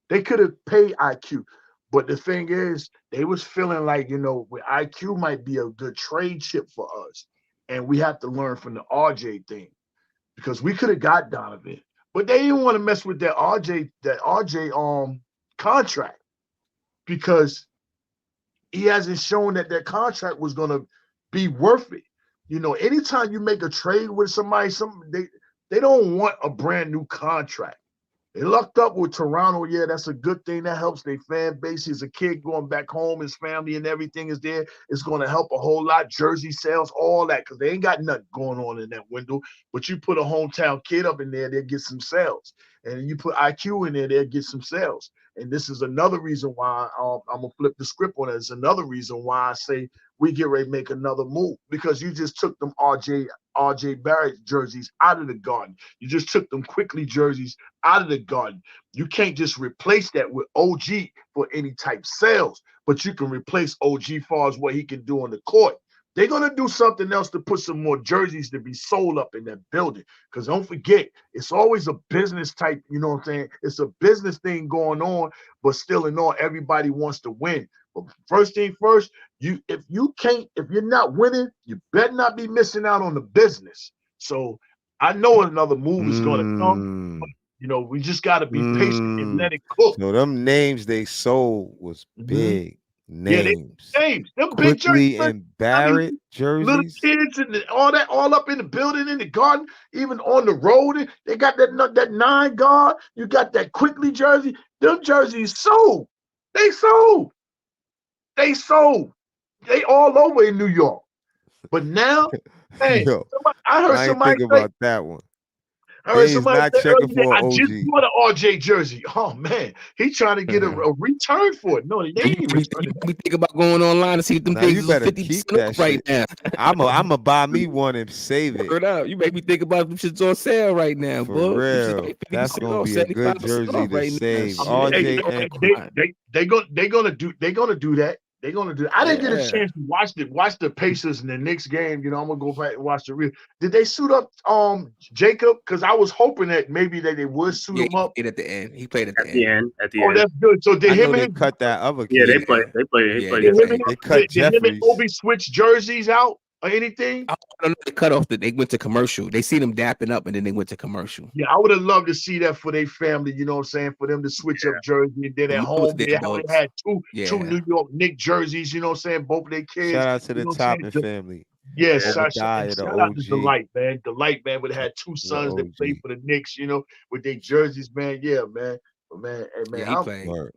They could have paid IQ. But the thing is, they was feeling like, IQ might be a good trade chip for us. And we have to learn from the RJ thing because we could have got Donovan. But they didn't want to mess with that RJ contract because he hasn't shown that contract was going to be worth it. Anytime you make a trade with somebody, they don't want a brand new contract. They lucked up with Toronto. Yeah, that's a good thing. That helps their fan base. He's a kid going back home. His family and everything is there. It's going to help a whole lot. Jersey sales, all that, because they ain't got nothing going on in that window. But you put a hometown kid up in there, they'll get some sales. And you put IQ in there, they'll get some sales. And this is another reason why I'm going to flip the script on it. It's another reason why I say we get ready to make another move because you just took them RJ Barrett jerseys out of the Garden. You just took them Quickly jerseys out of the Garden. You can't just replace that with OG for any type sales, but you can replace OG as far as what he can do on the court. They're going to do something else to put some more jerseys to be sold up in that building. Because don't forget, it's always a business type, you know what I'm saying? It's a business thing going on, but still in all, everybody wants to win. But first thing first, if you're not winning, you better not be missing out on the business. So I know another move is going to come. But, we just got to be patient and let it cook. So them names they sold was big names. Yeah, names. Them Quickly big jerseys, and Barrett jerseys. Little kids and all that, all up in the building, in the Garden, even on the road. They got that 9 guard. You got that Quickly jersey. Them jerseys sold. They sold. They all over in New York. But now, hey, Yo, I heard I ain't somebody think say, about that one. I heard They is somebody not say checking earlier, for I an just OG. bought an RJ jersey. Oh man, he trying to get a return for it. No, they You ain't you returning that. think about going online and see if them Now you things is better 50% keep that off right shit. now. I'm a buy me one and save it. Word up. You make me think about them shits on sale right now, For boy. Them shits real. like That's 50% gonna off, be a good 75% jersey off to right now. save. I mean, hey, Shit. RJ Come and on. they gonna do that. They're gonna do. I didn't get a Yeah. chance to watch the Pacers and the Knicks game. You know, I'm gonna go back and watch the real. Did they suit up Jacob? Because I was hoping that maybe they would suit Yeah, him he up. played at the end. He played at the At the end. end. At the Oh, end. that's good. So did I know him they and cut that other Yeah, kid. they played. They played. He Yeah, played they at the end. played. They cut did him and Jeffries. Obi switch jerseys out or anything? I don't know. They cut off they went to commercial. They see them dapping up and then they went to commercial. Yeah, I would have loved to see that for their family. You know what I'm saying? For them to switch up jersey and then at Lil was home there, they Bugs. had two Yeah. New York Knicks jerseys. You know what I'm saying? Both of their kids. Shout out to You the know what I'm Toppin saying? family. Yes, Yeah. Obadiah, the shout out to OG. Delight, man. Delight, man, would have had two The sons that played OG. for the Knicks, you know, with their jerseys, man. Yeah, man. But man, hey Yeah, man, he played. Word.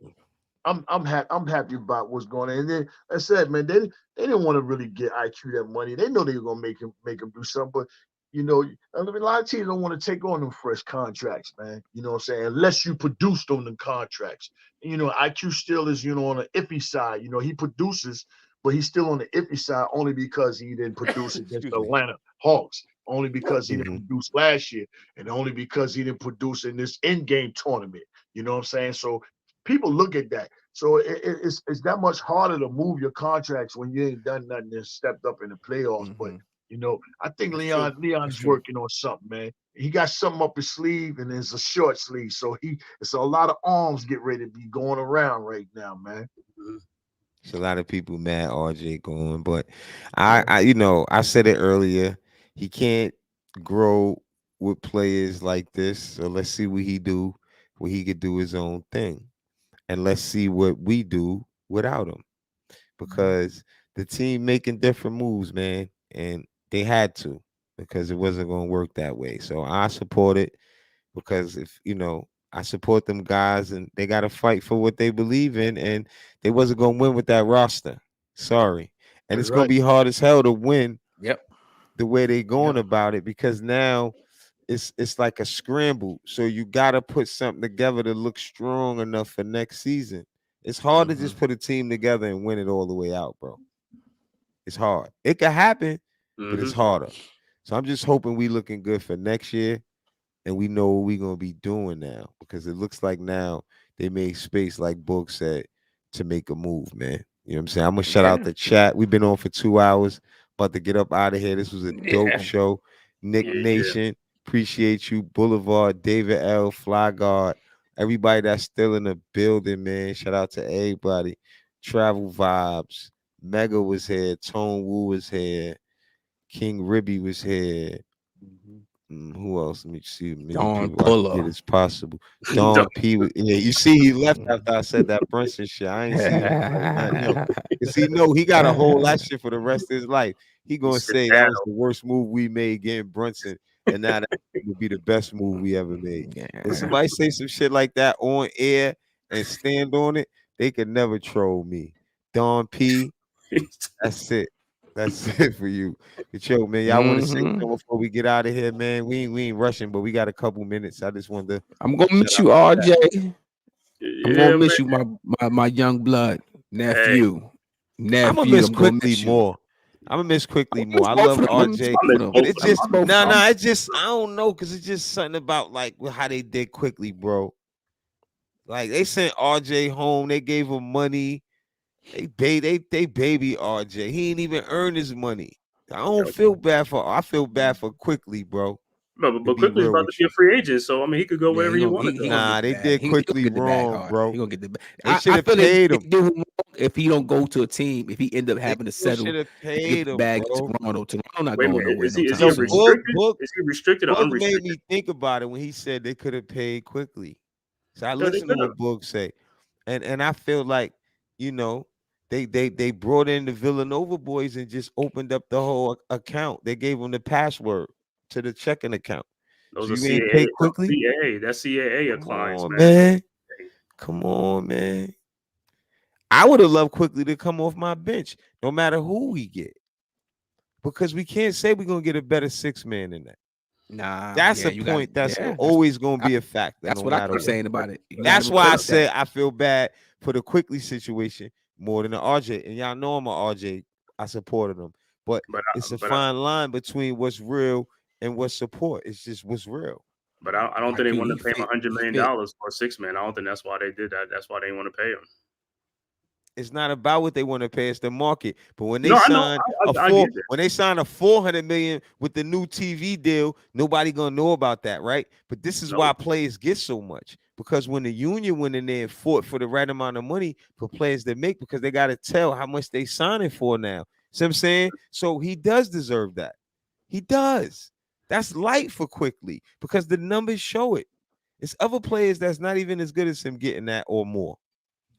I'm happy about what's going on. And then I said, man, they didn't want to really get IQ that money. They know they were gonna make him do something, but you know, I mean, a lot of teams don't want to take on them fresh contracts, man. You know what I'm saying? Unless you produced on the contracts. And, you know, IQ still is, you know, on the iffy side. You know, he produces, but he's still on the iffy side only because he didn't produce against Excuse the me. Atlanta Hawks, only because he hmm didn't produce last year, and only because he didn't produce in this in-game tournament. You know what I'm saying? So people look at that. So it's that much harder to move your contracts when you ain't done nothing and stepped up in the playoffs. But Mm-hmm. you know, I think That's true. Leon That's is true. working on something, man. He got something up his sleeve, and it's a short sleeve. So it's a lot of arms get ready to be going around right now, man. It's a lot of people mad RJ going, but Yeah. I said it earlier. He can't grow with players like this. So let's see what he do, where he could do his own thing, and let's see what we do without him. Because the team making different moves, man, and they had to because it wasn't going to work that way. So I support it because if I support them guys and they got to fight for what they believe in, and they wasn't going to win with that roster. Sorry, and That's it's going right. to be hard as hell to win Yep. the way they going Yeah. about it because now it's like a scramble. So you got to put something together to look strong enough for next season. It's hard to just put a team together and win it all the way out, bro. It's hard. It can happen, but it's Mm-hmm. harder. So I'm just hoping we looking good for next year and we know what we're gonna be doing now because it looks like now they made space, like Book said, to make a move, man. You know what I'm saying? I'm gonna shout out Yeah. the chat. We've been on for 2 hours, about to get up out of here. This was a dope Yeah. show. Nick Yeah. Yeah. Nation, appreciate you. Boulevard, David L, Fly Guard, everybody that's still in the building, man. Shout out to everybody. Travel Vibes, Mega was here, Tone Wu was here, King Ribby was here. Who else? Let me see. Many Dawn people I can get Puller. as possible. Don P. Yeah, you see, he left after I said that Brunson shit. I ain't see him say nothing else. Cause he know he got to hold that shit for the rest of his life. He gonna say that was Skedaddle. the worst move we made getting Brunson, and now that would be the best move we ever made. When Yeah. somebody say some shit like that on air and stand on it, they can never troll me. Don P. That's it. That's it for you. But yo, man, y'all want to say Mm-hmm. something before we get out of here, man? We ain't rushing, but we got a couple minutes. I just wanted to I'm gonna shout miss out you, to that. RJ. I'm Yeah, gonna man. miss you, my young blood Hey, nephew. I'm gonna Nephew, miss I'm gonna quickly miss you. more. I'm gonna miss quickly I'm gonna more. miss I both love of them. I'm gonna miss RJ, I both miss of them. but both it of I'm gonna them. miss just both of them. it just I don't know because it's just something about like how they did quickly, bro. Like they sent RJ home, they gave him money. They baby RJ. He ain't even earned his money. I feel bad for quickly, bro. To But be quickly is real about to with be a you. free agent, so I mean he could go Yeah, wherever he want to he go. gonna get Nah, the they bag. did He'll quickly get the bag wrong, hard. He bro. gonna get the bag. They should I have feel like paid they him. do him wrong if he don't go to a team. If he end up They having to still settle should have and give paid the him, bag to bro. Toronto. Toronto not Wait a going minute, nowhere no is he time Yo, soon. restricted? Book, Is he restricted or Book made unrestricted? me think about it when he said they could have paid quickly. So I No, they listened to could have. what Book say, and I feel like you know they brought in the Villanova boys and just opened up the whole account. They gave them the password to the checking account. Those So are you ain't CAA. pay quickly. That's CAA Come clients, on, man. man. Come on, man. I would have loved quickly to come off my bench, no matter who we get, because we can't say we're gonna get a better six man than that. Nah, That's yeah, a you got point that's yeah. always going to I, be a factor, that's no what I matter keep what. saying about it. You got to That's why I replace that. said I feel bad for the Quickly situation more than the RJ. And y'all know I'm a RJ. I supported him, but But it's a but fine line between what's real and what's support. It's just what's real. I don't I think they agree. want He to pay him fit. $100 He million fit. for a 6 man. I don't think that's why they did that. That's why they want to pay him. It's not about what they want to pay; it's the market. But when they No, I know. sign I get that. when they sign a 400 million with the new TV deal, nobody gonna know about that, right? But this is No, why players get so much because when the union went in there and fought for the right amount of money for players to make, because they got to tell how much they signing for now. See what I'm saying? So he does deserve that. He does. That's light for Quickly because the numbers show it. It's other players that's not even as good as him getting that or more.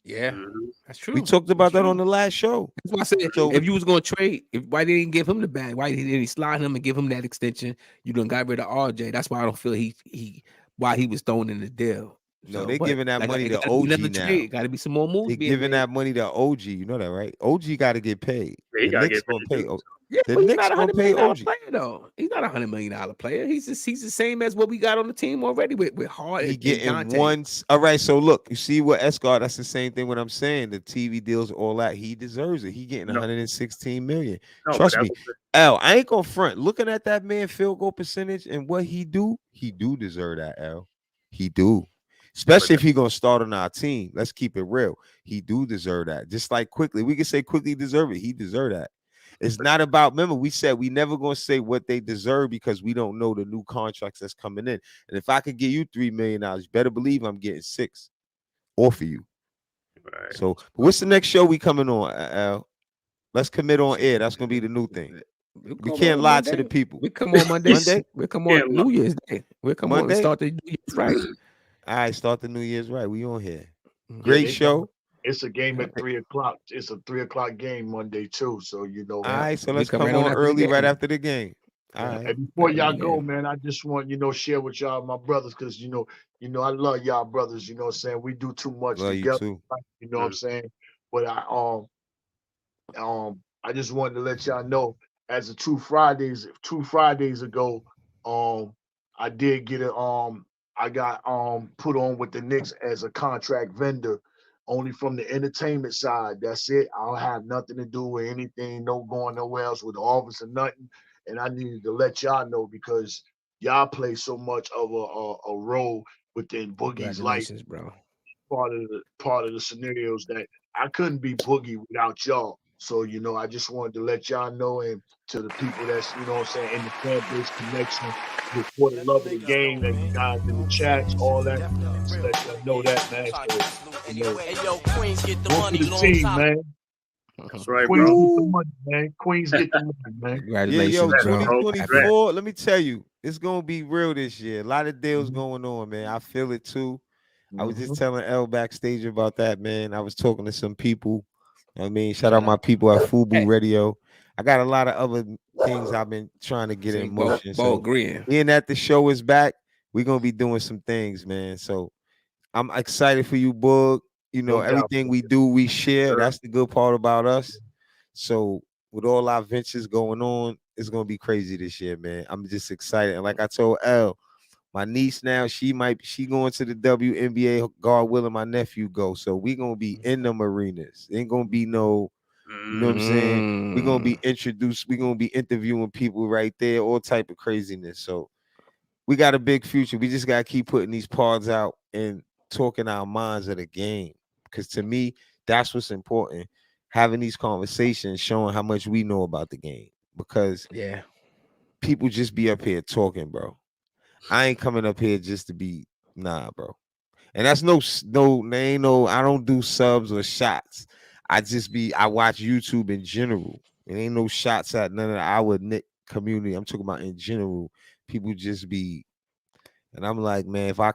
Yeah, Mhm. that's We true. talked That's about that on true. the last show. That's why I said So if you was gonna trade, why they didn't give him the bag? Why didn't he slide him and give him that extension? You done got rid of RJ. That's why I don't feel he why he was thrown in the deal. no, So, they but giving that like money it to got to be OG another now. trade. Got to be some more moves They being giving made. that money to OG. You know that, right? OG got to get paid. Yeah, he The gotta Knicks get gonna paid pay. too. Yeah, The but he's Knicks not a gonna $100 pay million OG. player though. He's not $100 million player. He's the same as what we got on the team already with Hart He and getting Dante. once. All right. So look, you see what Escar? That's the same thing. What I'm saying, the TV deals, all that. He deserves it. He getting No, 116 million. no, but Trust that's me, L. I ain't gonna front. Looking at that man field goal percentage and what he do deserve that. L. He do. but Especially if he gonna start on our team. Let's keep it real. He do deserve that. Just like Quickly, we can say Quickly deserve it. He deserve that. It's not about. Remember, we said we never gonna say what they deserve because we don't know the new contracts that's coming in. And if I could give you $3 million, you better believe I'm getting 6 off of you. right. So, but what's the next show we coming on, Al? Let's commit on air. That's gonna be the new thing. We We come can't on lie to Monday. the people. We come on Monday. Monday? We come Yeah, on New Year's Day. We come on and Monday? start the New Year's right. All right, start the New Year's right. We on here. Mhm. Yeah, Great they got show. it's a game Yeah. at 3 o'clock. It's a 3 o'clock game Monday too. So you know, All Yeah. right, so We let's come come right on on after the early, right game. after the game. All Yeah. right. and before Right after y'all the go, game. man, I just want share with y'all my brothers, because I love y'all brothers. You know what I'm saying? We do too much Love you together. too. You know what I'm saying? But I just wanted to let y'all know, as of two Fridays ago, I did get I got put on with the Knicks as a contract vendor, only from the entertainment side. That's it. I don't have nothing to do with anything, no going nowhere else with the office or nothing. And I needed to let y'all know, because y'all play so much of a role within Boogie's life, Congratulations, bro. part of the scenarios, that I couldn't be Boogie without y'all. So, I just wanted to let y'all know, and to the people that's, what I'm saying, in the fan base connection, for the love of the game, and you guys in the chats, all that, just let y'all know that, man. So, Hey yo, Queens get the one for money the long team, time. man. That's right, Queens bro. get the money, man. Queens get the money, man. Yeah, yo, Congratulations, bro. Happy. 2024. Let me tell you, it's gonna be real this year. A lot of deals Mhm. going on, man. I feel it too. I was just Mhm. telling L backstage about that, man. I was talking to some people. I mean, shout out Shout my out. people at Fubu Hey, Radio. I got a lot of other things I've been trying to get see, in motion. Bo So agreeing. being that the show is back, we're gonna be doing some things, man. So I'm excited for you, Boog. No doubt. Everything we do, we share. Sure. That's the good part about us. So with all our ventures going on, it's gonna be crazy this year, man. I'm just excited. And like I told L, my niece now, she going to the WNBA, God willing, my nephew go. So we gonna be in them arenas. Ain't gonna be no, you know what I'm saying? we gonna be introduced, we gonna be interviewing people right there, all type of craziness. So we got a big future. We just gotta keep putting these pods out and talking our minds of the game. Because to me, that's what's important. Having these conversations, showing how much we know about the game. Because Yeah. people just be up here talking, bro. I ain't coming up here just to be bro. And that's ain't no. I don't do subs or shots. I watch YouTube in general. It ain't no shots at none of our Nick community. I'm talking about in general. People just be, and I'm like, man, if I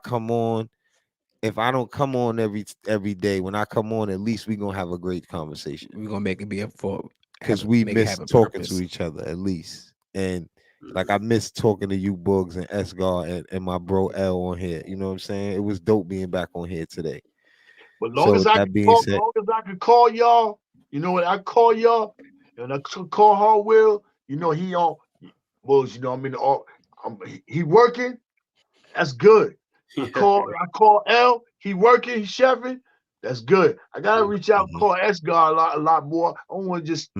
don't come on every day, when I come on, at least we gonna have a great conversation. We're gonna make it be up for Because we make it miss have a talking purpose. to each other at least. And like I miss talking to you, Bugs and Esgar and my bro L on here. You know what I'm saying? It was dope being back on here today. But So with that being said, long as I can call y'all, you know what? I call y'all, and I call Hardwell. He on. Well, I'm in the. He working. That's good. I call L. He working. He's chefing. That's good. I gotta reach out and call Esgar a lot more. I don't want to just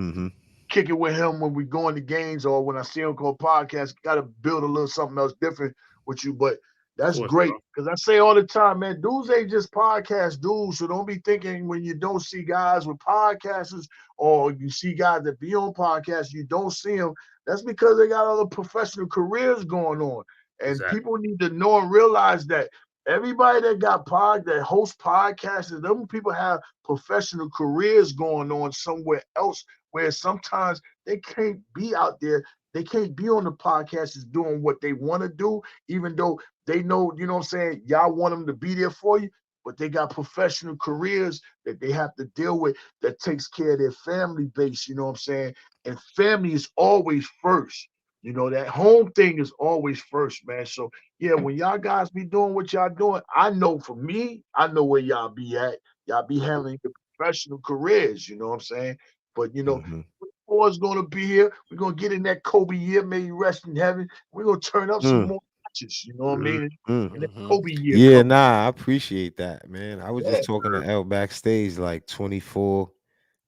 kick it with him when we go into games or when I see him call podcast. Got to build a little something else different with you, but that's great because I say all the time, man, dudes ain't just podcast dudes. So don't be thinking when you don't see guys with podcasters or you see guys that be on podcasts, you don't see them. That's because they got other professional careers going on, and people need to know and realize that. Everybody that hosts podcasts, them people have professional careers going on somewhere else where sometimes they can't be out there. They can't be on the podcasts doing what they want to do, even though they know, you know what I'm saying, y'all want them to be there for you, but they got professional careers that they have to deal with that takes care of their family base, you know what I'm saying? And family is always first. You know, that home thing is always first, man. So, yeah, when y'all guys be doing what y'all doing, I know for me, I know where y'all be at. Y'all be having your professional careers, you know what I'm saying? But, you know, is going to be here. We're going to get in that Kobe year, may he rest in heaven. We're going to turn up some more matches, you know what I mean? And that Kobe year. Yeah, nah, I appreciate that, man. I was just talking to L backstage, like 24,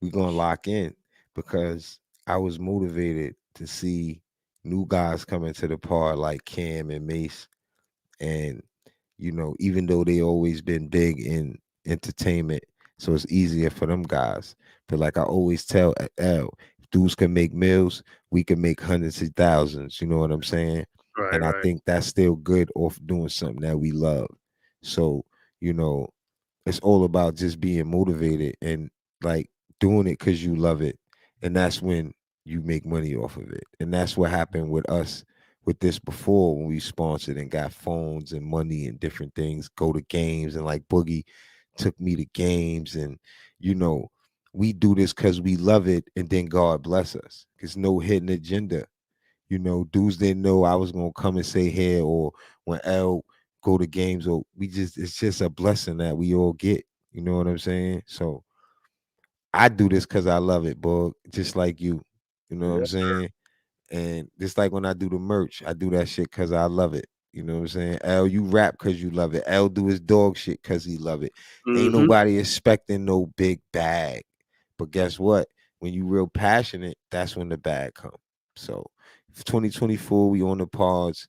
we're going to lock in because I was motivated to see new guys come into the part like Cam and Mace. And, you know, even though they always been big in entertainment, so it's easier for them guys. But like I always tell L, dudes can make mills, we can make hundreds of thousands. You know what I'm saying? And I think that's still good off doing something that we love. So, you know, it's all about just being motivated and like doing it because you love it. And that's when you make money off of it. And that's what happened with us with this before when we sponsored and got phones and money and different things, go to games. And like Boogie took me to games. And, you know, we do this because we love it. And then God bless us. There's no hidden agenda. You know, dudes didn't know I was going to come and say here or when L go to games, or it's just a blessing that we all get. You know what I'm saying? So I do this because I love it, Bug, just like you. You know what I'm saying? And just like when I do the merch, I do that shit because I love it. You know what I'm saying? L, you rap because you love it. L do his dog shit because he love it. Ain't nobody expecting no big bag. But guess what? When you real passionate, that's when the bag come. So 2024, we on the pause.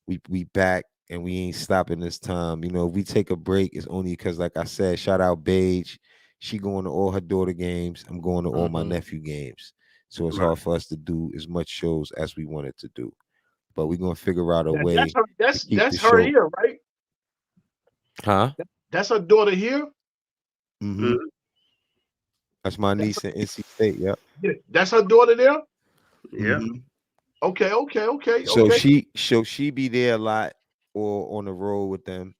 We back and we ain't stopping this time. You know, if we take a break, it's only because, like I said, shout out Beige. She going to all her daughter games. I'm going to all my nephew games. So it's hard for us to do as much shows as we wanted to do. But we're gonna figure out a way. That's her here, right? Huh? That's her daughter here. That's my niece in NC State. Yep. Yeah, that's her daughter there. Yeah. Okay. So she be there a lot or on the road with them.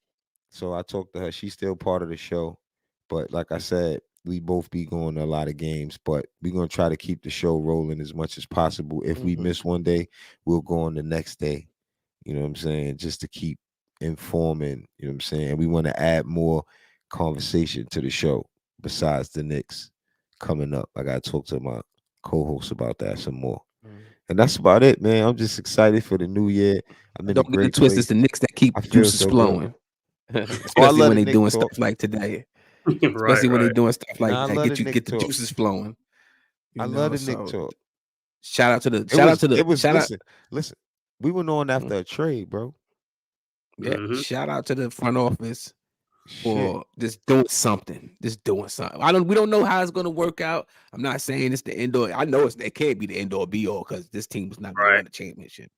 So I talked to her. She's still part of the show. But like I said, we both be going to a lot of games, but we're going to try to keep the show rolling as much as possible. If we miss one day, we'll go on the next day. You know what I'm saying? Just to keep informing, you know what I'm saying? And we want to add more conversation to the show besides the Knicks coming up. I got to talk to my co-host about that some more. And that's about it, man. I'm just excited for the new year. I'm in Don't a get great it twisted. place. It's the Knicks that keep juices flowing. Especially when they doing stuff like today. Especially when they doing stuff like that. Get the juices flowing. I love the Knick talk. Shout out to the listen. We went on after a trade, bro. Yeah. Shout out to the front office for just doing something. We don't know how it's gonna work out. I'm not saying it's the end all. I know it can't be the end all be all because this team is not gonna win the championship.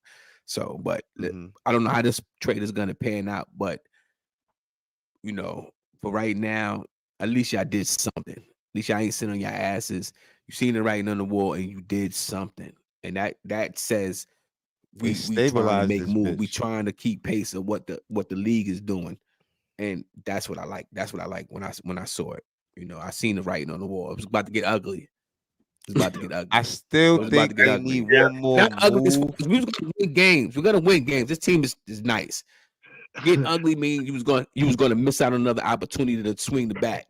So, but I don't know how this trade is gonna pan out. But you know, for right now, at least y'all did something. At least y'all ain't sitting on your asses. You seen the writing on the wall and you did something. And that says we trying to make moves. We trying to keep pace of what the league is doing. And that's what I like. That's what I like when I saw it. You know, I seen the writing on the wall. It was about to get ugly. I still think they need one more move. We was gonna win games. We're gonna win games. This team is nice. Getting ugly means you was going to miss out on another opportunity to swing the bat.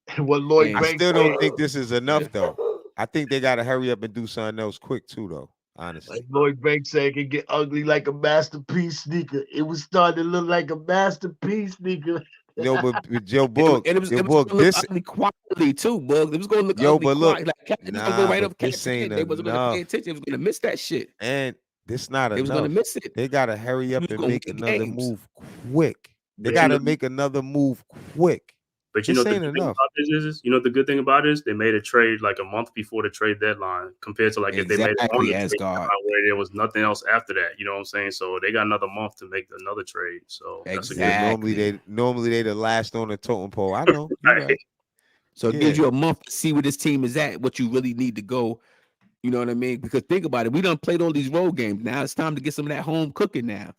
I still don't think this is enough though. I think they got to hurry up and do something else quick too though. honestly. Like Lloyd Banks said, it can get ugly like a masterpiece sneaker. It was starting to look like a masterpiece sneaker. Yo, but Joe And Book, it was Joe gonna Book, look this ugly quietly too, Bug. It was gonna look yo, ugly but look, quiet. Like it was gonna go right but over this cats' ain't head. They wasn't gonna pay enough. attention. They was gonna miss that shit. And this not They was gonna enough. miss it. They gotta hurry He up was and gonna make win another games. move quick. They But gotta you know, make another move quick. but you know This the ain't good thing enough. about this is, you know the good thing about it is they made a trade like a month before the trade deadline, compared to like if they made it on Exactly, the trade Asgard. deadline where there was nothing else after that. You know what I'm saying? So they got another month to make another trade. So that's a good Yeah, Exactly. normally they the last on the totem pole. I know. You're right. So it Yeah. gives you a month to see where this team is at, what you really need to go. You know what I mean? Because think about it, we done played all these road games. Now it's time to get some of that home cooking now.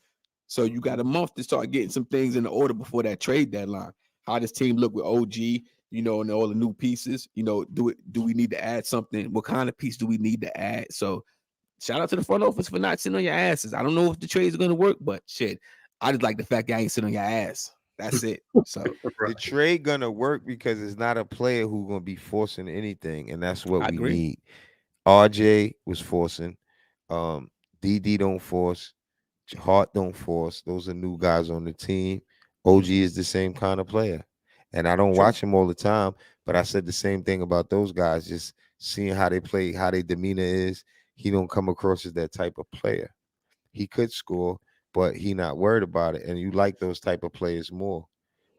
So you got a month to start getting some things in order before that trade deadline. How does team look with OG? You know, and all the new pieces. You know, do we need to add something? What kind of piece do we need to add? So shout out to the front office for not sitting on your asses. I don't know if the trades are gonna work, but shit, I just like the fact that I ain't sitting on your ass. That's it. So The trade gonna work because it's not a player who's gonna be forcing anything, and that's what I we agree. need. RJ was forcing. DD don't force. Hart don't force. Those are new guys on the team. OG is the same kind of player, and I don't watch him all the time, but I said the same thing about those guys. Just seeing how they play, how their demeanor is. He don't come across as that type of player. He could score, but he not worried about it. And you like those type of players more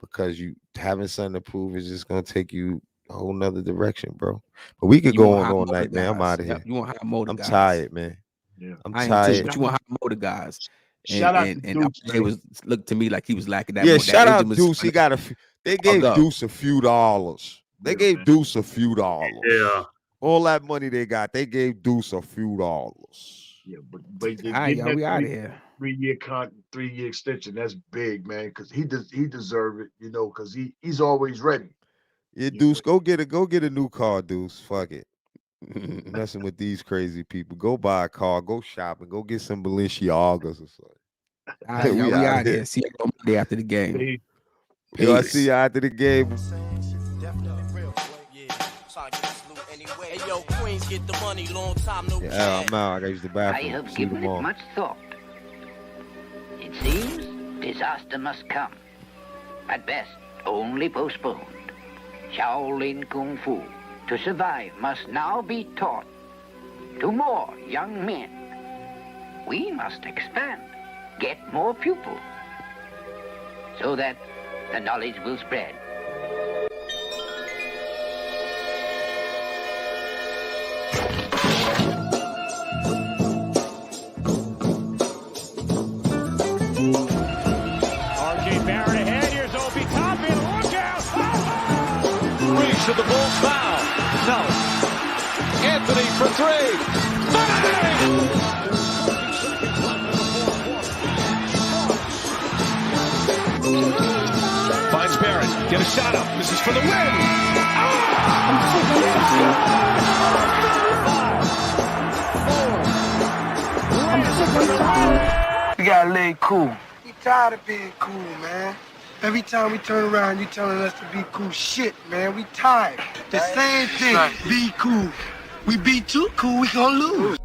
because you having something to prove is just gonna take you a whole nother direction, bro. But we could You go want on high all motor night, man. I'm guys. out of Yep. here. You want high motor I'm guys. tired, man. Yeah. I'm I am too, tired. but you want high motor guys. Shout out And to Deuce, RJ man. was looked to me like he was lacking that. Yeah, that shout engine out was Deuce. He got they gave up. Deuce a few dollars. They Yeah, gave man. Deuce a few dollars. Yeah. All that money they got, they gave Deuce a few dollars. Yeah, but All right, y'all, we out of here. 3-year extension, that's big, man, because he deserve it, you know, because he's always ready. Yeah, Deuce, go get a new car, Deuce. Fuck it. Messing with these crazy people. Go buy a car, go shopping, go get some Balenciagas or something. All right, y'all, we out of here. See you on Monday after the game. Peace. Yo, I see you after the game. Hey, yo, Queens get the money, long time no Yeah, I'm out. I gotta use the I bathroom. have See you given it tomorrow. much thought. It seems disaster must come. At best, only postponed. Shaolin Kung Fu, to survive, must now be taught to more young men. We must expand, get more pupils, so that the knowledge will spread. RJ Barrett ahead. Here's Obi Toppin. Look out. Reach to the Bulls foul. No. Anthony for three. Bang! Finds Barrett. Get a shot up. This is for the win. We gotta lay cool. We tired of being cool, man. Every time we turn around, you telling us to be cool. Shit, man, we tired. The same thing, be cool. We be too cool, we gonna lose.